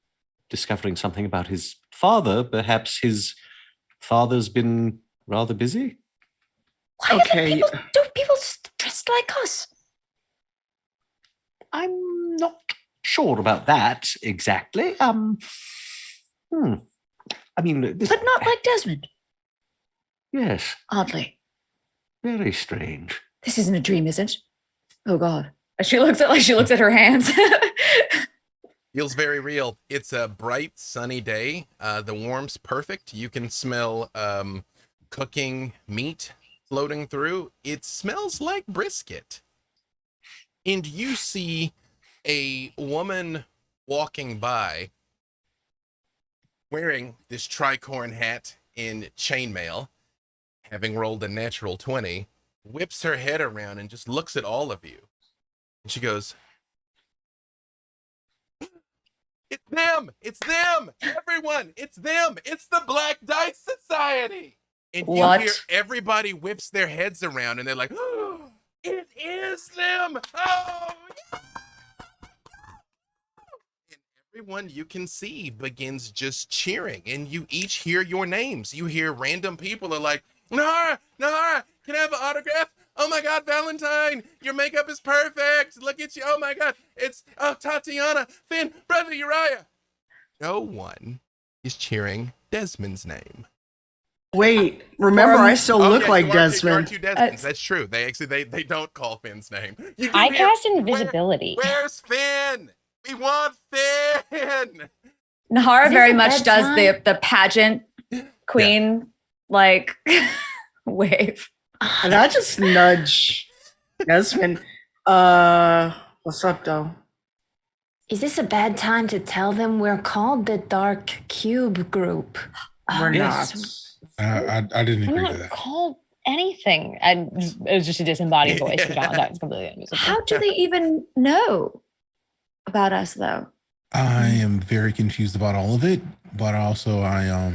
discovering something about his father. Perhaps his father's been rather busy? Why Okay. do people dressed like us? I'm not sure about that exactly. I mean, But not like Desmond. yes, Oddly. very strange. This isn't a dream, is it? Oh God. She looks at her hands. Feels very real. It's a bright, sunny day. The warmth's perfect. You can smell cooking meat floating through. It smells like brisket. And you see a woman walking by wearing this tricorn hat and chainmail, having rolled a natural 20, whips her head around and just looks at all of you. And she goes, "It's them! It's them! Everyone! It's them! It's the Black Dice Society!" And you What? hear everybody whips their heads around and they're like, "Oh, it is them! Oh, yeah!" And everyone you can see begins just cheering, and you each hear your names. You hear random people are like, Nahara, can I have an autograph? Oh my God, Valentine, your makeup is perfect. Look at you. Oh my God, Tatiana, Finn, Brother Uriah. No one is cheering Desmond's name. Wait, remember, I still look yeah, like you are Desmond. two Desmonds. That's true. They don't call Finn's name. You do I hear, cast invisibility. Where's Finn? We want Finn. Nahara Is this very a much bad does time? the pageant queen like wave. And I just nudge Desmond. What's up, though? Is this a bad time to tell them we're called the Dark Cube Group? We're yes. not. I didn't I'm agree to not that. called anything. And it was just a disembodied voice for Valentine. It's completely invisible. How do they even know about us though? I am very confused about all of it, but also I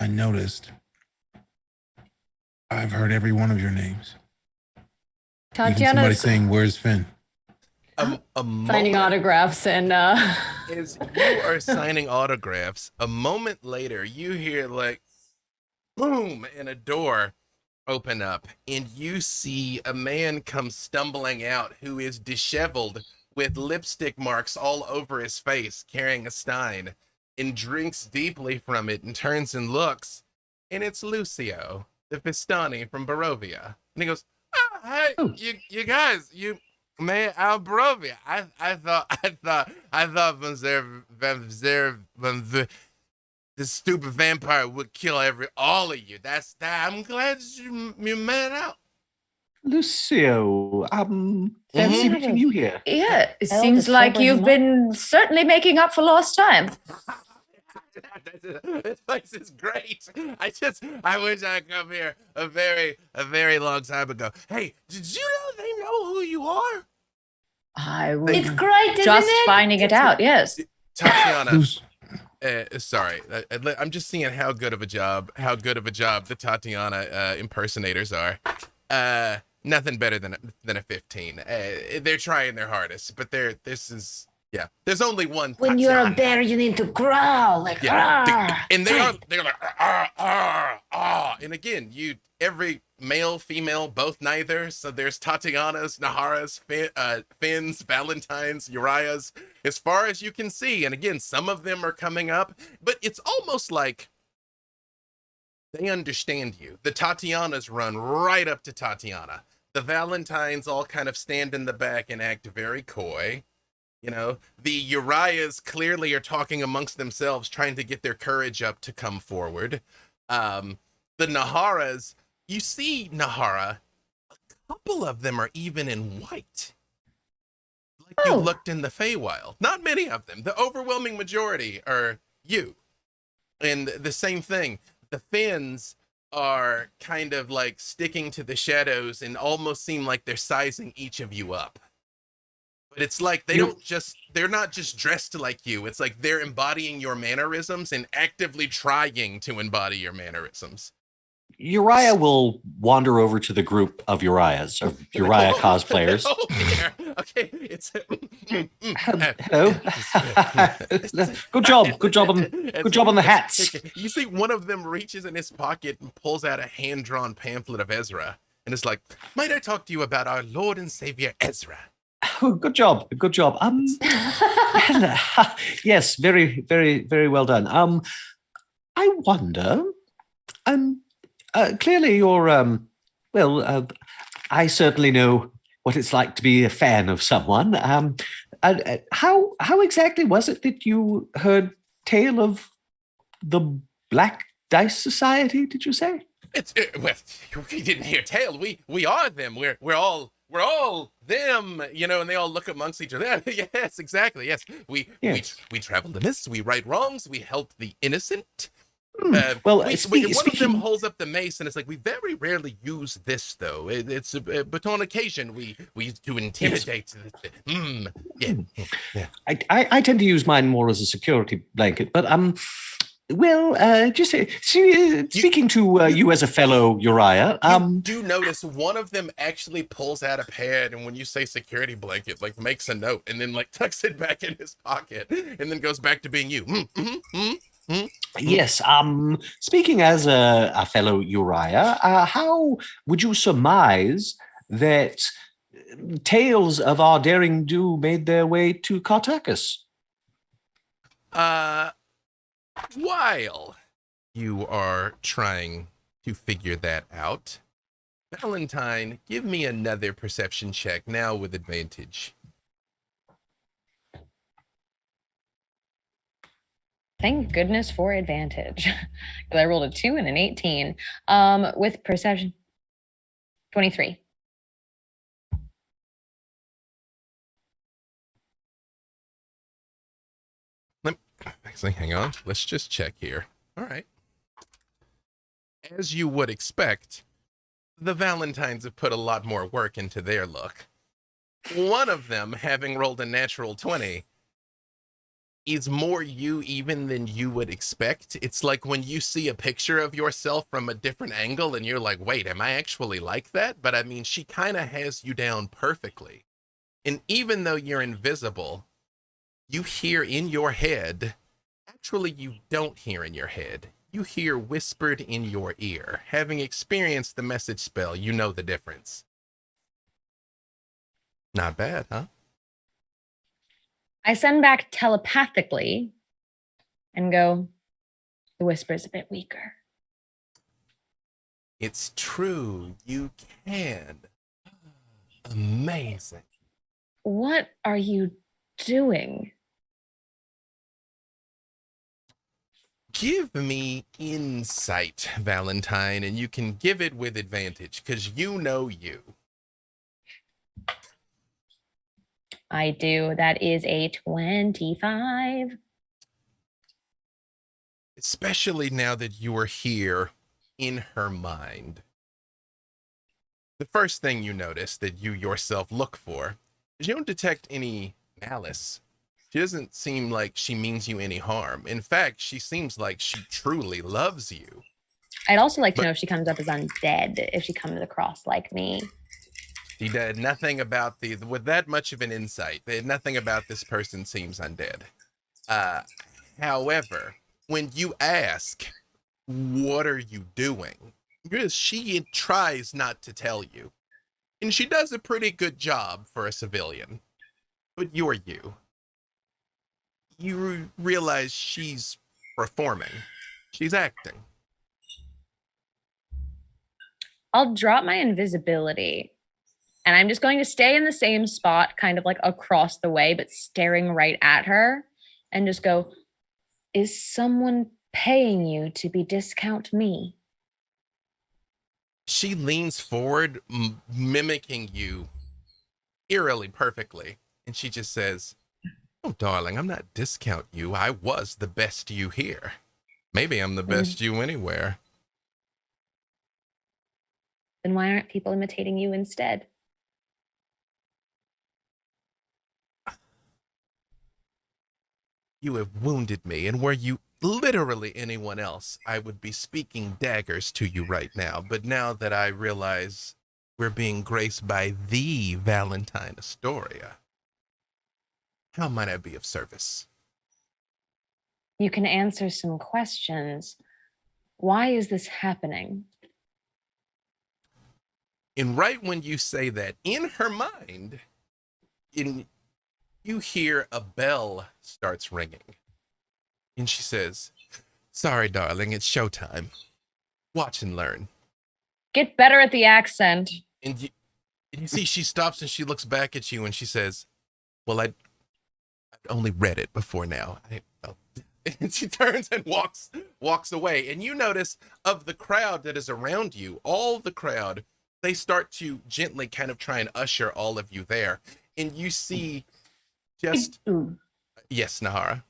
noticed I've heard every one of your names. Even somebody Tatiana's saying, "Where's Finn?" A signing moment- autographs and As you are signing autographs, a moment later, you hear like boom, and a door open up, and you see a man come stumbling out who is disheveled with lipstick marks all over his face, carrying a stein, and drinks deeply from it and turns and looks, and it's Lucio, the Vistani from Barovia. And he goes, "Oh, hey, you guys, man, I'm Barovia. I thought the stupid vampire would kill all of you. I'm glad you made it out." Lucio, fancy Mhm. meeting you here. Yeah, it Hell, seems to like sober you've him up. been certainly making up for lost time. This place is great. I wish I could come here a very long time ago. Hey, did you know they know who you are? I was it's great, isn't just it? finding it out. Yes. Tatiana, Who's sorry, I'm just seeing how good of a job the Tatiana impersonators are. Nothing better than a 15. They're trying their hardest, but this is Yeah, there's only one. When you're a Tatiana. bear, you need to growl like, "Arr!" And they're like and again, every male, female, both neither. So there's Tatiana's, Nahara's, Finn's, Valentine's, Uriah's, as far as you can see. And again, some of them are coming up, but it's almost like they understand you. The Tatianas run right up to Tatiana. The Valentines all kind of stand in the back and act very coy. You know, the Uriahs clearly are talking amongst themselves, trying to get their courage up to come forward. The Naharas, you see Nahara, a couple of them are even in white. Like you looked in the Feywild. Not many of them. The overwhelming majority are you. And the same thing, the Finns are kind of like sticking to the shadows and almost seem like they're sizing each of you up. But it's like they're not just dressed like you. It's like they're embodying your mannerisms and actively trying to embody your mannerisms. Uriah will wander over to the group of Uriahs, or Uriah cosplayers. Okay, it's Hello. Good job on the hats. You see one of them reaches in his pocket and pulls out a hand-drawn pamphlet of Ezra and is like, might I talk to you about our Lord and Savior Ezra? Oh, good job. Yes, very, very, very well done. I wonder. Clearly, you're. I certainly know what it's like to be a fan of someone. How exactly was it that you heard tale of the Black Dice Society? Did you say? Well, we didn't hear tale. We are them. We're all them, you know, and they all look amongst each other. Yes, exactly. Yes, we travel the mists. We right wrongs. We help the innocent. One of them holds up the mace, and it's like, we very rarely use this though. But on occasion we use to intimidate. Yeah. I tend to use mine more as a security blanket, but speaking to you as a fellow Uriah, you do notice one of them actually pulls out a pad, and when you say security blanket, like makes a note and then like tucks it back in his pocket and then goes back to being you. Yes. Speaking as a fellow Uriah, how would you surmise that tales of our daring do made their way to Cartacus? While you are trying to figure that out, Valentine, give me another perception check now with advantage. Thank goodness for advantage. Because I rolled a 2 and an 18. With perception, 23. Actually, hang on. Let's just check here. All right. As you would expect, the Valentines have put a lot more work into their look. One of them, having rolled a natural 20, is more you even than you would expect. It's like when you see a picture of yourself from a different angle and you're like, wait, am I actually like that? But I mean, she kind of has you down perfectly. And even though you're invisible, you hear in your head, actually you don't hear in your head. You hear whispered in your ear. Having experienced the message spell, you know the difference. Not bad, huh? I send back telepathically and go, the whisper's a bit weaker. It's true. You can. Amazing. What are you doing? Give me insight, Valentine, and you can give it with advantage because you know you. I do. That is a 25. Especially now that you are here in her mind. The first thing you notice that you yourself look for is you don't detect any malice. She doesn't seem like she means you any harm. In fact, she seems like she truly loves you. I'd also like to know if she comes up as undead, if she comes across like me. She did nothing about with that much of an insight. Nothing about this person seems undead. However, when you ask, what are you doing? She tries not to tell you. And she does a pretty good job for a civilian. But you're you. You realize she's performing. She's acting. I'll drop my invisibility and I'm just going to stay in the same spot, kind of like across the way, but staring right at her and just go, is someone paying you to be discount me? She leans forward, mimicking you eerily perfectly. And she just says, oh, darling, I'm not discount you. I was the best you here. Maybe I'm the best you anywhere. Then why aren't people imitating you instead? You have wounded me, and were you literally anyone else, I would be speaking daggers to you right now. But now that I realize we're being graced by the Valentine Astoria, how might I be of service? You can answer some questions. Why is this happening? And right when you say that, in her mind, you hear a bell starts ringing. And she says, sorry, darling, it's showtime. Watch and learn. Get better at the accent. And you see she stops and she looks back at you and she says, well, I'd only read it before now. And she turns and walks away. And you notice of the crowd that is around you, all the crowd, they start to gently kind of try and usher all of you there. And you see just... Yes, Nahara.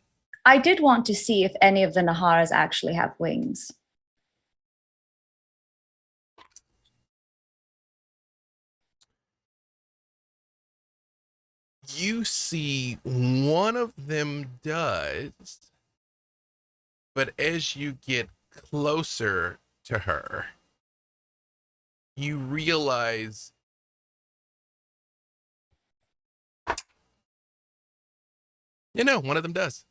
I did want to see if any of the Naharas actually have wings. You see one of them does, but as you get closer to her, you realize one of them does.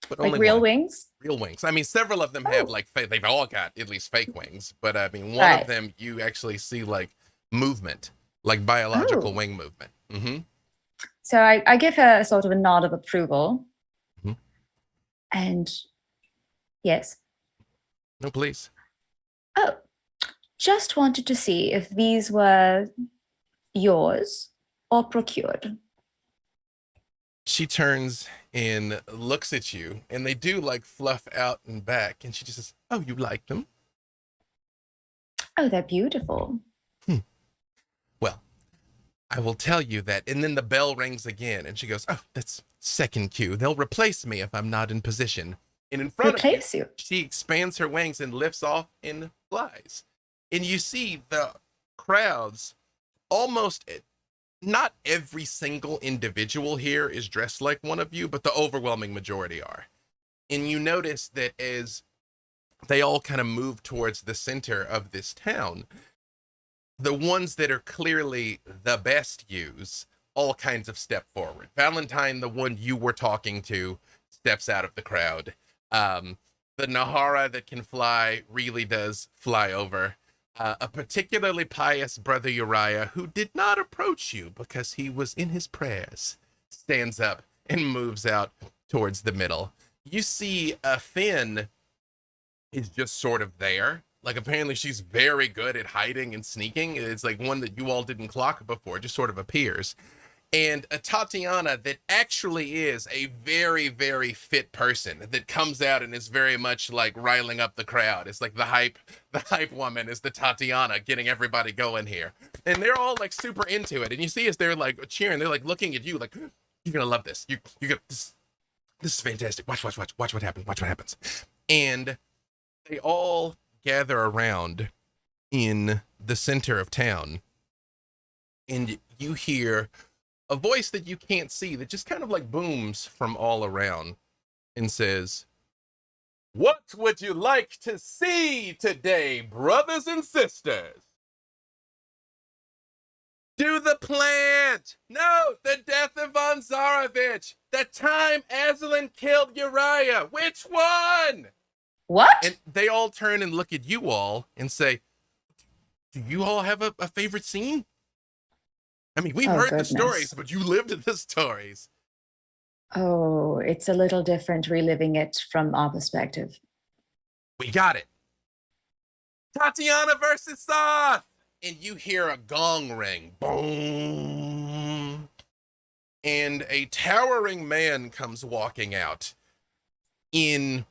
But like only real one. wings? Real wings. I mean, several of them have they've all got at least fake wings, but I mean, one Right. of them you actually see like movement, like biological wing movement. Mm-hmm. So I give her sort of a nod of approval. Mhm. And yes. No, please. Oh, just wanted to see if these were yours or procured. She turns and looks at you, and they do like fluff out and back, and she just says, oh, you like them? Oh, they're beautiful. Well, I will tell you that. And then the bell rings again, and she goes, oh, that's second cue. They'll replace me if I'm not in position. And in front Replace of you? she expands her wings and lifts off and flies. And you see the crowds almost... Not every single individual here is dressed like one of you, but the overwhelming majority are. And you notice that as they all kind of move towards the center of this town, the ones that are clearly the best yous all kinds of step forward. Valentine, the one you were talking to, steps out of the crowd. The Nahara that can fly really does fly over. A particularly pious brother Uriah, who did not approach you because he was in his prayers, stands up and moves out towards the middle. You see Finn is just sort of there. Like, apparently she's very good at hiding and sneaking. It's like one that you all didn't clock before, just sort of appears. And a Tatiana that actually is a very, very fit person that comes out and is very much like riling up the crowd. It's like the hype woman is the Tatiana getting everybody going here. And they're all like super into it. And you see as they're like cheering, they're like looking at you like, you're gonna love this. You're gonna this is fantastic. Watch what happens. Watch what happens. And they all gather around in the center of town. And you hear a voice that you can't see that just kind of like booms from all around and says, what would you like to see today, brothers and sisters? Do the plant! No, the death of Von Zarovich! The time Aslan killed Uriah! Which one? What? And they all turn and look at you all and say, do you all have a favorite scene? I mean, we've Oh, heard goodness. the stories, but you lived the stories. Oh, it's a little different reliving it from our perspective. We got it. Tatiana versus Soth! And you hear a gong ring. Boom. And a towering man comes walking out in,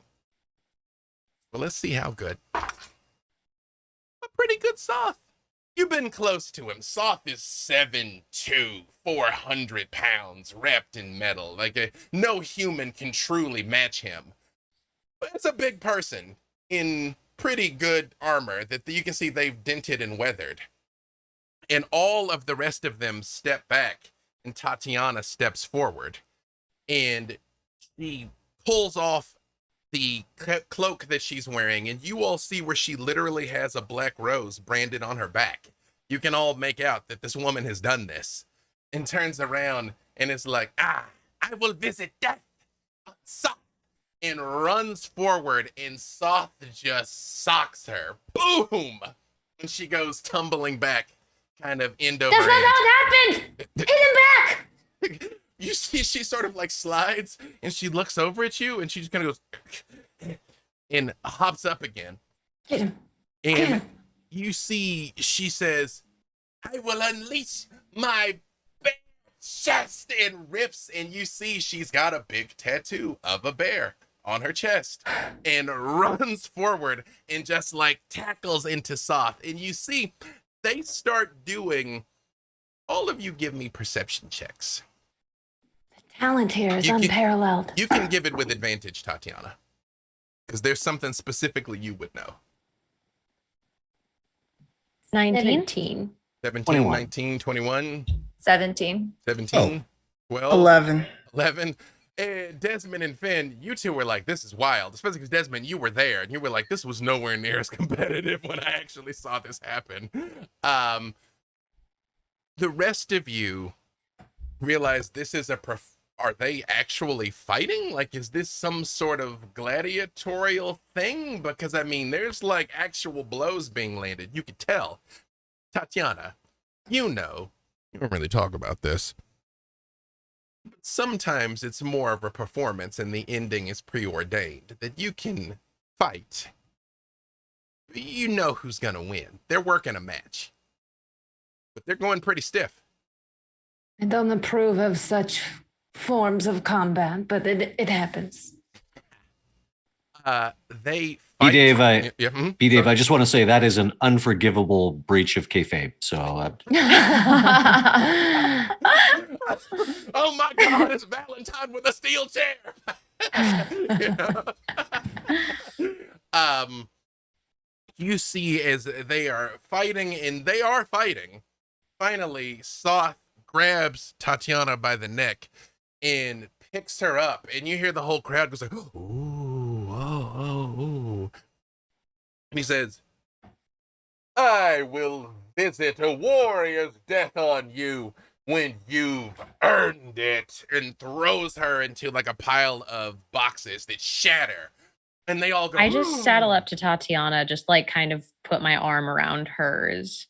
well, let's see how good. A pretty good Soth. You've been close to him. Soth is 7'2", 400 pounds, wrapped in metal. No human can truly match him. But it's a big person in pretty good armor that you can see they've dented and weathered. And all of the rest of them step back, and Tatiana steps forward. And she pulls off the cloak that she's wearing, and you all see where she literally has a black rose branded on her back. You can all make out that this woman has done this, and turns around and is like, I will visit death on Soth, and runs forward, and Soth just socks her. Boom! And she goes tumbling back, kind of end over That's not end. how it happened. Hit him back. You see, she sort of like slides, and she looks over at you, and she just kind of goes and hops up again. Hit him. And you see, she says, I will unleash my bear chest, and rips, and you see she's got a big tattoo of a bear on her chest, and runs forward and just like tackles into Soth. And you see, they start doing, all of you give me perception checks. Talent here is You can- unparalleled. You can give it with advantage, Tatiana, because there's something specifically you would know. 19. 17. 17, 21. 19, 21, 17. 17, 12, 11. 11. Desmond and Finn, you two were like, this is wild. Especially because Desmond, you were there, and you were like, this was nowhere near as competitive when I actually saw this happen. The rest of you realize this is are they actually fighting? Like, is this some sort of gladiatorial thing? Because, I mean, there's like actual blows being landed. You could tell. Tatiana, you don't really talk about this. Sometimes it's more of a performance and the ending is preordained, that you can fight. You know who's going to win. They're working a match. But they're going pretty stiff. I don't approve of such forms of combat, but it happens. They fight. B-Dave, Sorry. I just want to say that is an unforgivable breach of kayfabe. So Oh my God, it's Valentine with a steel chair. You see as they are fighting, and they are fighting, finally Soth grabs Tatiana by the neck and picks her up, and you hear the whole crowd goes like, ooh, oh. And he says, I will visit a warrior's death on you when you've earned it, and throws her into like a pile of boxes that shatter. And they all go, I just saddle up to Tatiana, just like kind of put my arm around hers.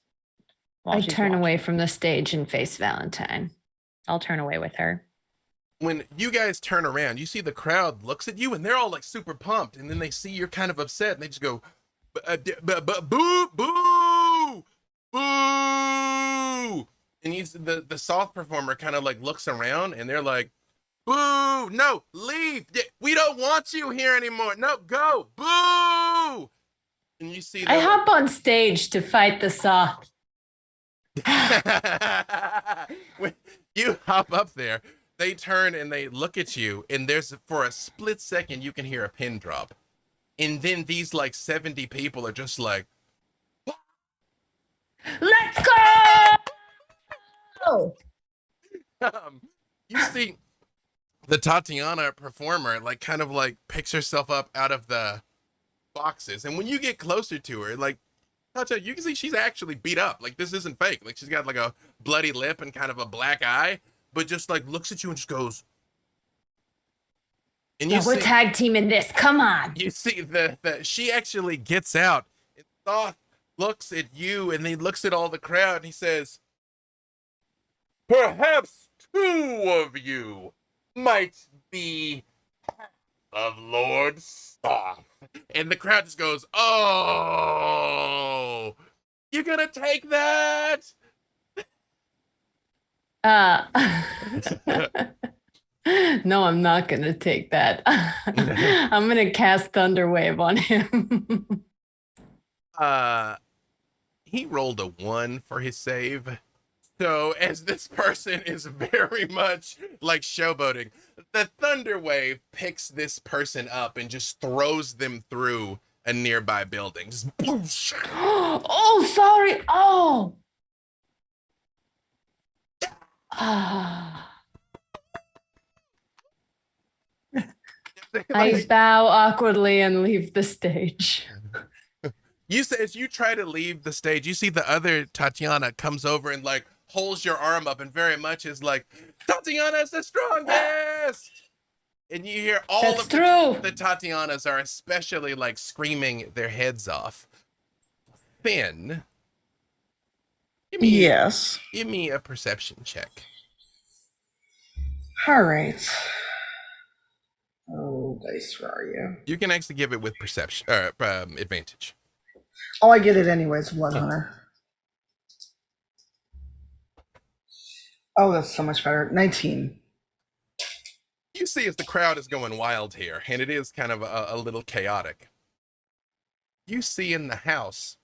while I she's turn away watching. from the stage and face Valentine. I'll turn away with her. When you guys turn around, you see the crowd looks at you, and they're all like super pumped, and then they see you're kind of upset, and they just go, boo, boo, boo. And the Soth performer kind of like looks around, and they're like, boo, no, leave. We don't want you here anymore. No, go, boo. And you see I hop on stage to fight the Soth. when you hop up there, they turn and they look at you, and there's, for a split second, you can hear a pin drop. And then these like 70 people are just like, Let's go! you see the Tatiana performer like kind of like picks herself up out of the boxes, and when you get closer to her, like Tatiana, you can see she's actually beat up. Like this isn't fake. Like she's got like a bloody lip and kind of a black eye, but just like looks at you and just goes. And Yeah, we're tag team in this. Come on. you see the she actually gets out. And Thoth looks at you and he looks at all the crowd and he says, "Perhaps two of you might be of Lord Soft." And the crowd just goes, "Oh, you're gonna take that?" No, I'm not gonna take that. I'm gonna cast Thunderwave on him. He rolled a 1 for his save. So as this person is very much like showboating, the thunder wave picks this person up and just throws them through a nearby building. Just boosh. Oh, sorry. Oh. I bow awkwardly and leave the stage. You say as you try to leave the stage, you see the other Tatiana comes over and like holds your arm up and very much is like, "Tatiana's the strongest." And you hear all That's of true. the Tatianas are especially like screaming their heads off. Finn, Yes. give me a perception check. All right. Oh, dice, where are you? You can actually give it with perception advantage. Oh, I get it anyways, Blood Hunter. Oh, that's so much better. 19. You see as the crowd is going wild here, and it is kind of a little chaotic. You see in the house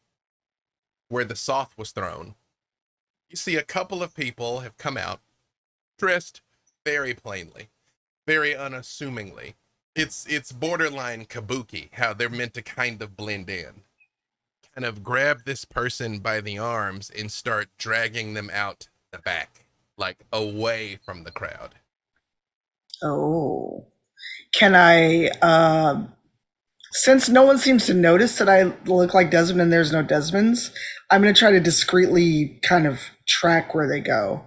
where the Soth was thrown, you see a couple of people have come out, dressed very plainly, very unassumingly. It's borderline kabuki, how they're meant to kind of blend in. Kind of grab this person by the arms and start dragging them out the back, like away from the crowd. Oh. Can I, since no one seems to notice that I look like Desmond and there's no Desmonds, I'm going to try to discreetly kind of track where they go.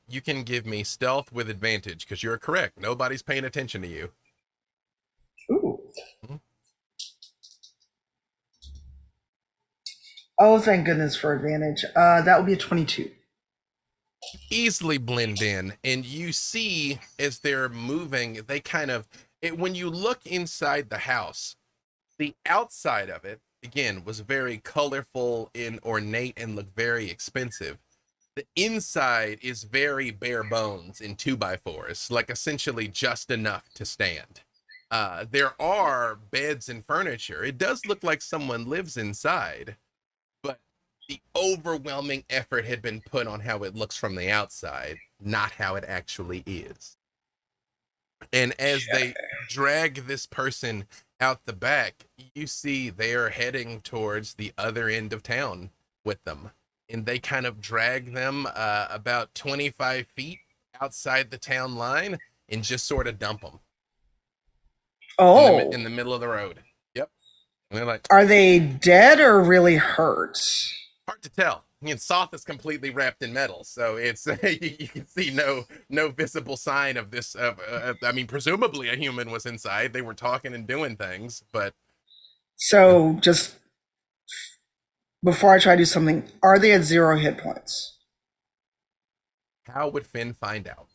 You can give me stealth with advantage because you're correct. Nobody's paying attention to you. Ooh. Oh, thank goodness for advantage. That would be a 22. Easily blend in, and you see as they're moving, they kind of, when you look inside the house, the outside of it, again, was very colorful and ornate and looked very expensive. The inside is very bare bones in 2x4s, like essentially just enough to stand. There are beds and furniture. It does look like someone lives inside, but the overwhelming effort had been put on how it looks from the outside, not how it actually is. And as they drag this person out the back, you see they're heading towards the other end of town with them. And they kind of drag them about 25 feet outside the town line and just sort of dump them. Oh. In the middle of the road. Yep. And they're like, are they dead or really hurt? hard to tell. I mean, Soth is completely wrapped in metal, so it's you can see no visible sign of this. I mean, presumably a human was inside. They were talking and doing things, but So just before I try to do something, are they at 0 hit points? how would Finn find out?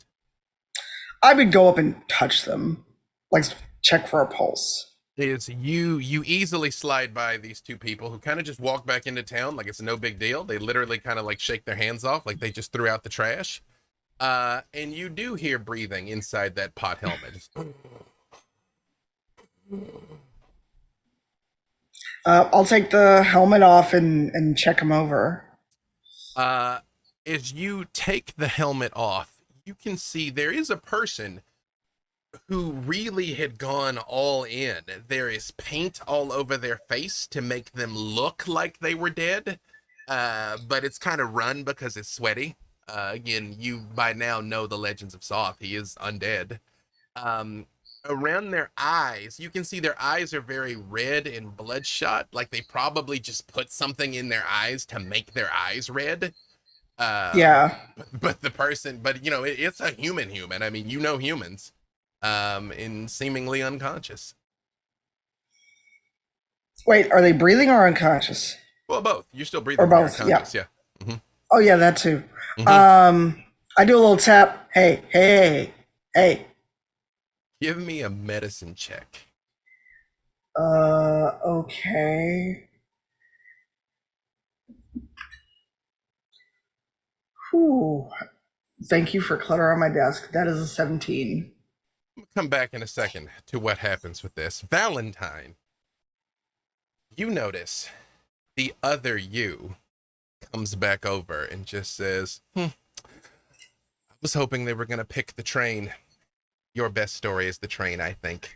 I would go up and touch them, like check for a pulse. Is you easily slide by these two people who kind of just walk back into town like it's no big deal. They literally kind of like shake their hands off like they just threw out the trash. And you do hear breathing inside that pot helmet. I'll take the helmet off and check them over. As you take the helmet off, you can see there is a person who really had gone all in. There is paint all over their face to make them look like they were dead, but it's kind of run because it's sweaty. Again, you by now know the legends of Soth. He is undead. around their eyes, you can see their eyes are very red and bloodshot. Like they probably just put something in their eyes to make their eyes red. Yeah. But the person, but you know, it's a human. I mean, you know, humans, and seemingly unconscious. Wait, are they breathing or unconscious? Well, both. You're still breathing. Or both, You're unconscious, yeah. Oh yeah, that too. Mhm. I do a little tap. Hey. Give me a medicine check. Okay. Whew. Thank you for clutter on my desk. That is a 17. We'll come back in a second to what happens with this. Valentine, you notice the other you comes back over and just says, I was hoping they were going to pick the train. Your best story is the train, I think.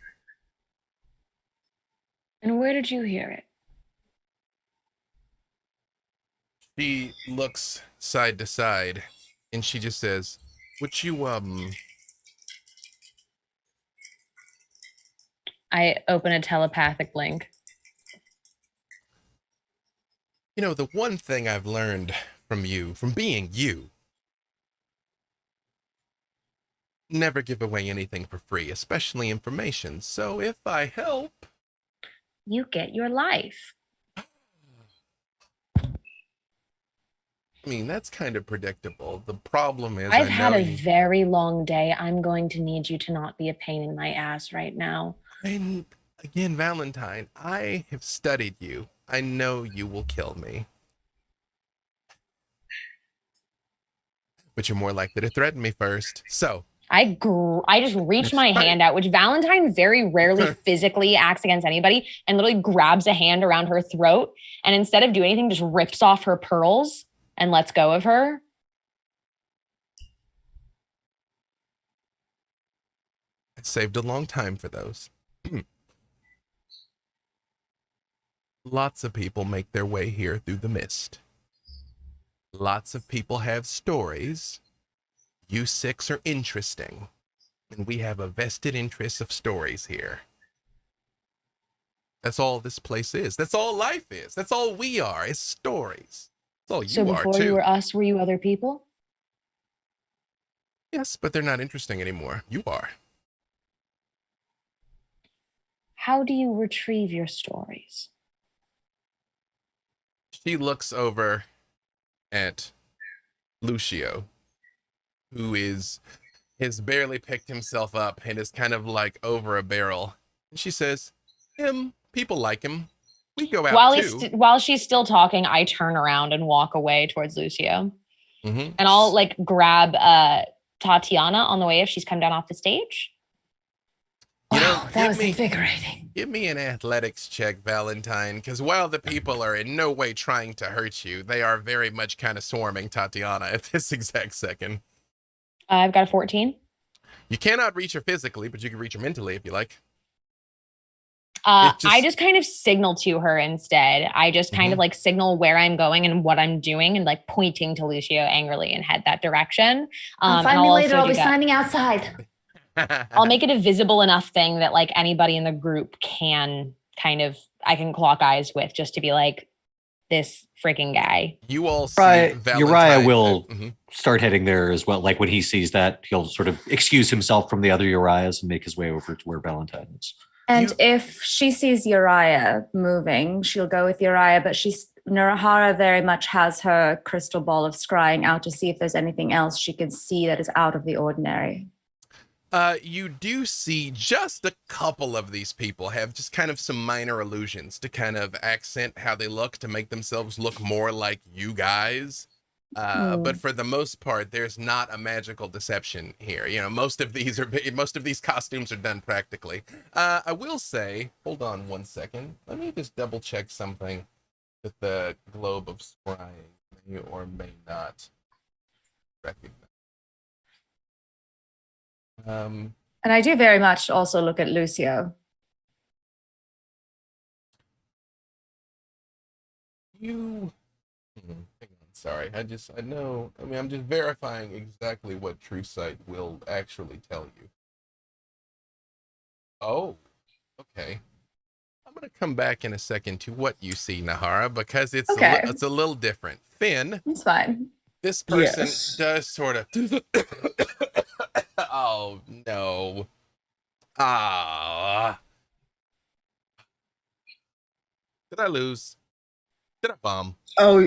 And where did you hear it? She looks side to side and she just says, would you, I open a telepathic link. you know, the one thing I've learned from you, from being you, never give away anything for free, especially information. So if I help, You get your life. I mean, that's kind of predictable. The problem is, I've I had know a you, very long day. I'm going to need you to not be a pain in my ass right now. and again, Valentine, I have studied you. I know you will kill me. But you're more likely to threaten me first. So, I just reach my hand out, which Valentine very rarely physically acts against anybody, and literally grabs a hand around her throat, and instead of doing anything, just rips off her pearls and lets go of her. I saved a long time for those. Lots of people make their way here through the mist. Lots of people have stories. You six are interesting. And we have a vested interest of stories here. That's all this place is. That's all life is. That's all we are, is stories. That's all you So are, before too. you were us, were you other people? Yes, but they're not interesting anymore. You are. How do you retrieve your stories? She looks over at Lucio, who has barely picked himself up and is kind of like over a barrel. And she says, people like him. We go out too. While she's still talking, I turn around and walk away towards Lucio. Mm-hmm. And I'll like grab Tatiana on the way if she's come down off the stage. Wow, that was invigorating. Give me an athletics check, Valentine, because while the people are in no way trying to hurt you, they are very much kind of swarming Tatiana at this exact second. I've got a 14. You cannot reach her physically, but you can reach her mentally if you like. I just kind of signal to her instead. I just kind of like signal where I'm going and what I'm doing and like pointing to Lucio angrily and head that direction. Find me later. I'll be standing outside. I'll make it a visible enough thing that like anybody in the group can kind of, I can clock eyes with just to be like, this freaking guy. You all see Uriah will start heading there as well. Like when he sees that, he'll sort of excuse himself from the other Uriahs and make his way over to where Valentine is. And if she sees Uriah moving, she'll go with Uriah, but Narahara very much has her crystal ball of scrying out to see if there's anything else she can see that is out of the ordinary. You do see just a couple of these people have just kind of some minor illusions to kind of accent how they look to make themselves look more like you guys. But for the most part, there's not a magical deception here. You know, most of these costumes are done practically. I will say, hold on one second. Let me just double check something that the globe of scrying may or may not recognize. And I do very much also look at Lucio. Hang on, sorry. I'm just verifying exactly what True Sight will actually tell you. Oh, okay. I'm going to come back in a second to what you see, Nahara, because it's Okay. it's a little different. Finn, It's fine. this person Yes. does sort of. Oh no! Ah, did I lose? Did I bomb? Oh,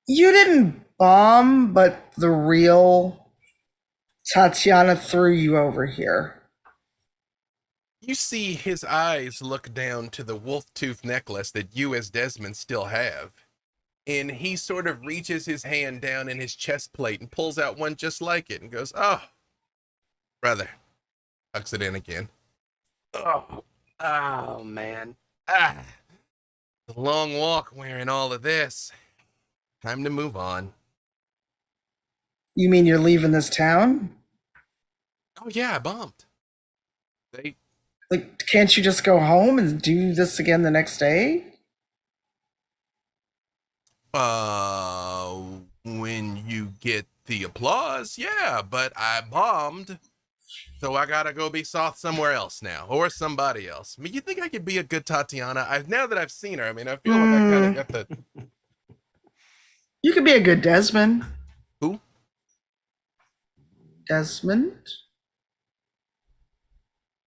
you didn't bomb, but the real Tatiana threw you over here. You see his eyes look down to the wolf tooth necklace that you, as Desmond, still have. And he sort of reaches his hand down in his chest plate and pulls out one just like it and goes, "Oh, brother." Tucks it in again. Oh, man. Ah, a long walk wearing all of this. Time to move on. You mean you're leaving this town? Oh, yeah, I bombed. They Like, can't you just go home and do this again the next day? When you get the applause, yeah, but I bombed, so I gotta go be soft somewhere else now, or somebody else. I mean, you think I could be a good Tatiana? Now that I've seen her, I mean, I feel like I kind of got the... You could be a good Desmond. Who? Desmond?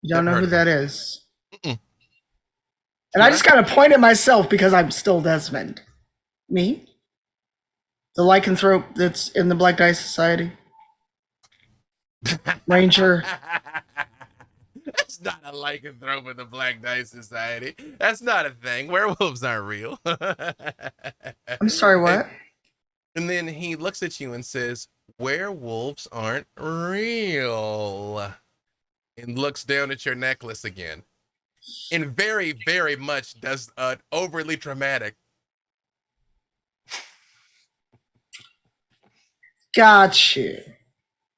You don't Never know heard who of that him. is. Mm-mm. And I just got to point at myself because I'm still Desmond. Me? The lycanthrope that's in the Black Dice Society. Ranger. That's not a lycanthrope in the Black Dice Society. That's not a thing. Werewolves aren't real. I'm sorry, what? And then he looks at you and says, "Werewolves aren't real." And looks down at your necklace again. And very, very much does overly dramatic. Got you.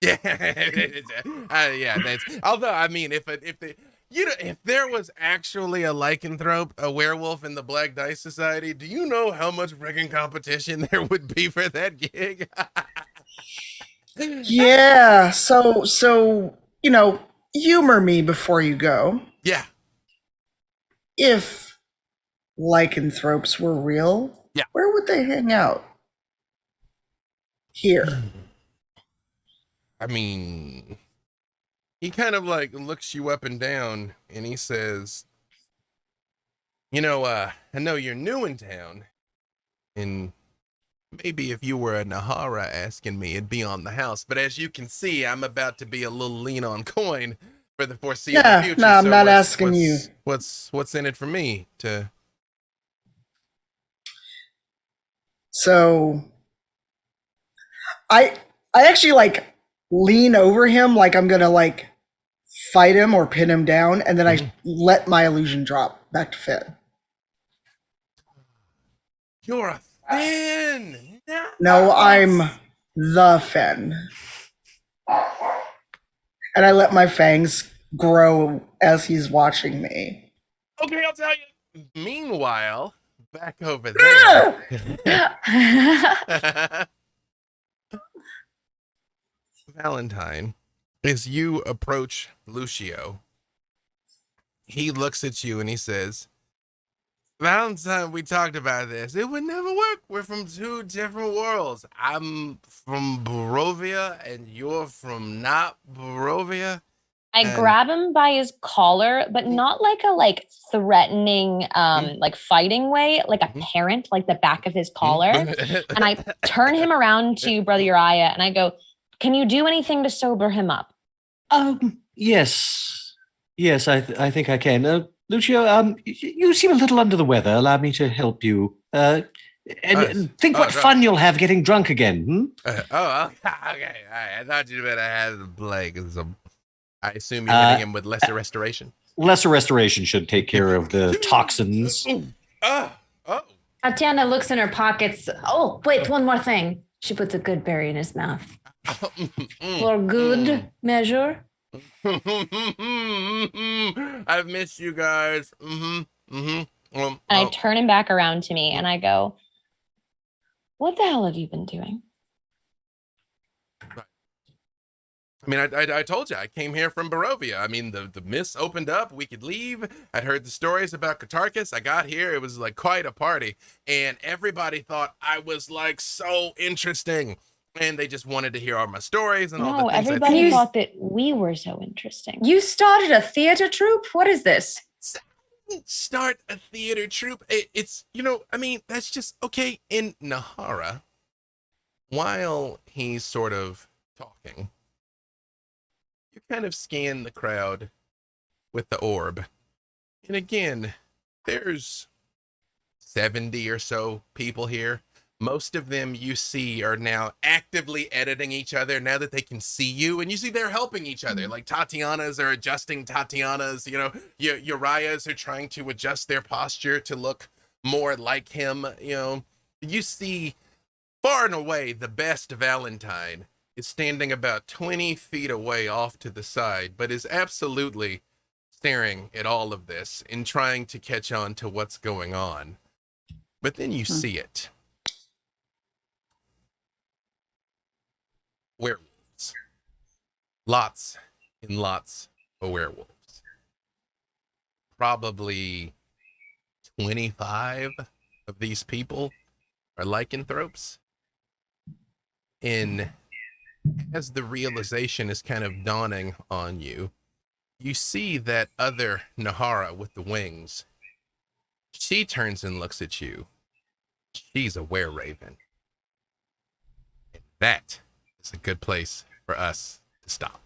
Yeah, yeah. That's although I mean, if there was actually a lycanthrope, a werewolf in the Black Dice Society, do you know how much freaking competition there would be for that gig? Yeah. So humor me before you go. Yeah. If lycanthropes were real, Yeah. where would they hang out? Here. I mean, he kind of like looks you up and down and he says, I know you're new in town, and maybe if you were a Nahara asking me, it'd be on the house. But as you can see, I'm about to be a little lean on coin for the foreseeable future. No, I'm not asking you. What's in it for me to... So I actually like lean over him like I'm gonna like fight him or pin him down, and then I let my illusion drop back to Finn. You're a Finn! No, I'm the Finn. And I let my fangs grow as he's watching me. Okay, I'll tell you. Meanwhile, back over there. Valentine, as you approach Lucio, he looks at you and he says, "Valentine, we talked about this. It would never work. We're from two different worlds. I'm from Barovia and you're from not Barovia." I grab him by his collar, but not like a threatening, like fighting way, like a parent, like the back of his collar. And I turn him around to Brother Uriah and I go, "Can you do anything to sober him up?" Yes, I think I can. Lucio, you seem a little under the weather. Allow me to help you. And think what fun you'll have getting drunk again. Okay. All right. I thought you better have the plague. I assume you're hitting him with lesser restoration. Lesser restoration should take care of the toxins. Tatiana looks in her pockets. Oh, wait, one more thing. She puts a good berry in his mouth. For good measure. I've missed you guys. And I turn him back around to me and I go, "What the hell have you been doing?" I mean, I told you, I came here from Barovia. I mean, the mists opened up, we could leave. I'd heard the stories about Katarkus. I got here, it was like quite a party. And everybody thought I was like so interesting. And they just wanted to hear all my stories and all No, the things everybody I thought that we were so interesting. You started a theater troupe? What is this? Start a theater troupe. It's, I mean, that's just okay. In Nahara, while he's sort of talking, you kind of scan the crowd with the orb. And again, there's 70 or so people here. Most of them you see are now actively editing each other now that they can see you. And you see they're helping each other. Like Tatiana's are adjusting Tatiana's, Uriah's are trying to adjust their posture to look more like him. You see far and away the best Valentine is standing about 20 feet away off to the side, but is absolutely staring at all of this and trying to catch on to what's going on. But then you see it. Werewolves. Lots and lots of werewolves. Probably 25 of these people are lycanthropes. And as the realization is kind of dawning on you, you see that other Nahara with the wings. She turns and looks at you. She's a were-raven. And that is a good place for us to stop.